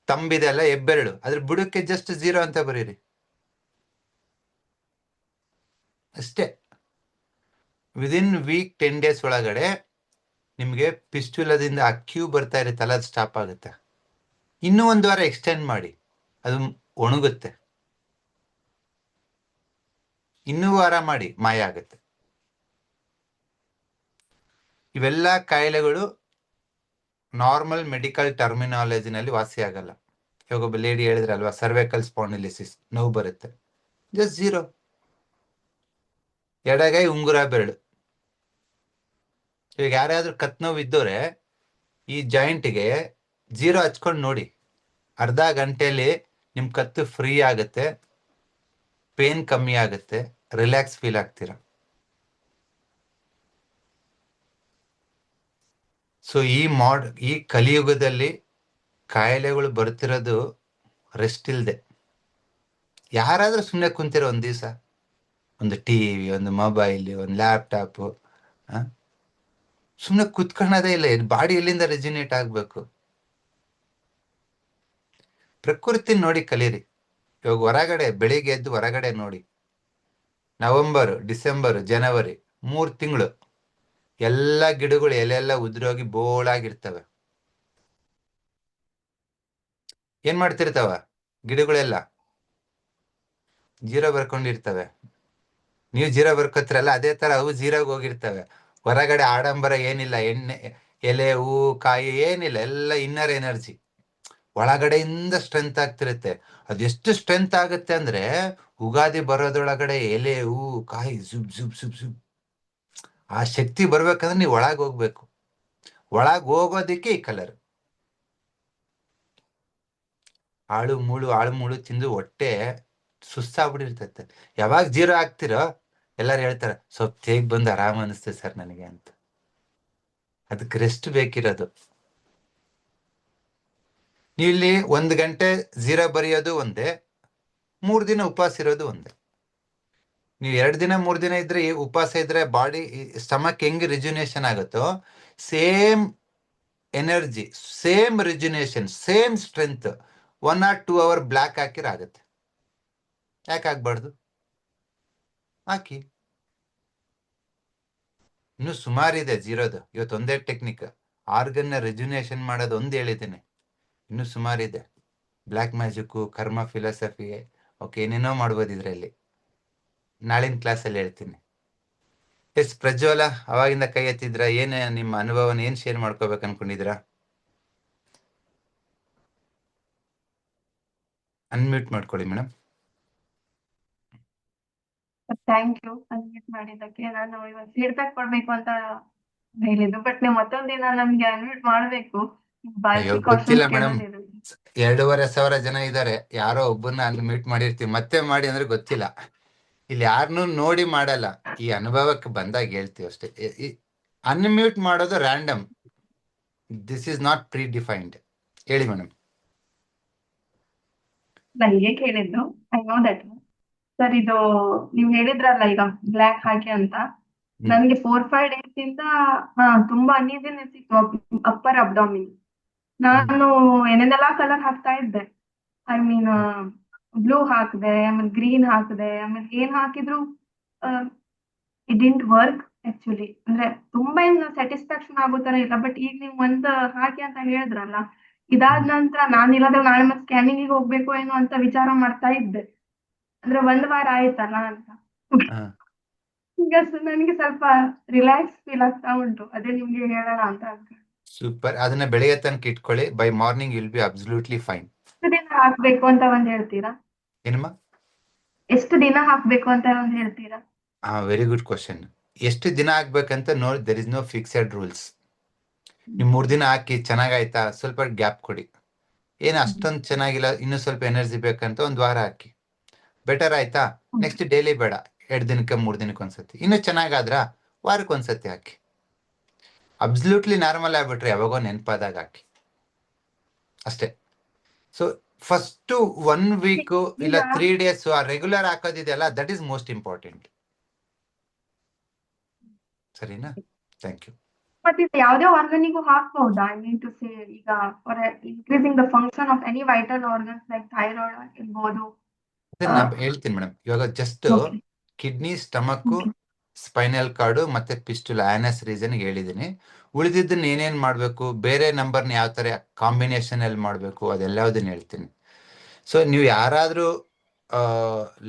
ತಂಬಿದೆ ಅಲ್ಲ, ಹೆಬ್ಬೆರಳು, ಅದ್ರ ಬುಡಕ್ಕೆ ಜಸ್ಟ್ 0 ಅಂತ ಬರೀರಿ ಅಷ್ಟೇ. ವಿದಿನ್ ವೀಕ್ 10 ಡೇಸ್ ಒಳಗಡೆ ನಿಮಗೆ ಪಿಸ್ಟುಲದಿಂದ ಆ ಕ್ಯೂ ಬರ್ತಾ ಇರುತ್ತಲ್ಲ, ಅದು ಸ್ಟಾಪ್ ಆಗುತ್ತೆ. ಇನ್ನೂ 1 ವಾರ ಎಕ್ಸ್ಟೆಂಡ್ ಮಾಡಿ, ಅದು ಒಣಗುತ್ತೆ. ಇನ್ನೂ ವಾರ ಮಾಡಿ, ಮಾಯ ಆಗುತ್ತೆ. ಇವೆಲ್ಲ ಕಾಯಿಲೆಗಳು ನಾರ್ಮಲ್ ಮೆಡಿಕಲ್ ಟರ್ಮಿನಾಲಜಿನಲ್ಲಿ ವಾಸಿ ಆಗಲ್ಲ. ಇವಾಗ ಒಬ್ಬ ಲೇಡಿ ಹೇಳಿದ್ರಲ್ವಾ, ಸರ್ವೈಕಲ್ ಸ್ಪಾಂಡಿಲಿಸಿಸ್, ನೋವು ಬರುತ್ತೆ, ಜಸ್ಟ್ 0. ಎಡಗೈ ಉಂಗುರ ಬೆರಳು. ಈಗ ಯಾರಾದ್ರೂ ಕತ್ ನೋವು ಇದ್ದೋರೆ ಈ ಜಾಯಿಂಟ್ಗೆ 0 ಹಚ್ಕೊಂಡು ನೋಡಿ, ಅರ್ಧ ಗಂಟೆಯಲ್ಲಿ ನಿಮ್ ಕತ್ತು ಫ್ರೀ ಆಗುತ್ತೆ, ಪೇನ್ ಕಮ್ಮಿ ಆಗುತ್ತೆ, ರಿಲ್ಯಾಕ್ಸ್ ಫೀಲ್ ಆಗ್ತೀರಾ. ಸೊ ಈ ಕಲಿಯುಗದಲ್ಲಿ ಕಾಯಿಲೆಗಳು ಬರ್ತಿರೋದು ರೆಸ್ಟ್ ಇಲ್ಲದೆ. ಯಾರಾದ್ರೂ ಸುಮ್ಮನೆ ಕುಂತಿರೋ ಒಂದ್ ದಿವಸ, ಒಂದು ಟಿವಿ, ಒಂದು ಮೊಬೈಲ್, ಒಂದು ಲ್ಯಾಪ್ಟಾಪ್, ಸುಮ್ಮನೆ ಕುತ್ಕೊಳ್ಳೋದೇ ಇಲ್ಲ. ಬಾಡಿ ಎಲ್ಲಿಂದ ರೆಜಿನೇಟ್ ಆಗ್ಬೇಕು? ಪ್ರಕೃತಿ ನೋಡಿ ಕಲೀರಿ. ಇವಾಗ ಹೊರಗಡೆ ಬೆಳಿಗ್ಗೆ ಎದ್ದು ಹೊರಗಡೆ ನೋಡಿ, ನವೆಂಬರ್, ಡಿಸೆಂಬರ್, ಜನವರಿ 3 ತಿಂಗಳು ಎಲ್ಲ ಗಿಡಗಳು ಎಲೆಲ್ಲ ಉದುರೋಗಿ ಬೋಳಾಗಿರ್ತವೆ. ಏನ್ ಮಾಡ್ತಿರ್ತಾವ ಗಿಡಗಳೆಲ್ಲ? 0 ಬರ್ಕೊಂಡಿರ್ತವೆ. ನೀವು 0 ಬರ್ಕೋತಿರಲ್ಲ, ಅದೇ ತರ ಅವು 0ಗೆ ಹೋಗಿರ್ತವೆ. ಹೊರಗಡೆ ಆಡಂಬರ ಏನಿಲ್ಲ, ಎಣ್ಣೆ, ಎಲೆ, ಹೂವು, ಕಾಯಿ ಏನಿಲ್ಲ, ಎಲ್ಲ ಇನ್ನರ್ ಎನರ್ಜಿ. ಒಳಗಡೆಯಿಂದ ಸ್ಟ್ರೆಂತ್ ಆಗ್ತಿರುತ್ತೆ. ಅದೆಷ್ಟು ಸ್ಟ್ರೆಂತ್ ಆಗುತ್ತೆ ಅಂದ್ರೆ, ಉಗಾದಿ ಬರೋದ್ರೊಳಗಡೆ ಎಲೆ, ಹೂವು, ಕಾಯಿ ಜುಬ್ ಜುಬ್ ಜುಬ್ ಜುಬ್. ಆ ಶಕ್ತಿ ಬರ್ಬೇಕಂದ್ರೆ ನೀವು ಒಳಗೆ ಹೋಗ್ಬೇಕು. ಒಳಗೆ ಹೋಗೋದಿಕ್ಕೆ ಈ ಕಲರ್. ಆಳು ಮೂಳು ತಿಂದು ಹೊಟ್ಟೆ ಸುಸ್ತಾಗ್ಬಿಟ್ಟಿರ್ತೈತೆ. ಯಾವಾಗ 0 ಆಗ್ತಿರೋ ಎಲ್ಲಾರು ಹೇಳ್ತಾರೆ, ಸ್ವಲ್ಪ ತೇಗ್ ಬಂದು ಆರಾಮ್ ಅನಿಸ್ತದೆ ಸರ್ ನನಗೆ ಅಂತ. ಅದಕ್ಕೆ ರೆಸ್ಟ್ ಬೇಕಿರೋದು. ನೀವು ಇಲ್ಲಿ 1 ಗಂಟೆ 0 ಬರೆಯೋದು ಒಂದೇ, 3 ದಿನ ಉಪವಾಸ ಇರೋದು ಒಂದೇ. ನೀವು 2 ದಿನ 3 ದಿನ ಇದ್ರೆ, ಉಪವಾಸ ಇದ್ರೆ ಬಾಡಿ ಸ್ಟಮಕ್ ಹೆಂಗ್ ರಿಜುನೇಷನ್ ಆಗುತ್ತೋ, same energy, same rejuvenation, same strength 1 or 2 hour black ಹಾಕಿರಾಗುತ್ತೆ. ಯಾಕೆ ಆಗ್ಬಾರ್ದು? ಹಾಕಿ. ಇನ್ನು ಸುಮಾರಿದೆ 0ದು. ಇವತ್ತು ಒಂದೇ ಟೆಕ್ನಿಕ್, ಆರ್ಗನ್ನ ರೆಜುನೇಷನ್ ಮಾಡೋದು ಒಂದು ಹೇಳಿದ್ದೇನೆ. ಇನ್ನು ಸುಮಾರಿದೆ. ಬ್ಲ್ಯಾಕ್ ಮ್ಯಾಜಿಕ್, ಕರ್ಮ ಫಿಲಾಸಫಿ, ಓಕೆ, ಏನೇನೋ ಮಾಡ್ಬೋದು ಇದರಲ್ಲಿ. ನಾಳಿನ ಕ್ಲಾಸಲ್ಲಿ ಹೇಳ್ತೀನಿ. ಎಸ್ ಪ್ರಜ್ವಲ, ಅವಾಗಿಂದ ಕೈ ಎತ್ತಿದ್ರ, ಏನ್ ನಿಮ್ಮ ಅನುಭವನ ಏನ್ ಶೇರ್ ಮಾಡ್ಕೋಬೇಕು ಅನ್ಕೊಂಡಿದ್ದೀರಾ? ಅನ್ಮ್ಯೂಟ್ ಮಾಡ್ಕೊಳ್ಳಿ ಮೇಡಮ್. ಥ್ಯಾಂಕ್ ಯು ಅನ್ಮ್ಯೂಟ್ ಮಾಡಿದ್ದಕ್ಕೆ. ನಾನು ಇವಾಗ ಫೀಡ್ಬ್ಯಾಕ್ ಕೊಡ್ಬೇಕು ಅಂತ ಹೇಳಿದ್ದು, ಬಟ್ ನೀವು ಮತ್ತೊಂದಿನ ನಮ್ಗೆ ಅನ್ಮ್ಯೂಟ್ ಮಾಡ್ಬೇಕು. ಅಯ್ಯೋ ಬಾಕಿ ಗೊತ್ತಿಲ್ಲ ಕ್ವಶನ್ಸ್ ಮೇಡಮ್, ಕೇಳೋದಿರುತ್ತೆ. 2,500 ಜನ ಇದ್ದಾರೆ. ಯಾರೋ ಒಬ್ಬರನ್ನ ಅನ್ಮ್ಯೂಟ್ ಮಾಡಿರ್ತೀವಿ, ಮತ್ತೆ ಮಾಡಿ ಅಂದ್ರೆ ಗೊತ್ತಿಲ್ಲ. ಇಲ್ಲಿ ಯಾರನ್ನೂ ನೋಡಿ ಮಾಡಲ್ಲ, ಈ ಅನುಭವಕ್ಕೆ ಬಂದಾಗ ಹೇಳ್ತೀವಿ ಅಷ್ಟೇ. ಅನ್ಮ್ಯೂಟ್ ಮಾಡೋದು random, this is not predefined. ಹೇಳಿ ಮೇಡಮ್. ನನಗೆ ಕೇಳಿದ್ದು, ಐ ನೋ ದಟ್ ಸರ್. ಇದು ನೀವು ಹೇಳಿದ್ರಲ್ಲ ಈಗ ಬ್ಲ್ಯಾಕ್ ಹಾಕಿ ಅಂತ, ನನ್ಗೆ 4-5 ಡೇಸ್ ಇಂದ ತುಂಬಾ ಅನ್ಈಸಿನೆಸ್ ಇತ್ತು ಅಪ್ಪರ್ ಅಬ್ಡಾಮಿನ್. ನಾನು ಏನೇನೆಲ್ಲಾ ಕಲರ್ ಹಾಕ್ತಾ ಇದ್ದೆ. ಐ ಮೀನ್ ಬ್ಲೂ ಹಾಕಿದೆ, ಆಮೇಲೆ ಗ್ರೀನ್ ಹಾಕಿದೆ, ಆಮೇಲೆ ಏನ್ ಹಾಕಿದ್ರು ಇಟ್ ಡಿಂಟ್ ವರ್ಕ್ ಆಕ್ಚುಲಿ. ಅಂದ್ರೆ ತುಂಬಾ ಏನು ಸ್ಯಾಟಿಸ್ಫ್ಯಾಕ್ಷನ್ ಆಗೋ ತರ ಇಲ್ಲ. ಬಟ್ ಈಗ ನೀವು ಒಂದ್ ಹಾಕಿ ಅಂತ ಹೇಳಿದ್ರಲ್ಲ, ಇದಾದ ನಂತರ ನಾನು ಇಲ್ಲದ್ರೆ ನಾಳೆ ಮತ್ತೆ ಸ್ಕ್ಯಾನಿಂಗ್ ಹೋಗ್ಬೇಕು ಏನೋ ಅಂತ ವಿಚಾರ ಮಾಡ್ತಾ ಇದ್ದೆ. ಅಂದ್ರೆ 1 ವಾರ ಆಯ್ತಲ್ಲ ಅಂತ. ಈಗ ನನಗೆ ಸ್ವಲ್ಪ ರಿಲ್ಯಾಕ್ಸ್ ಫೀಲ್ ಆಗ್ತಾ ಉಂಟು. ಅದೇ ನಿಮ್ಗೆ ಹೇಳೋಣ ಅಂತ ಅನ್ಕೊಂಡೆ. ಸೂಪರ್. ಅದನ್ನ ಬೆಳಗ್ಗೆ ತನಕ ಇಟ್ಕೊಳ್ಳಿ. By morning will be absolutely fine. ಎಷ್ಟು ದಿನ ಹಾಕ್ಬೇಕು ಅಂತ ಒಂದ್ ಹೇಳ್ತೀರಾ? ಏನಮ್ಮ? ಎಷ್ಟು ದಿನ ಹಾಕ್ಬೇಕು ಅಂತ ಒಂದ್ ಹೇಳ್ತೀರಾ? Very good question. ಎಷ್ಟು ದಿನ ಆಗ್ಬೇಕಂತ ನೋಡಿ, there is no fixed rules. ನೀವು 3 ದಿನ ಹಾಕಿ ಚೆನ್ನಾಗಾಯ್ತಾ, ಸ್ವಲ್ಪ ಗ್ಯಾಪ್ ಕೊಡಿ. ಏನು ಅಷ್ಟೊಂದು ಚೆನ್ನಾಗಿಲ್ಲ, ಇನ್ನೂ ಸ್ವಲ್ಪ ಎನರ್ಜಿ ಬೇಕಂತ 1 ವಾರ ಹಾಕಿ. ಬೆಟರ್ ಆಯ್ತಾ, ನೆಕ್ಸ್ಟ್ ಡೈಲಿ ಬೇಡ, 2 ದಿನಕ್ಕೆ 3 ದಿನಕ್ಕೆ ಒಂದ್ಸತಿ. ಇನ್ನೂ ಚೆನ್ನಾಗಾದ್ರ ವಾರಕ್ಕೆ ಒಂದ್ಸತಿ ಹಾಕಿ. ಅಬ್ಸಲ್ಯೂಟ್ಲಿ ನಾರ್ಮಲ್ ಆಗ್ಬಿಟ್ರೆ ಯಾವಾಗೋ ನೆನಪಾದಾಗ ಹಾಕಿ ಅಷ್ಟೇ. ಸೊ ಫಸ್ಟ್ 1 ವೀಕ್ ಇಲ್ಲ 3 ಡೇಸ್ ಆ ರೆಗ್ಯುಲರ್ ಹಾಕೋದಿದೆಯಲ್ಲ, ದಟ್ ಈಸ್ ಮೋಸ್ಟ್ ಇಂಪಾರ್ಟೆಂಟ್. ಸರಿನಾ? Thank you. ಮತ್ತೆ ಇದು ಯಾವುದೇ ಆರ್ಗನಿಗೂ ಹಾಕ್ಬಹುದಾ? ಐ ಮೀನ್ ಟು ಸೇ, ಈಗ for increasing the function of any vital organs like thyroid ಇರ್ಬೋದು. ನಾನು ಹೇಳ್ತೀನಿ ಮೇಡಮ್. ಇವಾಗ just kidney, stomach, spinal card ಮತ್ತೆ ಪಿಸ್ಟುಲ್, ಆನಸ್ ರೀಸನ್ ಹೇಳಿದ್ದೀನಿ. ಉಳಿದಿದ್ದನ್ನ ಏನೇನ್ ಮಾಡ್ಬೇಕು, ಬೇರೆ ನಂಬರ್ನ ಯಾವ ತರ ಕಾಂಬಿನೇಷನ್ ಅಲ್ಲಿ ಮಾಡ್ಬೇಕು, ಅದೆಲ್ಲದನ್ನ ಹೇಳ್ತೀನಿ. ಸೊ ನೀವು ಯಾರಾದ್ರೂ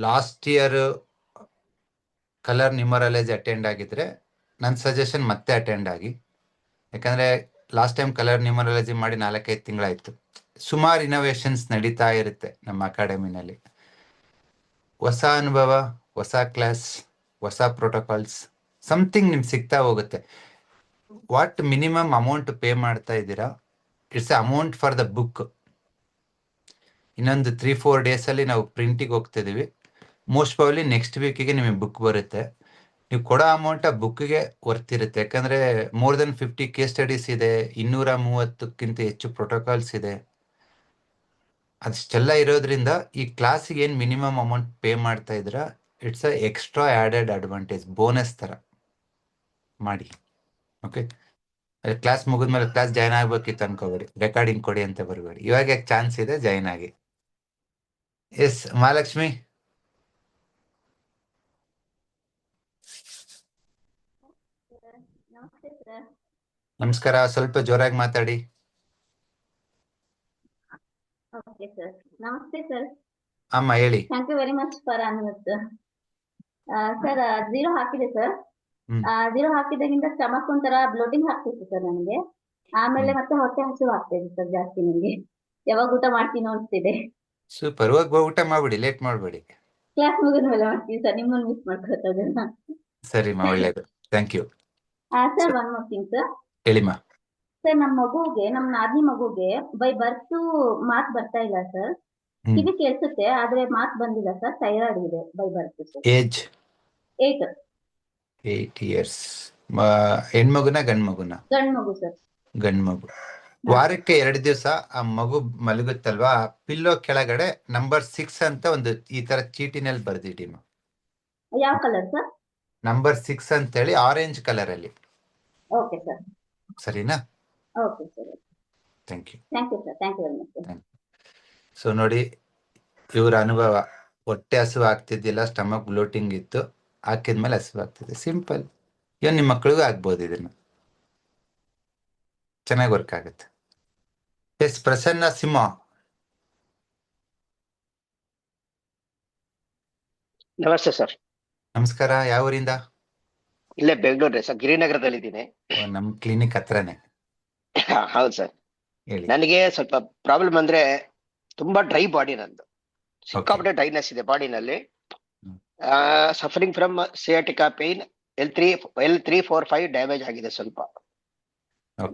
last year colour numerology attend ಆಗಿದ್ರೆ ನನ್ನ ಸಜೆಷನ್ ಮತ್ತೆ ಅಟೆಂಡ್ ಆಗಿ. ಯಾಕಂದ್ರೆ ಲಾಸ್ಟ್ ಟೈಮ್ ಕಲರ್ ನ್ಯೂಮರಾಲಜಿ ಮಾಡಿ 4-5 ತಿಂಗಳಾಯ್ತು. ಸುಮಾರು ಇನೋವೇಷನ್ಸ್ ನಡೀತಾ ಇರುತ್ತೆ ನಮ್ಮ ಅಕಾಡೆಮಿನಲ್ಲಿ. ಹೊಸ ಅನುಭವ, ಹೊಸ ಕ್ಲಾಸ್, ಹೊಸ ಪ್ರೋಟೋಕಾಲ್ಸ್, ಸಮಥಿಂಗ್ ನಿಮ್ಗೆ ಸಿಗ್ತಾ ಹೋಗುತ್ತೆ. ವಾಟ್ ಮಿನಿಮಮ್ ಅಮೌಂಟ್ ಪೇ ಮಾಡ್ತಾ ಇದ್ದೀರಾ, it's amount for the book. ಇನ್ನೊಂದು 3-4 ಡೇಸಲ್ಲಿ ನಾವು ಪ್ರಿಂಟಿಗೆ ಹೋಗ್ತಿದ್ದೀವಿ. ಮೋಸ್ಟ್ ಪ್ರಾಬಬ್ಲಿ ನೆಕ್ಸ್ಟ್ ವೀಕಿಗೆ ನಿಮಗೆ ಬುಕ್ ಬರುತ್ತೆ. ನೀವು ಕೊಡೋ ಅಮೌಂಟ್ ಆ ಬುಕ್ಗೆ ವರ್ತ್ ಇರುತ್ತೆ. ಯಾಕಂದ್ರೆ ಮೋರ್ ದೆನ್ 50 ಕೇಸ್ ಸ್ಟಡೀಸ್ ಇದೆ, 230ಕ್ಕಿಂತ ಹೆಚ್ಚು ಪ್ರೋಟೋಕಾಲ್ಸ್ ಇದೆ. ಅಷ್ಟೆಲ್ಲ ಇರೋದ್ರಿಂದ ಈ ಕ್ಲಾಸಿಗೆ ಏನು ಮಿನಿಮಮ್ ಅಮೌಂಟ್ ಪೇ ಮಾಡ್ತಾ ಇದ್ದೀರಾ, it's a extra added advantage, bonus ಥರ ಮಾಡಿ. ಓಕೆ, ಕ್ಲಾಸ್ ಮುಗಿದ್ಮೇಲೆ ಕ್ಲಾಸ್ ಜಾಯ್ನ್ ಆಗ್ಬೇಕಿತ್ತು ಅನ್ಕೋಬೇಡಿ, ರೆಕಾರ್ಡಿಂಗ್ ಕೊಡಿ ಅಂತ ಬರಬೇಡಿ. ಇವಾಗ ಚಾನ್ಸ್ ಇದೆ, ಜಾಯ್ನ್ ಆಗಿ. ಎಸ್ ಮಹಾಲಕ್ಷ್ಮಿ, ನಮಸ್ತೆ ಸರ್. ನಮಸ್ಕಾರ. ಸ್ವಲ್ಪ ಜೋರಾಗಿ ಮಾತಾಡಿ. Okay sir. ನಮಸ್ತೆ ಸರ್. ಅಮ್ಮ ಹೇಳಿ. Thank you very much for Anwar sir. Sir 0 ಹಾಕಿದೆ ಸರ್. 0 ಹಾಕಿದಾಗಿಂದ ಸ್ಟಮಕ್ ಒಂಥರ ಬ್ಲೋಟಿಂಗ್ ಆಗ್ತಿತ್ತು ಸರ್ ನನಗೆ. ಆಮೇಲೆ ಮತ್ತೆ ಹೊಟ್ಟೆ ಹಸಿವು ಆಗ್ತಿದೆ ಸರ್ ಜಾಸ್ತಿ. ನನಗೆ ಯಾವಾಗ ಊಟ ಮಾಡ್ತೀನೋ ಅನ್ಸ್ತಿದೆ. ಸೂಪರ್. ಹೋಗಿ ಊಟ ಮಾಡ್ಬಿಡಿ, ಲೇಟ್ ಮಾಡಬೇಡಿ. ಕ್ಲಾಸ್ ಮುಗಿದ್ಮೇಲೆ ಮಾಡ್ತೀನಿ ಸರ್, ನಿಮ್ಮನ್ನು ಮಿಸ್ ಮಾಡ್ಕೊತದನ್ನ. ಸರಿಮ್ಮ, ಒಳ್ಳೇದು. Thank you. Sir one more thing sir. ಹೇಳಿಮ್ಮ. ಸರ್ ನಮ್ಮ ಮಗುಗೆ, ನಮ್ಮ ನಾದಿನಿ ಮಗುಗೆ ಬೈ ಬರ್ತ್ ಮಾತ್ ಬರ್ತಾ ಇಲ್ಲ ಸರ್. ಕಿವಿ ಕೇಳಿಸುತ್ತೆ ಆದ್ರೆ ಮಾತ್ ಬಂದಿಲ್ಲ ಸರ್. ಥೈರಾಯ್ಡ್ ಇದೆ by birth sir. Age 8 years. ಹೆಣ್ಮಗುನ ಗಂಡ್ ಮಗುನ? ಗಂಡ್ ಮಗು ಸರ್. ಗಂಡ್ ಮಗು. ವಾರಕ್ಕೆ 2 ದಿವಸ ಆ ಮಗು ಮಲಗುತ್ತಲ್ವಾ, ಪಿಲ್ಲೋ ಕೆಳಗಡೆ ನಂಬರ್ 6 ಅಂತ ಒಂದು ಈ ತರ ಚೀಟಿನಲ್ಲಿ ಬರ್ದಿಡಿ. ಯಾವ ಕಲರ್ ಸರ್? ನಂಬರ್ 6 ಅಂತೇಳಿ ಆರೆಂಜ್ ಕಲರ್ ಅಲ್ಲಿ. Okay sir. ಸರಿನಾ? Okay sir. Thank you. Thank you sir. Thank you very much sir. So ನೋಡಿ, ಇವ್ರ ಅನುಭವ, ಹೊಟ್ಟೆ ಹಸಿವು ಆಗ್ತಿದ್ದಿಲ್ಲ, ಸ್ಟಮಕ್ ಬ್ಲೋಟಿಂಗ್ ಇತ್ತು, ಹಾಕಿದ್ಮೇಲೆ ಹಸಿವು ಆಗ್ತಿದೆ. ಸಿಂಪಲ್. ಇವನ್ ನಿಮ್ಮ ಮಕ್ಕಳಿಗೂ ಆಗ್ಬೋದು, ಇದನ್ನ ಚೆನ್ನಾಗಿ ವರ್ಕ್ ಆಗುತ್ತೆ. ಎಸ್ ಪ್ರಸನ್ನ ಸಿಂಹ. ನಮಸ್ತೆ ಸರ್. ನಮಸ್ಕಾರ. ಯಾವ ಊರಿಂದ? ಇಲ್ಲೇ ಬೆಂಗಳೂರು ಸರ್, ಗಿರಿನಗರದಲ್ಲಿ ಇದ್ದೀನಿ. ನಮ್ ಕ್ಲಿನಿಕ್ ಹತ್ರನೇ. ಹೌದು ಸರ್. ಹೇಳಿ. ನನಗೆ ಸ್ವಲ್ಪ ಪ್ರಾಬ್ಲಮ್ ಅಂದ್ರೆ ತುಂಬಾ ಡ್ರೈ ಬಾಡಿ ನಂದು. ಸಿಕ್ಕಾಪಟ್ಟೆ ಡ್ರೈನೆಸ್ ಇದೆ ಬಾಡಿನಲ್ಲಿ. Suffering from sciatica pain. L3-4-5 damage ಆಗಿದೆ ಸ್ವಲ್ಪ.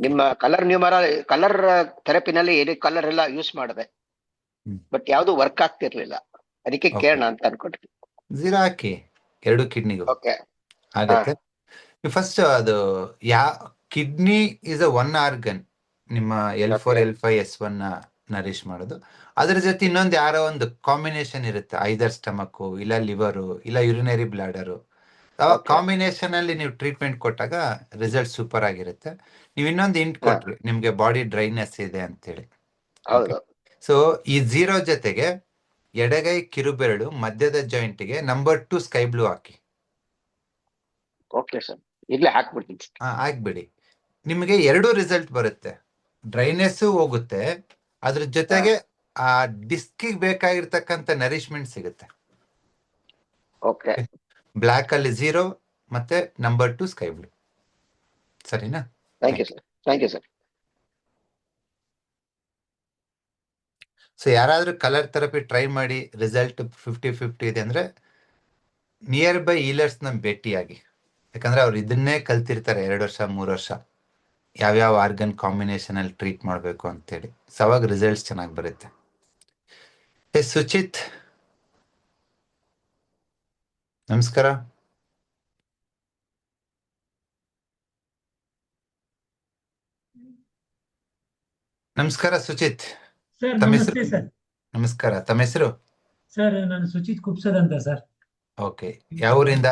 ನಿಮ್ಮ ಕಲರ್ ಥೆರಪಿನಲ್ಲಿ ಏನೇ ಕಲರ್ ಎಲ್ಲ ಯೂಸ್ ಮಾಡಿದೆ, ಬಟ್ ಯಾವ್ದು ವರ್ಕ್ ಆಗ್ತಿರ್ಲಿಲ್ಲ. ಅದಕ್ಕೆ ಕೇಳೋಣ ಅಂತ ಅನ್ಕೊಂಡ್ರಿ. 0 ಹಾಕಿ 2 ಕಿಡ್ನಿಗೂ ಓಕೆ ಆಗತ್ತೆ. ಫಸ್ಟ್ ಅದು ಕಿಡ್ನಿ ಇಸ್ ಅ 1 ಆರ್ಗನ್. ನಿಮ್ಮ L4 L5 S1 ನರಿಶ್ ಮಾಡೋದು. ಅದ್ರ ಜೊತೆ ಇನ್ನೊಂದು ಯಾರೋ ಒಂದು ಕಾಂಬಿನೇಷನ್ ಇರುತ್ತೆ, ಐದರ್ ಸ್ಟಮಕ್ ಇಲ್ಲ ಲಿವರು ಇಲ್ಲ ಯುರಿನರಿ ಬ್ಲಾಡರು. ಕಾಂಬಿನೇಷನ್ ಅಲ್ಲಿ ನೀವು ಟ್ರೀಟ್ಮೆಂಟ್ ಕೊಟ್ಟಾಗ ರಿಸಲ್ಟ್ ಸೂಪರ್ ಆಗಿರುತ್ತೆ. ನೀವು ಇನ್ನೊಂದು ಇಂಟ್ ಕೊಟ್ರಿ, ನಿಮ್ಗೆ ಬಾಡಿ ಡ್ರೈನೆಸ್ ಇದೆ ಅಂತೇಳಿ. ಸೊ ಈ 0 ಜೊತೆಗೆ ಎಡಗೈ ಕಿರುಬೆರಳು ಮಧ್ಯದ ಜಾಯಿಂಟ್ಗೆ ನಂಬರ್ 2 ಸ್ಕೈ ಬ್ಲೂ ಹಾಕಿ. ಓಕೆ ಸರ್, ಈಗಲೇ ಹಾಕ್ಬಿಡ್ತೀನಿ ಸರ್. ಆಗ್ಬಿಡಿ. ನಿಮಗೆ 2 ರಿಸಲ್ಟ್ ಬರುತ್ತೆ. ಡ್ರೈನೆಸ್ ಹೋಗುತ್ತೆ, ಅದ್ರ ಜೊತೆಗೆ ಆ ಡಿಸ್ಕಿಗೆ ಬೇಕಾಗಿರ್ತಕ್ಕಂಥ ನರಿಶ್ಮೆಂಟ್ ಸಿಗುತ್ತೆ. ಓಕೆ, ಬ್ಲ್ಯಾಕ್ ಅಲ್ಲಿ 0 ಮತ್ತೆ ನಂಬರ್ 2 ಸ್ಕೈ ಬ್ಲೂ. ಸರಿನಾ? Thank you sir, thank you sir. So ಯಾರಾದ್ರೂ ಕಲರ್ ಥೆರಪಿ ಟ್ರೈ ಮಾಡಿ ರಿಸಲ್ಟ್ 50-50 ಇದೆ ಅಂದ್ರೆ ನಿಯರ್ ಬೈ ಹೀಲರ್ಸ್ನ ಭೇಟಿಯಾಗಿ. ಯಾಕಂದ್ರೆ ಅವ್ರು ಇದನ್ನೇ ಕಲ್ತಿರ್ತಾರೆ 2 ವರ್ಷ 3 ವರ್ಷ, ಯಾವ್ಯಾವ ಆರ್ಗನ್ ಕಾಂಬಿನೇಷನ್ ಅಲ್ಲಿ ಟ್ರೀಟ್ ಮಾಡಬೇಕು ಅಂತೇಳಿ. ಸೊ ಅವಾಗ ರಿಸಲ್ಟ್ಸ್ ಚೆನ್ನಾಗಿ ಬರುತ್ತೆ. ಸುಚಿತ್, ನಮಸ್ಕಾರ. ನಮಸ್ಕಾರ ಸುಚಿತ್. ಸರ್ ತಮ್ಮ ನಮಸ್ತೆ ಹೆಸರು? ಸರ್. ನಮಸ್ಕಾರ, ತಮ್ಮ ಹೆಸರು? ಸರ್ ನಾನು ಸುಚಿತ್ ಕುಪ್ಸದ್ ಅಂತ ಸರ್. ಓಕೆ, ಯಾವ ಊರಿಂದ?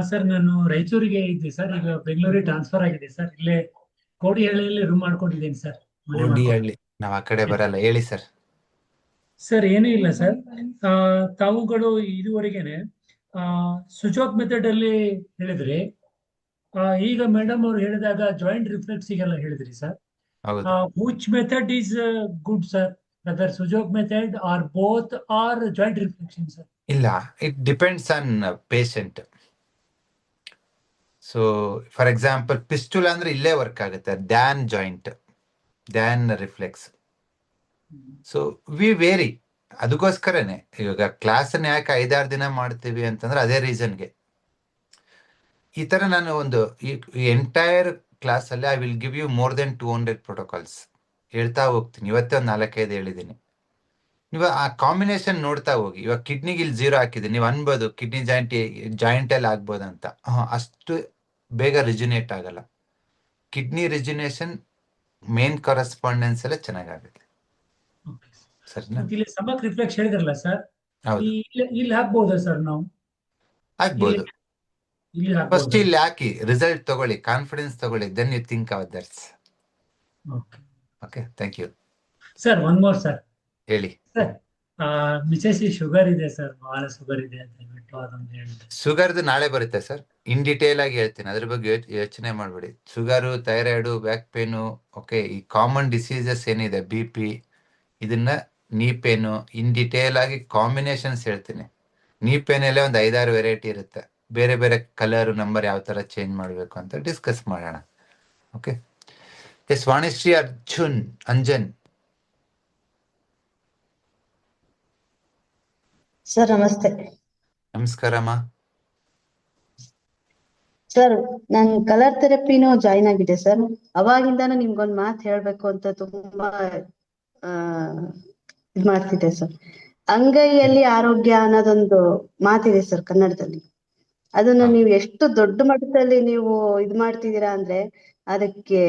ಸರ್ ನಾನು ರಾಯಚೂರಿಗೆ ಇದ್ದೆ ಸರ್, ಈಗ ಬೆಂಗಳೂರಿಗೆ ಟ್ರಾನ್ಸ್ಫರ್ ಆಗಿದೆ ಸರ್. ಇಲ್ಲೇ ಕೋಡಿಹಳ್ಳಿಯಲ್ಲಿ ರೂಮ್ ಮಾಡ್ಕೊಂಡಿದ್ದೀನಿ ಸರ್. ಹಳ್ಳಿ, ನಾವ್ ಆ ಕಡೆ ಬರಲ್ಲ, ಹೇಳಿ ಸರ್. ಸರ್ ಏನೂ ಇಲ್ಲ ಸರ್, ತಾವುಗಳು ಇದುವರೆಗೇನೆ ಸುಜೋಕ್ ಮೆಥಡ್ ಅಲ್ಲಿ ಹೇಳಿದ್ರಿ. ಈಗ ಮೇಡಮ್ ಅವ್ರು ಹೇಳಿದಾಗ ಜಾಯಿಂಟ್ ರಿಫ್ಲೆಕ್ಸಿಗೆಲ್ಲ ಹೇಳಿದ್ರಿ ಸರ್. ಹೌದು. Which method is good sir? Whether Sujok method or both or joint reflection sir? ಇಲ್ಲ, it depends on patient. So for example fistula ಅಂದ್ರೆ ಇಲ್ಲೇ ವರ್ಕ್ ಆಗುತ್ತೆ, then joint, then reflex. So we vary. ಅದಕ್ಕೋಸ್ಕರನೇ ಇವಾಗ ಕ್ಲಾಸನ್ನ ಯಾಕೆ 5-6 ದಿನ ಮಾಡ್ತೀವಿ ಅಂತಂದ್ರೆ ಅದೇ ರೀಸನ್ಗೆ. ಈ ತರ ನಾನು ಒಂದು ಎಂಟೈರ್ ಕ್ಲಾಸ್ ಅಲ್ಲಿ I will give you more then 200 protocols ಹೇಳ್ತಾ ಹೋಗ್ತೀನಿ. ಇವತ್ತೇ ಒಂದು 4-5 ಹೇಳಿದ್ದೀನಿ. ನೀವು ಆ ಕಾಂಬಿನೇಷನ್ ನೋಡ್ತಾ ಹೋಗಿ. ಇವಾಗ ಕಿಡ್ನಿಗೆ ಇಲ್ಲಿ 0 ಹಾಕಿದೆ, ನೀವು ಅನ್ಬೋದು ಕಿಡ್ನಿ ಜಾಯಿಂಟ್ ಅಲ್ಲಿ ಆಗ್ಬೋದಂತ. ಅಷ್ಟು ಬೇಗ ರಿಜಿನೇಟ್ ಆಗಲ್ಲ. ಕಿಡ್ನಿ ರಿಜಿನೇಷನ್ ಮೇನ್ ಕರೆಸ್ಪಾಂಡೆನ್ಸ್ ಎಲ್ಲ ಚೆನ್ನಾಗಾಗುತ್ತೆ. ಸರಿನಾ? ಇಲ್ಲಿ ಸಮಕ್ ರಿಫ್ಲೆಕ್ಸ್ ಹೇಳಿದ್ರಲ್ಲ ಸರ್, ಹೌದು, ಇಲ್ಲಿ ಹಾಕ್ಬೋದಾ ಸರ್ ನಾವು? ಆಗ್ಬೋದು. ಇಲ್ಲಿ ಫಸ್ಟ್ ಹಾಕ್ಬೋದಾ? ಇಲ್ಲಿ ಹಾಕಿ, ರಿಸಲ್ಟ್ ತಗೊಳ್ಳಿ, ಕಾನ್ಫಿಡೆನ್ಸ್ ತಗೊಳ್ಳಿ, then you think of that's. Okay, thank you sir. One more sir. ಹೇಳಿ ಸರ್, ಮಿಸೆಸ್ ಶುಗರ್ ಇದೆ ಸರ್, ಬಹಳ ಶುಗರ್ ಇದೆ ಅಂತ ಹೇಳ್ಬಿಟ್ಟು ಅದೊಂದು ಹೇಳಿದೆ. ಶುಗರ್ದು ನಾಳೆ ಬರುತ್ತೆ ಸರ್, ಇನ್ ಡಿಟೇಲ್ ಆಗಿ ಹೇಳ್ತೀನಿ. ಅದ್ರ ಬಗ್ಗೆ ಯೋಚನೆ ಮಾಡಬೇಡಿ. Sugar, thyroid, back pain, okay, ಈ ಕಾಮನ್ ಡಿಸೀಸಸ್ ಏನಿದೆ, BP, ಇದನ್ನ ನೀ ಪೇನು, ಇನ್ ಡಿಟೇಲ್ ಆಗಿ ಕಾಂಬಿನೇಷನ್ಸ್ ಹೇಳ್ತೀನಿ. ನೀ ಪೇನಲ್ಲೇ ಒಂದು 5-6 ವೆರೈಟಿ ಇರುತ್ತೆ. ಬೇರೆ ಬೇರೆ ಕಲರ್, ನಂಬರ್ ಯಾವ ತರ ಚೇಂಜ್ ಮಾಡಬೇಕು ಅಂತ ಡಿಸ್ಕಸ್ ಮಾಡೋಣ. Okay, yes. Vanishri Anjan. Sir ನಮಸ್ತೆ. ನಮಸ್ಕಾರಮ್ಮ. ಸರ್ ನಾನು ಕಲರ್ ಥೆರಪಿನೂ ಜಾಯಿನ್ ಆಗಿದೆ ಸರ್. ಅವಾಗಿಂದಾನು ನಿಮ್ಗೊಂದ್ ಮಾತು ಹೇಳ್ಬೇಕು ಅಂತ ತುಂಬಾ ಇದ್ ಮಾಡ್ತಿದ್ದೆ ಸರ್. ಅಂಗೈಯಲ್ಲಿ ಆರೋಗ್ಯ ಅನ್ನೋದೊಂದು ಮಾತಿದೆ ಸರ್ ಕನ್ನಡದಲ್ಲಿ. ಅದನ್ನ ನೀವು ಎಷ್ಟು ದೊಡ್ಡ ಮಟ್ಟದಲ್ಲಿ ನೀವು ಇದ್ ಮಾಡ್ತಿದ್ದೀರಾ ಅಂದ್ರೆ ಅದಕ್ಕೆ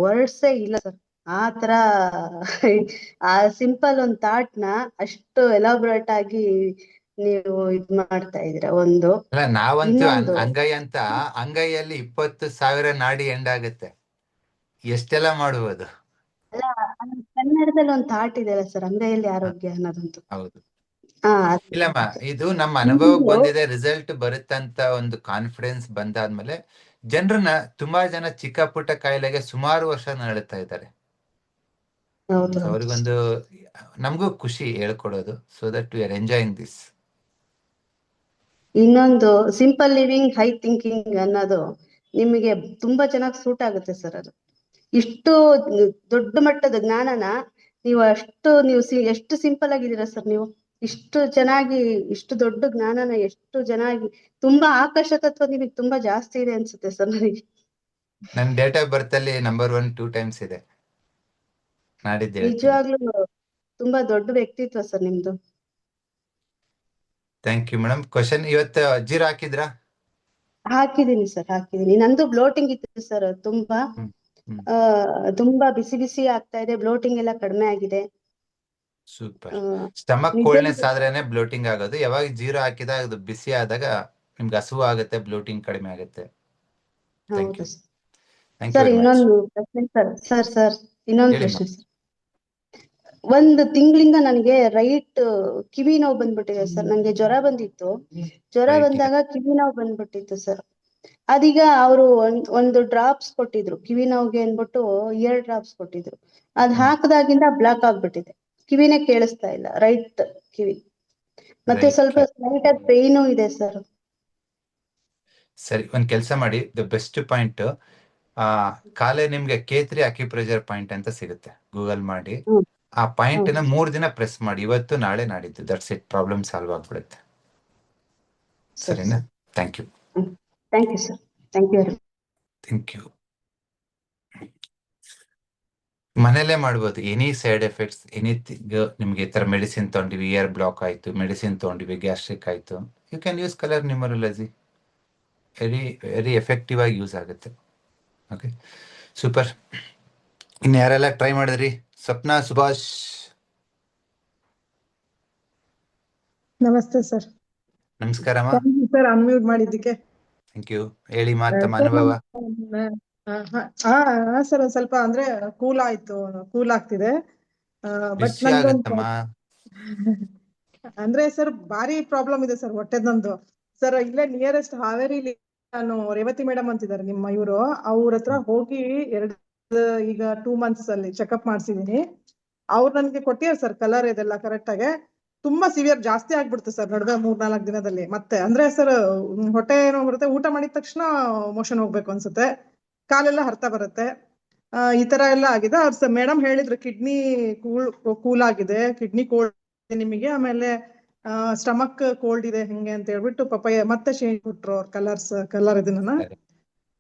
ವರ್ಡ್ಸೇ ಇಲ್ಲ ಸರ್. ಆ ತರ ಆ ಸಿಂಪಲ್ ಒಂದ್ ಥಾಟ್ ನ ಅಷ್ಟು ಎಲಾಬ್ರೇಟ್ ಆಗಿ ನೀವು ಇದ್ ಮಾಡ್ತಾ ಇದೀರಾ. ಒಂದು ಅಲ್ಲ, ನಾವಂತೂ ಇನ್ನೊಂದು ಅಂಗೈ ಅಂತ, ಅಂಗೈಯಲ್ಲಿ 20,000 ನಾಡಿ ಎಂಡಾಗುತ್ತೆ. ಎಷ್ಟೆಲ್ಲ ಮಾಡುವುದು. ಅಲ್ಲ, ಕನ್ನಡದಲ್ಲಿ ಒಂದ್ ಥಾಟ್ ಇದೆಯಲ್ಲ ಸರ್, ಅಂಗೈಯಲ್ಲಿ ಆರೋಗ್ಯ ಅನ್ನೋದಂತೂ. ಹೌದು. ಹಾ ಇಲ್ಲಮ್ಮ, ಇದು ನಮ್ಮ ಅನುಭವಕ್ಕೆ ಬಂದಿದೆ. ರಿಸಲ್ಟ್ ಬರುತ್ತಂತ ಒಂದು ಕಾನ್ಫಿಡೆನ್ಸ್ ಬಂದಾದ್ಮೇಲೆ ಜನರನ್ನ, ತುಂಬಾ ಜನ ಚಿಕ್ಕ ಪುಟ್ಟ ಕಾಯಿಲೆಗೆ ಸುಮಾರು ವರ್ಷ ನರಳುತ್ತಾ ಇದ್ದಾರೆ. ಅವ್ರಿಗೊಂದು, ನಮಗೂ ಖುಷಿ ಹೇಳ್ಕೊಡೋದು. So that we are enjoying this. ಇನ್ನೊಂದು ಸಿಂಪಲ್ ಲಿವಿಂಗ್ ಹೈ ಥಿಂಕಿಂಗ್ ಅನ್ನೋದು ನಿಮಗೆ ತುಂಬಾ ಚೆನ್ನಾಗಿ ಸೂಟ್ ಆಗುತ್ತೆ ಸರ್. ಅದು ಇಷ್ಟು ದೊಡ್ಡ ಮಟ್ಟದ ಜ್ಞಾನನ ನೀವು ಎಷ್ಟು ಸಿಂಪಲ್ ಆಗಿದ್ದೀರಾ ಸರ್. ನೀವು ಇಷ್ಟು ಚೆನ್ನಾಗಿ, ಇಷ್ಟು ದೊಡ್ಡ ಜ್ಞಾನನ ಎಷ್ಟು ಚೆನ್ನಾಗಿ, ತುಂಬಾ ಆಕಾಶ ತತ್ವ ನಿಮಗೆ ತುಂಬಾ ಜಾಸ್ತಿ ಇದೆ ಅನ್ಸುತ್ತೆ ಸರ್ ನನಗೆ. ನನ್ನ ಡೇಟ್ ಆಫ್ ಬರ್ತ್ ಅಲ್ಲಿ ನಂಬರ್ 1 2 ಟೈಮ್ಸ್ ಇದೆ. ನಾಡಿದ್ದು ಹೇಳ್ತೀನಿ. ನಿಜವಾಗ್ಲೂ ತುಂಬಾ ದೊಡ್ಡ ವ್ಯಕ್ತಿತ್ವ ಸರ್ ನಿಮ್ದು. Thank you madam. ಕ್ವಶನ್ ಇವತ್ತು 0 ಹಾಕಿದ್ರಾ? ಹಾಕಿದೀನಿ ಸರ್, ಹಾಕಿದೀನಿ. ನಂದು ಬ್ಲೋಟಿಂಗ್ ಇತ್ತು ಸರ್, ತುಂಬಾ ತುಂಬಾ ಬಿಸಿ ಬಿಸಿ ಆಗ್ತಾ ಇದೆ. ಬ್ಲೋಟಿಂಗ್ ಎಲ್ಲ ಕಡಿಮೆ ಆಗಿದೆ. ಸೂಪರ್. ಸ್ಟಮಕ್ ಕೋಲ್ಡ್ನೆಸ್ ಆದ್ರೇನೆ ಬ್ಲೋಟಿಂಗ್ ಆಗೋದು. ಯಾವಾಗ 0 ಹಾಕಿದಾಗ ಅದು ಬಿಸಿ ಆದಾಗ ನಿಮ್ಗೆ ಹಸುವು ಆಗುತ್ತೆ, ಬ್ಲೋಟಿಂಗ್ ಕಡಿಮೆ ಆಗುತ್ತೆ. ಹೌದು ಸರ್. ಇನ್ನೊಂದು ಪ್ರಶ್ನೆ ಸರ್, ಇನ್ನೊಂದು ಪ್ರಶ್ನೆ ಸರ್. 1 ತಿಂಗಳಿಂದ ನನಗೆ ರೈಟ್ ಕಿವಿ ನೋವು ಬಂದ್ಬಿಟ್ಟಿದೆ ಸರ್. ನಂಗೆ ಜ್ವರ ಬಂದಿತ್ತು. ಜ್ವರ ಬಂದಾಗ ಕಿವಿ ನೋವು ಬಂದ್ಬಿಟ್ಟಿತ್ತು ಸರ್. ಅದೀಗ ಅವರು ಒಂದು ಡ್ರಾಪ್ಸ್ ಕೊಟ್ಟಿದ್ರು ಕಿವಿ ನೋವಿಗೆ ಅನ್ಬಿಟ್ಟು ಇಯರ್ ಡ್ರಾಪ್ಸ್ ಕೊಟ್ಟಿದ್ರು. ಅದ್ ಹಾಕದಾಗಿಂದ ಬ್ಲಾಕ್ ಆಗ್ಬಿಟ್ಟಿದೆ, ಕಿವಿನೇ ಕೇಳಿಸ್ತಾ ಇಲ್ಲ, ರೈಟ್ ಕಿವಿ. ಮತ್ತೆ ರೈಟ್ ಸ್ವಲ್ಪ ರೈಟ್ ಸ್ಲೈಟ್ ಆಗಿ ಪೇಯ್ನು ಇದೆ ಸರ್. ಸರಿ, ಒಂದ್ ಕೆಲಸ ಮಾಡಿ, ದ ಬೆಸ್ಟ್ ಪಾಯಿಂಟ್ ಕಾಲೇ ನಿಮ್ಗೆ K3 ಅಕ್ಯುಪ್ರೆಷರ್ ಪಾಯಿಂಟ್ ಅಂತ ಸಿಗುತ್ತೆ, ಗೂಗಲ್ ಮಾಡಿ. ಹ್ಮ್ ಆ ಪಾಯಿಂಟ್ ಹ್ಮ್ ನ 3 ದಿನ ಪ್ರೆಸ್ ಮಾಡಿ, ಇವತ್ತು ನಾಳೆ ನಾಡಿದ್ದು, ದಟ್ಸ್ ಇಟ್, ಪ್ರಾಬ್ಲಮ್ ಸಾಲ್ವ್ ಆಗ್ಬಿಡುತ್ತೆ. ಸರಿ ಸರಿನಾ? Sir. Thank you. Thank you sir. Thank you very much. Thank you. ಮನೇಲೆ ಮಾಡ್ಬೋದು, ಎನಿ ಸೈಡ್ ಎಫೆಕ್ಟ್ಸ್ ಎನಿಥಿಂಗ್. ನಿಮ್ಗೆ ಈ ತರ ಮೆಡಿಸಿನ್ ತಗೊಂಡಿವಿ, ಇಯರ್ ಬ್ಲಾಕ್ ಆಯ್ತು, ಮೆಡಿಸಿನ್ ತಗೊಂಡಿವಿ, ಗ್ಯಾಸ್ಟ್ರಿಕ್ ಆಯ್ತು, you can use colour numerology. Very very effective ಆಗಿ ಯೂಸ್ ಆಗುತ್ತೆ. Okay, super. ಇನ್ನು ಯಾರೆಲ್ಲ ಟ್ರೈ ಮಾಡಿದ್ರಿ? ಸ್ವಪ್ನ, ಸುಭಾಷ್. ನಮಸ್ತೆ ಸರ್. ನಮಸ್ಕಾರಮ್ಮ. ಥ್ಯಾಂಕ್ ಯು ಸರ್ ಅನ್ಮ್ಯೂಟ್ ಮಾಡಿದ್ದಕ್ಕೆ. Thank you. ಹೇಳಿ ತಮ್ಮ ಸರ್ ಅನುಭವ. ಸರ್ ಒಂದ್ ಸ್ವಲ್ಪ ಅಂದ್ರೆ ಕೂಲ್ ಆಯ್ತು, ಕೂಲ್ ಆಗ್ತಿದೆ. ಬಟ್ ಖುಷಿ ಆಗತ್ತಮ್ಮ. ಅಂದ್ರೆ ಸರ್ ಭಾರಿ ಪ್ರಾಬ್ಲಮ್ ಇದೆ ಸರ್ ಹೊಟ್ಟೆದಂದು. ಸರ್ ಇಲ್ಲೇ ನಿಯರೆಸ್ಟ್ ಹಾವೇರಿಲಿ ನಾನು ರೇವತಿ ಮೇಡಮ್ ಅಂತಿದ್ದಾರೆ ನಿಮ್ಮ ಇವರು, ಅವ್ರ ಹತ್ರ ಹೋಗಿ ಈಗ 2 months ಅಲ್ಲಿ ಚೆಕ್ಅಪ್ ಮಾಡ್ಸಿದೀನಿ. ಅವ್ರು ನನ್ಗೆ ಕೊಟ್ಟಿದ್ದಾರೆ ಸರ್ ಕಲರ್ ಇದೆಲ್ಲ ಕರೆಕ್ಟ್ ಆಗಿ. ತುಂಬಾ ಸಿವಿಯರ್ ಜಾಸ್ತಿ ಆಗ್ಬಿಡ್ತು ಸರ್ ನಡುವೆ 3-4 ದಿನದಲ್ಲಿ. ಮತ್ತೆ ಅಂದ್ರೆ ಸರ್ ಹೊಟ್ಟೆ ಏನೋ ಬರುತ್ತೆ, ಊಟ ಮಾಡಿದ ತಕ್ಷಣ ಮೋಷನ್ ಹೋಗ್ಬೇಕು ಅನ್ಸುತ್ತೆ, ಕಾಲೆಲ್ಲ ಹರ್ತ ಬರುತ್ತೆ, ಈ ತರ ಎಲ್ಲ ಆಗಿದೆ. ಅವ್ರು ಮೇಡಮ್ ಹೇಳಿದ್ರು ಕಿಡ್ನಿ ಕೂಲ್ ಆಗಿದೆ, ಕಿಡ್ನಿ ಕೋಲ್ಡ್ ನಿಮಗೆ, ಆಮೇಲೆ ಸ್ಟಮಕ್ ಕೋಲ್ಡ್ ಇದೆ ಹಿಂಗೆ ಅಂತ ಹೇಳ್ಬಿಟ್ಟು ಪಪ್ಪಾಯ ಮತ್ತೆ ಚೇಂಜ್ ಕೊಟ್ರು ಅವ್ರ ಕಲರ್ ಇದನ್ನ.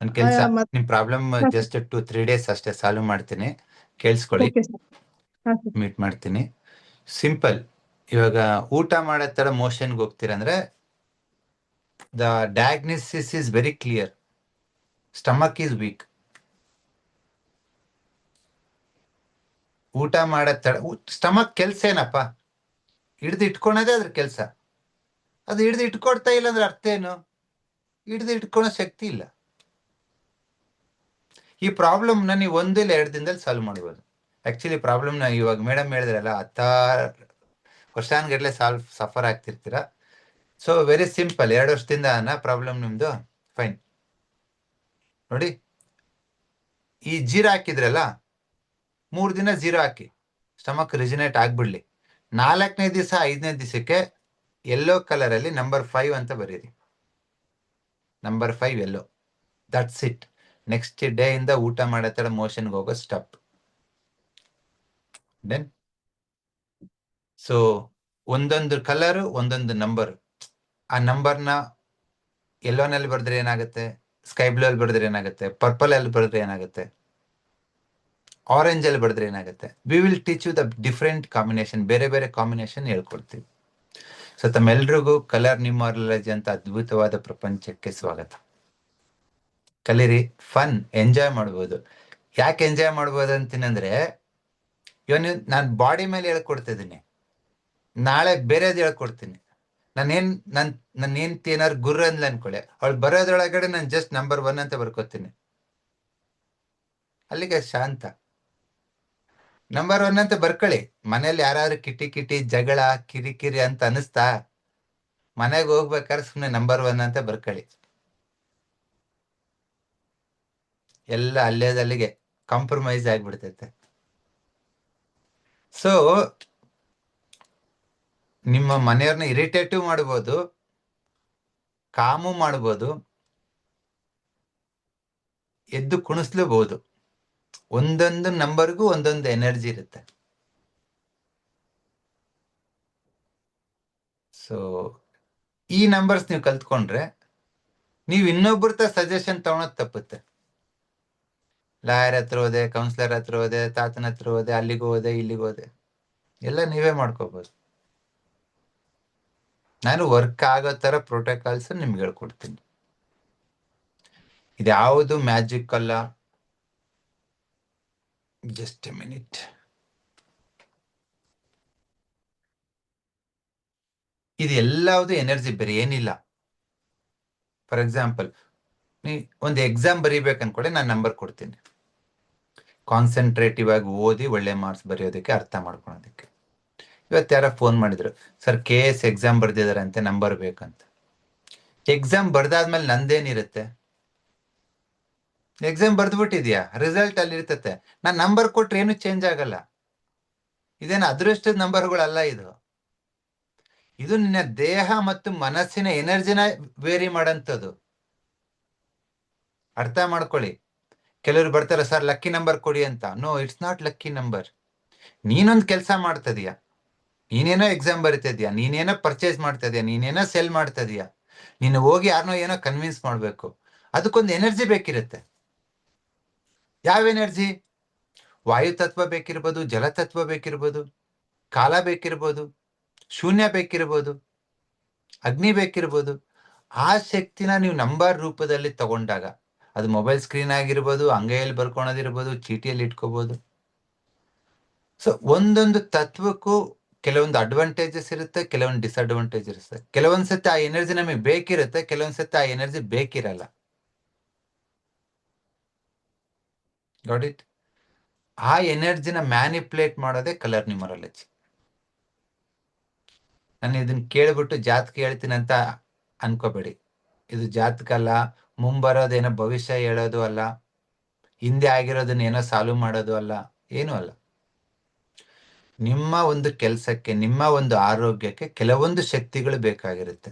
ಒಂದ್ ಕೆಲ್ಸ, ನಿಮ್ ಪ್ರಾಬ್ಲಮ್ ಜಸ್ಟ್ 2-3 days ಅಷ್ಟೇ ಸಾಲ್ವ್ ಮಾಡ್ತೀನಿ, ಕೇಳಿಸ್ಕೊಳ್ಳಿ. Okay sir. ಹಾ ಸರ್. ಮೀಟ್ ಮಾಡ್ತೀನಿ. ಸಿಂಪಲ್. ಇವಾಗ ಊಟ ಮಾಡೋ ತರ ಮೋಷನ್ಗೆ ಹೋಗ್ತೀರಂದ್ರೆ the diagnosis is very clear. Stomach is weak. ಊಟ ಮಾಡೋ ತರ ಸ್ಟಮಕ್ ಕೆಲ್ಸ ಏನಪ್ಪ? ಹಿಡ್ದು ಇಟ್ಕೊಳೋದೇ ಅದ್ರ ಕೆಲ್ಸ. ಅದು ಹಿಡ್ದು ಇಟ್ಕೊಡ್ತಾ ಇಲ್ಲ ಅಂದ್ರೆ ಅರ್ಥ ಏನು? ಹಿಡ್ದು ಇಟ್ಕೊಳೋ ಶಕ್ತಿ ಇಲ್ಲ. ಈ ಪ್ರಾಬ್ಲಮ್ನ ನೀವು 1 ಇಲ್ಲ 2 ದಿನದಲ್ಲಿ ಸಾಲ್ವ್ ಮಾಡ್ಬೋದು. ಆಕ್ಚುಲಿ ಪ್ರಾಬ್ಲಮ್ನ ಇವಾಗ ಮೇಡಮ್ ಹೇಳಿದ್ರಲ್ಲ, 10 ವರ್ಷಾನ್ಗಟ್ಲೆ ಸಫರ್ ಆಗ್ತಿರ್ತೀರಾ. ಸೊ ವೆರಿ ಸಿಂಪಲ್, 2 ವರ್ಷದಿಂದ ಪ್ರಾಬ್ಲಮ್ ನಿಮ್ದು. ಫೈನ್. ನೋಡಿ, ಈ 0 ಹಾಕಿದ್ರಲ್ಲ, 3 ದಿನ 0 ಹಾಕಿ, ಸ್ಟಮಕ್ ರಿಜಿನೇಟ್ ಆಗ್ಬಿಡ್ಲಿ. 4ನೇ ದಿವಸ 5ನೇ ದಿವಸಕ್ಕೆ ಯೆಲ್ಲೋ ಕಲರ್ ಅಲ್ಲಿ ನಂಬರ್ 5 ಅಂತ ಬರೀರಿ. Number 5 yellow. That's it. Next day ಇಂದ ಊಟ ಮಾಡೋ ತರ ಮೋಷನ್ಗೆ ಹೋಗೋ ಸ್ಟಾಪ್. ದೆನ್ ಸೊ ಒಂದೊಂದು ಕಲರ್, ಒಂದೊಂದು ನಂಬರ್. ಆ ನಂಬರ್ನ ಯೆಲ್ಲೋನಲ್ಲಿ ಬರೆದ್ರೆ ಏನಾಗುತ್ತೆ, ಸ್ಕೈ ಬ್ಲೂ ಅಲ್ಲಿ ಬರೆದ್ರೆ ಏನಾಗುತ್ತೆ, ಪರ್ಪಲ್ ಅಲ್ಲಿ ಬರೆದ್ರೆ ಏನಾಗುತ್ತೆ, ಆರೆಂಜ್ ಅಲ್ಲಿ ಬರೆದ್ರೆ ಏನಾಗುತ್ತೆ. We will teach you the different combination, ಬೇರೆ ಬೇರೆ ಕಾಂಬಿನೇಷನ್ ಹೇಳ್ಕೊಡ್ತೀವಿ. ಸೊ ತಮ್ಮೆಲ್ರಿಗೂ ಕಲರ್ ನ್ಯೂಮರಾಲಜಿ ಅಂತ ಅದ್ಭುತವಾದ ಪ್ರಪಂಚಕ್ಕೆ ಸ್ವಾಗತ. ಕಲೀರಿ, ಫನ್, ಎಂಜಾಯ್ ಮಾಡ್ಬೋದು. ಯಾಕೆ ಎಂಜಾಯ್ ಮಾಡ್ಬೋದು ಅಂತೀನಂದ್ರೆ, ಇವನು ನಾನು ಬಾಡಿ ಮೇಲೆ ಹೇಳ್ಕೊಡ್ತಿದ್ದೀನಿ, ನಾಳೆ ಬೇರೆದು ಹೇಳ್ಕೊಡ್ತೀನಿ. ನನ್ನ ಹೆಂಡ್ತಿ ಏನಾದ್ರು ಗುರ್ರ ಅಂದ್ಲ ಅನ್ಕೊಳ್ಳಿ, ಅವಳು ಬರೋದ್ರೊಳಗಡೆ ನಾನು ಜಸ್ಟ್ ನಂಬರ್ 1 ಅಂತ ಬರ್ಕೋತೀನಿ. ಅಲ್ಲಿಗೆ ಶಾಂತ. ನಂಬರ್ 1 ಅಂತ ಬರ್ಕೊಳ್ಳಿ. ಮನೇಲಿ ಯಾರು ಕಿಟಿ ಜಗಳ ಕಿರಿಕಿರಿ ಅಂತ ಅನಿಸ್ತಾ, ಮನೆಗೆ ಹೋಗ್ಬೇಕಾದ್ರೆ ಸುಮ್ಮನೆ ನಂಬರ್ 1 ಅಂತ ಬರ್ಕೊಳ್ಳಿ. ಎಲ್ಲ ಅಲ್ಲಿಗೆ ಕಾಂಪ್ರಮೈಸ್ ಆಗ್ಬಿಡ್ತೈತೆ. ಸೊ ನಿಮ್ಮ ಮನೆಯವ್ರನ್ನ ಇರಿಟೇಟಿವ್ ಮಾಡ್ಬೋದು, ಕಾಮು ಮಾಡ್ಬೋದು, ಎದ್ದು ಕುಣಿಸ್ಲೂಬಹುದು. ಒಂದೊಂದು ನಂಬರ್ಗೂ ಒಂದೊಂದು ಎನರ್ಜಿ ಇರುತ್ತೆ. ಸೊ ಈ ನಂಬರ್ಸ್ ನೀವು ಕಲ್ತ್ಕೊಂಡ್ರೆ ನೀವು ಇನ್ನೊಬ್ಬರ ಸಜೆಷನ್ ತಗೊಳೋದು ತಪ್ಪುತ್ತೆ. ಲಾಯರ್ ಹತ್ರ ಹೋದೆ, ಕೌನ್ಸಿಲರ್ ಹತ್ರ ಹೋದೆ, ತಾತನ ಹತ್ರ ಹೋದೆ, ಅಲ್ಲಿಗೆ ಹೋದೆ, ಇಲ್ಲಿಗೆ ಹೋದೆ, ಎಲ್ಲ ನೀವೇ ಮಾಡ್ಕೋಬಹುದು. ನಾನು ವರ್ಕ್ ಆಗೋ ತರ ಪ್ರೋಟೋಕಾಲ್ಸ್ ನಿಮ್ಗೆ ಹೇಳ್ಕೊಡ್ತೀನಿ. ಇದ್ಯಾವುದು ಮ್ಯಾಜಿಕ್ ಅಲ್ಲ. Just a minute. ಇದು ಎಲ್ಲವುದು ಎನರ್ಜಿ, ಬೇರೆ ಏನಿಲ್ಲ. ಫಾರ್ ಎಕ್ಸಾಂಪಲ್, ಒಂದು ಎಕ್ಸಾಮ್ ಬರೀಬೇಕು ಅನ್ಕೊಳ್ಳಿ, ನಾನು ನಂಬರ್ ಕೊಡ್ತೀನಿ. ಕಾನ್ಸಂಟ್ರೇಟಿವ್ ಆಗಿ ಓದಿ ಒಳ್ಳೆ ಮಾರ್ಕ್ಸ್ ಬರೆಯೋದಕ್ಕೆ, ಅರ್ಥ ಮಾಡ್ಕೊಳೋದಕ್ಕೆ. ಇವತ್ತು ಯಾರೋ ಫೋನ್ ಮಾಡಿದ್ರು, ಸರ್ KS ಎಕ್ಸಾಮ್ ಬರ್ದಿದ್ದಾರೆ ಅಂತೆ, ನಂಬರ್ ಬೇಕಂತ. ಎಕ್ಸಾಮ್ ಬರ್ದಾದ್ಮೇಲೆ ನಂದೇನಿರುತ್ತೆ? ಎಕ್ಸಾಮ್ ಬರ್ದ್ಬಿಟ್ಟಿದ್ಯಾ, ರಿಸಲ್ಟ್ ಅಲ್ಲಿ ಇರ್ತತೆ. ನಾನ್ ನಂಬರ್ ಕೊಟ್ರೆ ಏನು ಚೇಂಜ್ ಆಗಲ್ಲ. ಇದೇನು ಅದೃಷ್ಟದ ನಂಬರ್ಗಳಲ್ಲ ಇದು. ಇದು ನಿನ್ನ ದೇಹ ಮತ್ತು ಮನಸ್ಸಿನ ಎನರ್ಜಿನ ವೇರಿ ಮಾಡಂತದ್ದು. ಅರ್ಥ ಮಾಡ್ಕೊಳ್ಳಿ. ಕೆಲವರು ಬರ್ತಾರೆ, ಸರ್ ಲಕ್ಕಿ ನಂಬರ್ ಕೊಡಿ ಅಂತ. No, it's not lucky number. ನೀನೊಂದು ಕೆಲಸ ಮಾಡ್ತದೀಯ, ನೀನೇನೋ ಎಕ್ಸಾಮ್ ಬರಿತಿದ್ಯಾ, ನೀನೇನೋ ಪರ್ಚೇಸ್ ಮಾಡ್ತಾ ಇದೀಯ, ನೀನೇನೋ ಸೆಲ್ ಮಾಡ್ತಾ ಇದೀಯ, ನೀನು ಹೋಗಿ ಯಾರನ್ನೋ ಏನೋ ಕನ್ವಿನ್ಸ್ ಮಾಡ್ಬೇಕು. ಅದಕ್ಕೊಂದು ಎನರ್ಜಿ ಬೇಕಿರುತ್ತೆ. ಯಾವ ಎನರ್ಜಿ? ವಾಯು ತತ್ವ ಬೇಕಿರ್ಬೋದು, ಜಲತತ್ವ ಬೇಕಿರ್ಬೋದು, ಕಾಲ ಬೇಕಿರ್ಬೋದು, ಶೂನ್ಯ ಬೇಕಿರ್ಬೋದು, ಅಗ್ನಿ ಬೇಕಿರ್ಬೋದು. ಆ ಶಕ್ತಿನ ನೀವು ನಂಬರ್ ರೂಪದಲ್ಲಿ ತಗೊಂಡಾಗ, ಅದು ಮೊಬೈಲ್ ಸ್ಕ್ರೀನ್ ಆಗಿರ್ಬೋದು, ಅಂಗೈಯಲ್ಲಿ ಬರ್ಕೊಳೋದಿರ್ಬೋದು, ಚೀಟಿಯಲ್ಲಿ ಇಟ್ಕೋಬಹುದು. ಸೊ ಒಂದೊಂದು ತತ್ವಕ್ಕೂ ಕೆಲವೊಂದು ಅಡ್ವಾಂಟೇಜಸ್ ಇರುತ್ತೆ, ಕೆಲವೊಂದು ಡಿಸ್ಅಡ್ವಾಂಟೇಜ್ ಇರುತ್ತೆ. ಕೆಲವೊಂದ್ಸತಿ ಆ ಎನರ್ಜಿ ನಮಗೆ ಬೇಕಿರುತ್ತೆ, ಕೆಲವೊಂದ್ಸತಿ ಆ ಎನರ್ಜಿ ಬೇಕಿರಲ್ಲ. Got it? ಆ ಎನರ್ಜಿನ ಮ್ಯಾನಿಪ್ಯುಲೇಟ್ ಮಾಡೋದೇ ಕಲರ್ ನ್ಯೂಮರಾಲಜಿ. ನಾನು ಇದನ್ನ ಕೇಳ್ಬಿಟ್ಟು ಜಾತಕ ಹೇಳ್ತೀನಿ ಅಂತ ಅನ್ಕೋಬೇಡಿ. ಇದು ಜಾತಕ ಅಲ್ಲ, ಮುಂಬರೋದೇನೋ ಭವಿಷ್ಯ ಹೇಳೋದು ಅಲ್ಲ, ಹಿಂದೆ ಆಗಿರೋದನ್ನ ಏನೋ ಸಾಲ್ವ್ ಮಾಡೋದು ಅಲ್ಲ, ಏನೂ ಅಲ್ಲ. ನಿಮ್ಮ ಒಂದು ಕೆಲಸಕ್ಕೆ, ನಿಮ್ಮ ಒಂದು ಆರೋಗ್ಯಕ್ಕೆ ಕೆಲವೊಂದು ಶಕ್ತಿಗಳು ಬೇಕಾಗಿರುತ್ತೆ.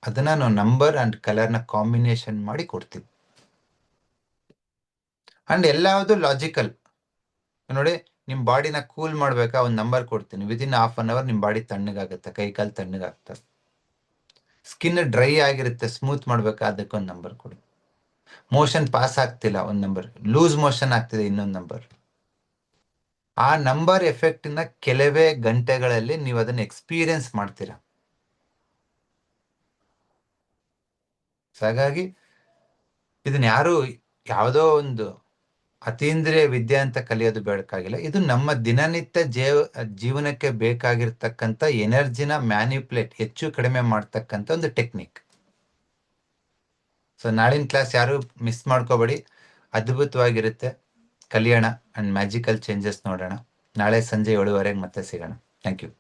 ಅದನ್ನ ನಾವು ನಂಬರ್ ಅಂಡ್ ಕಲರ್ನ ಕಾಂಬಿನೇಷನ್ ಮಾಡಿ ಕೊಡ್ತೀವಿ. ಅಂಡ್ ಎಲ್ಲವುದು ಲಾಜಿಕಲ್. ನೋಡಿ, ನಿಮ್ಮ ಬಾಡಿನ ಕೂಲ್ ಮಾಡ್ಬೇಕಾ, ಒಂದು ನಂಬರ್ ಕೊಡ್ತೀನಿ, ವಿದಿನ್ ಹಾಫ್ ಅನ್ ಅವರ್ ನಿಮ್ಮ ಬಾಡಿ ತಣ್ಣಗಾಗುತ್ತೆ, ಕೈ ಕಾಲು ತಣ್ಣಗಾಗ್ತದೆ. ಸ್ಕಿನ್ ಡ್ರೈ ಆಗಿರುತ್ತೆ, ಸ್ಮೂತ್ ಮಾಡ್ಬೇಕಾ, ಅದಕ್ಕೊಂದು ನಂಬರ್ ಕೊಡಿ. ಮೋಷನ್ ಪಾಸ್ ಆಗ್ತಿಲ್ಲ, ಒಂದು ನಂಬರ್. ಲೂಸ್ ಮೋಷನ್ ಆಗ್ತಿದೆ, ಇನ್ನೊಂದು ನಂಬರ್. ಆ ನಂಬರ್ ಎಫೆಕ್ಟ್ ನ ಕೆಲವೇ ಗಂಟೆಗಳಲ್ಲಿ ನೀವು ಅದನ್ನ ಎಕ್ಸ್ಪೀರಿಯನ್ಸ್ ಮಾಡ್ತೀರಾ. ಹಾಗಾಗಿ ಇದನ್ನ ಯಾರು ಯಾವುದೋ ಒಂದು ಅತೀಂದ್ರಿಯ ವಿದ್ಯೆ ಅಂತ ಕಲಿಯೋದು ಬೇಕಾಗಿಲ್ಲ. ಇದು ನಮ್ಮ ದಿನನಿತ್ಯ ಜೀವನಕ್ಕೆ ಬೇಕಾಗಿರ್ತಕ್ಕಂಥ ಎನರ್ಜಿನ ಮ್ಯಾನಿಪ್ಯುಲೇಟ್, ಹೆಚ್ಚು ಕಡಿಮೆ ಮಾಡ್ತಕ್ಕಂಥ ಒಂದು ಟೆಕ್ನಿಕ್. ಸೊ ನಾಳಿನ ಕ್ಲಾಸ್ ಯಾರು ಮಿಸ್ ಮಾಡ್ಕೋಬೇಡಿ, ಅದ್ಭುತವಾಗಿರುತ್ತೆ. ಕಲಿಯೋಣ ಅಂಡ್ ಮ್ಯಾಜಿಕಲ್ ಚೇಂಜಸ್ ನೋಡೋಣ. ನಾಳೆ ಸಂಜೆ 7:15 ಮತ್ತೆ ಸಿಗೋಣ. Thank you.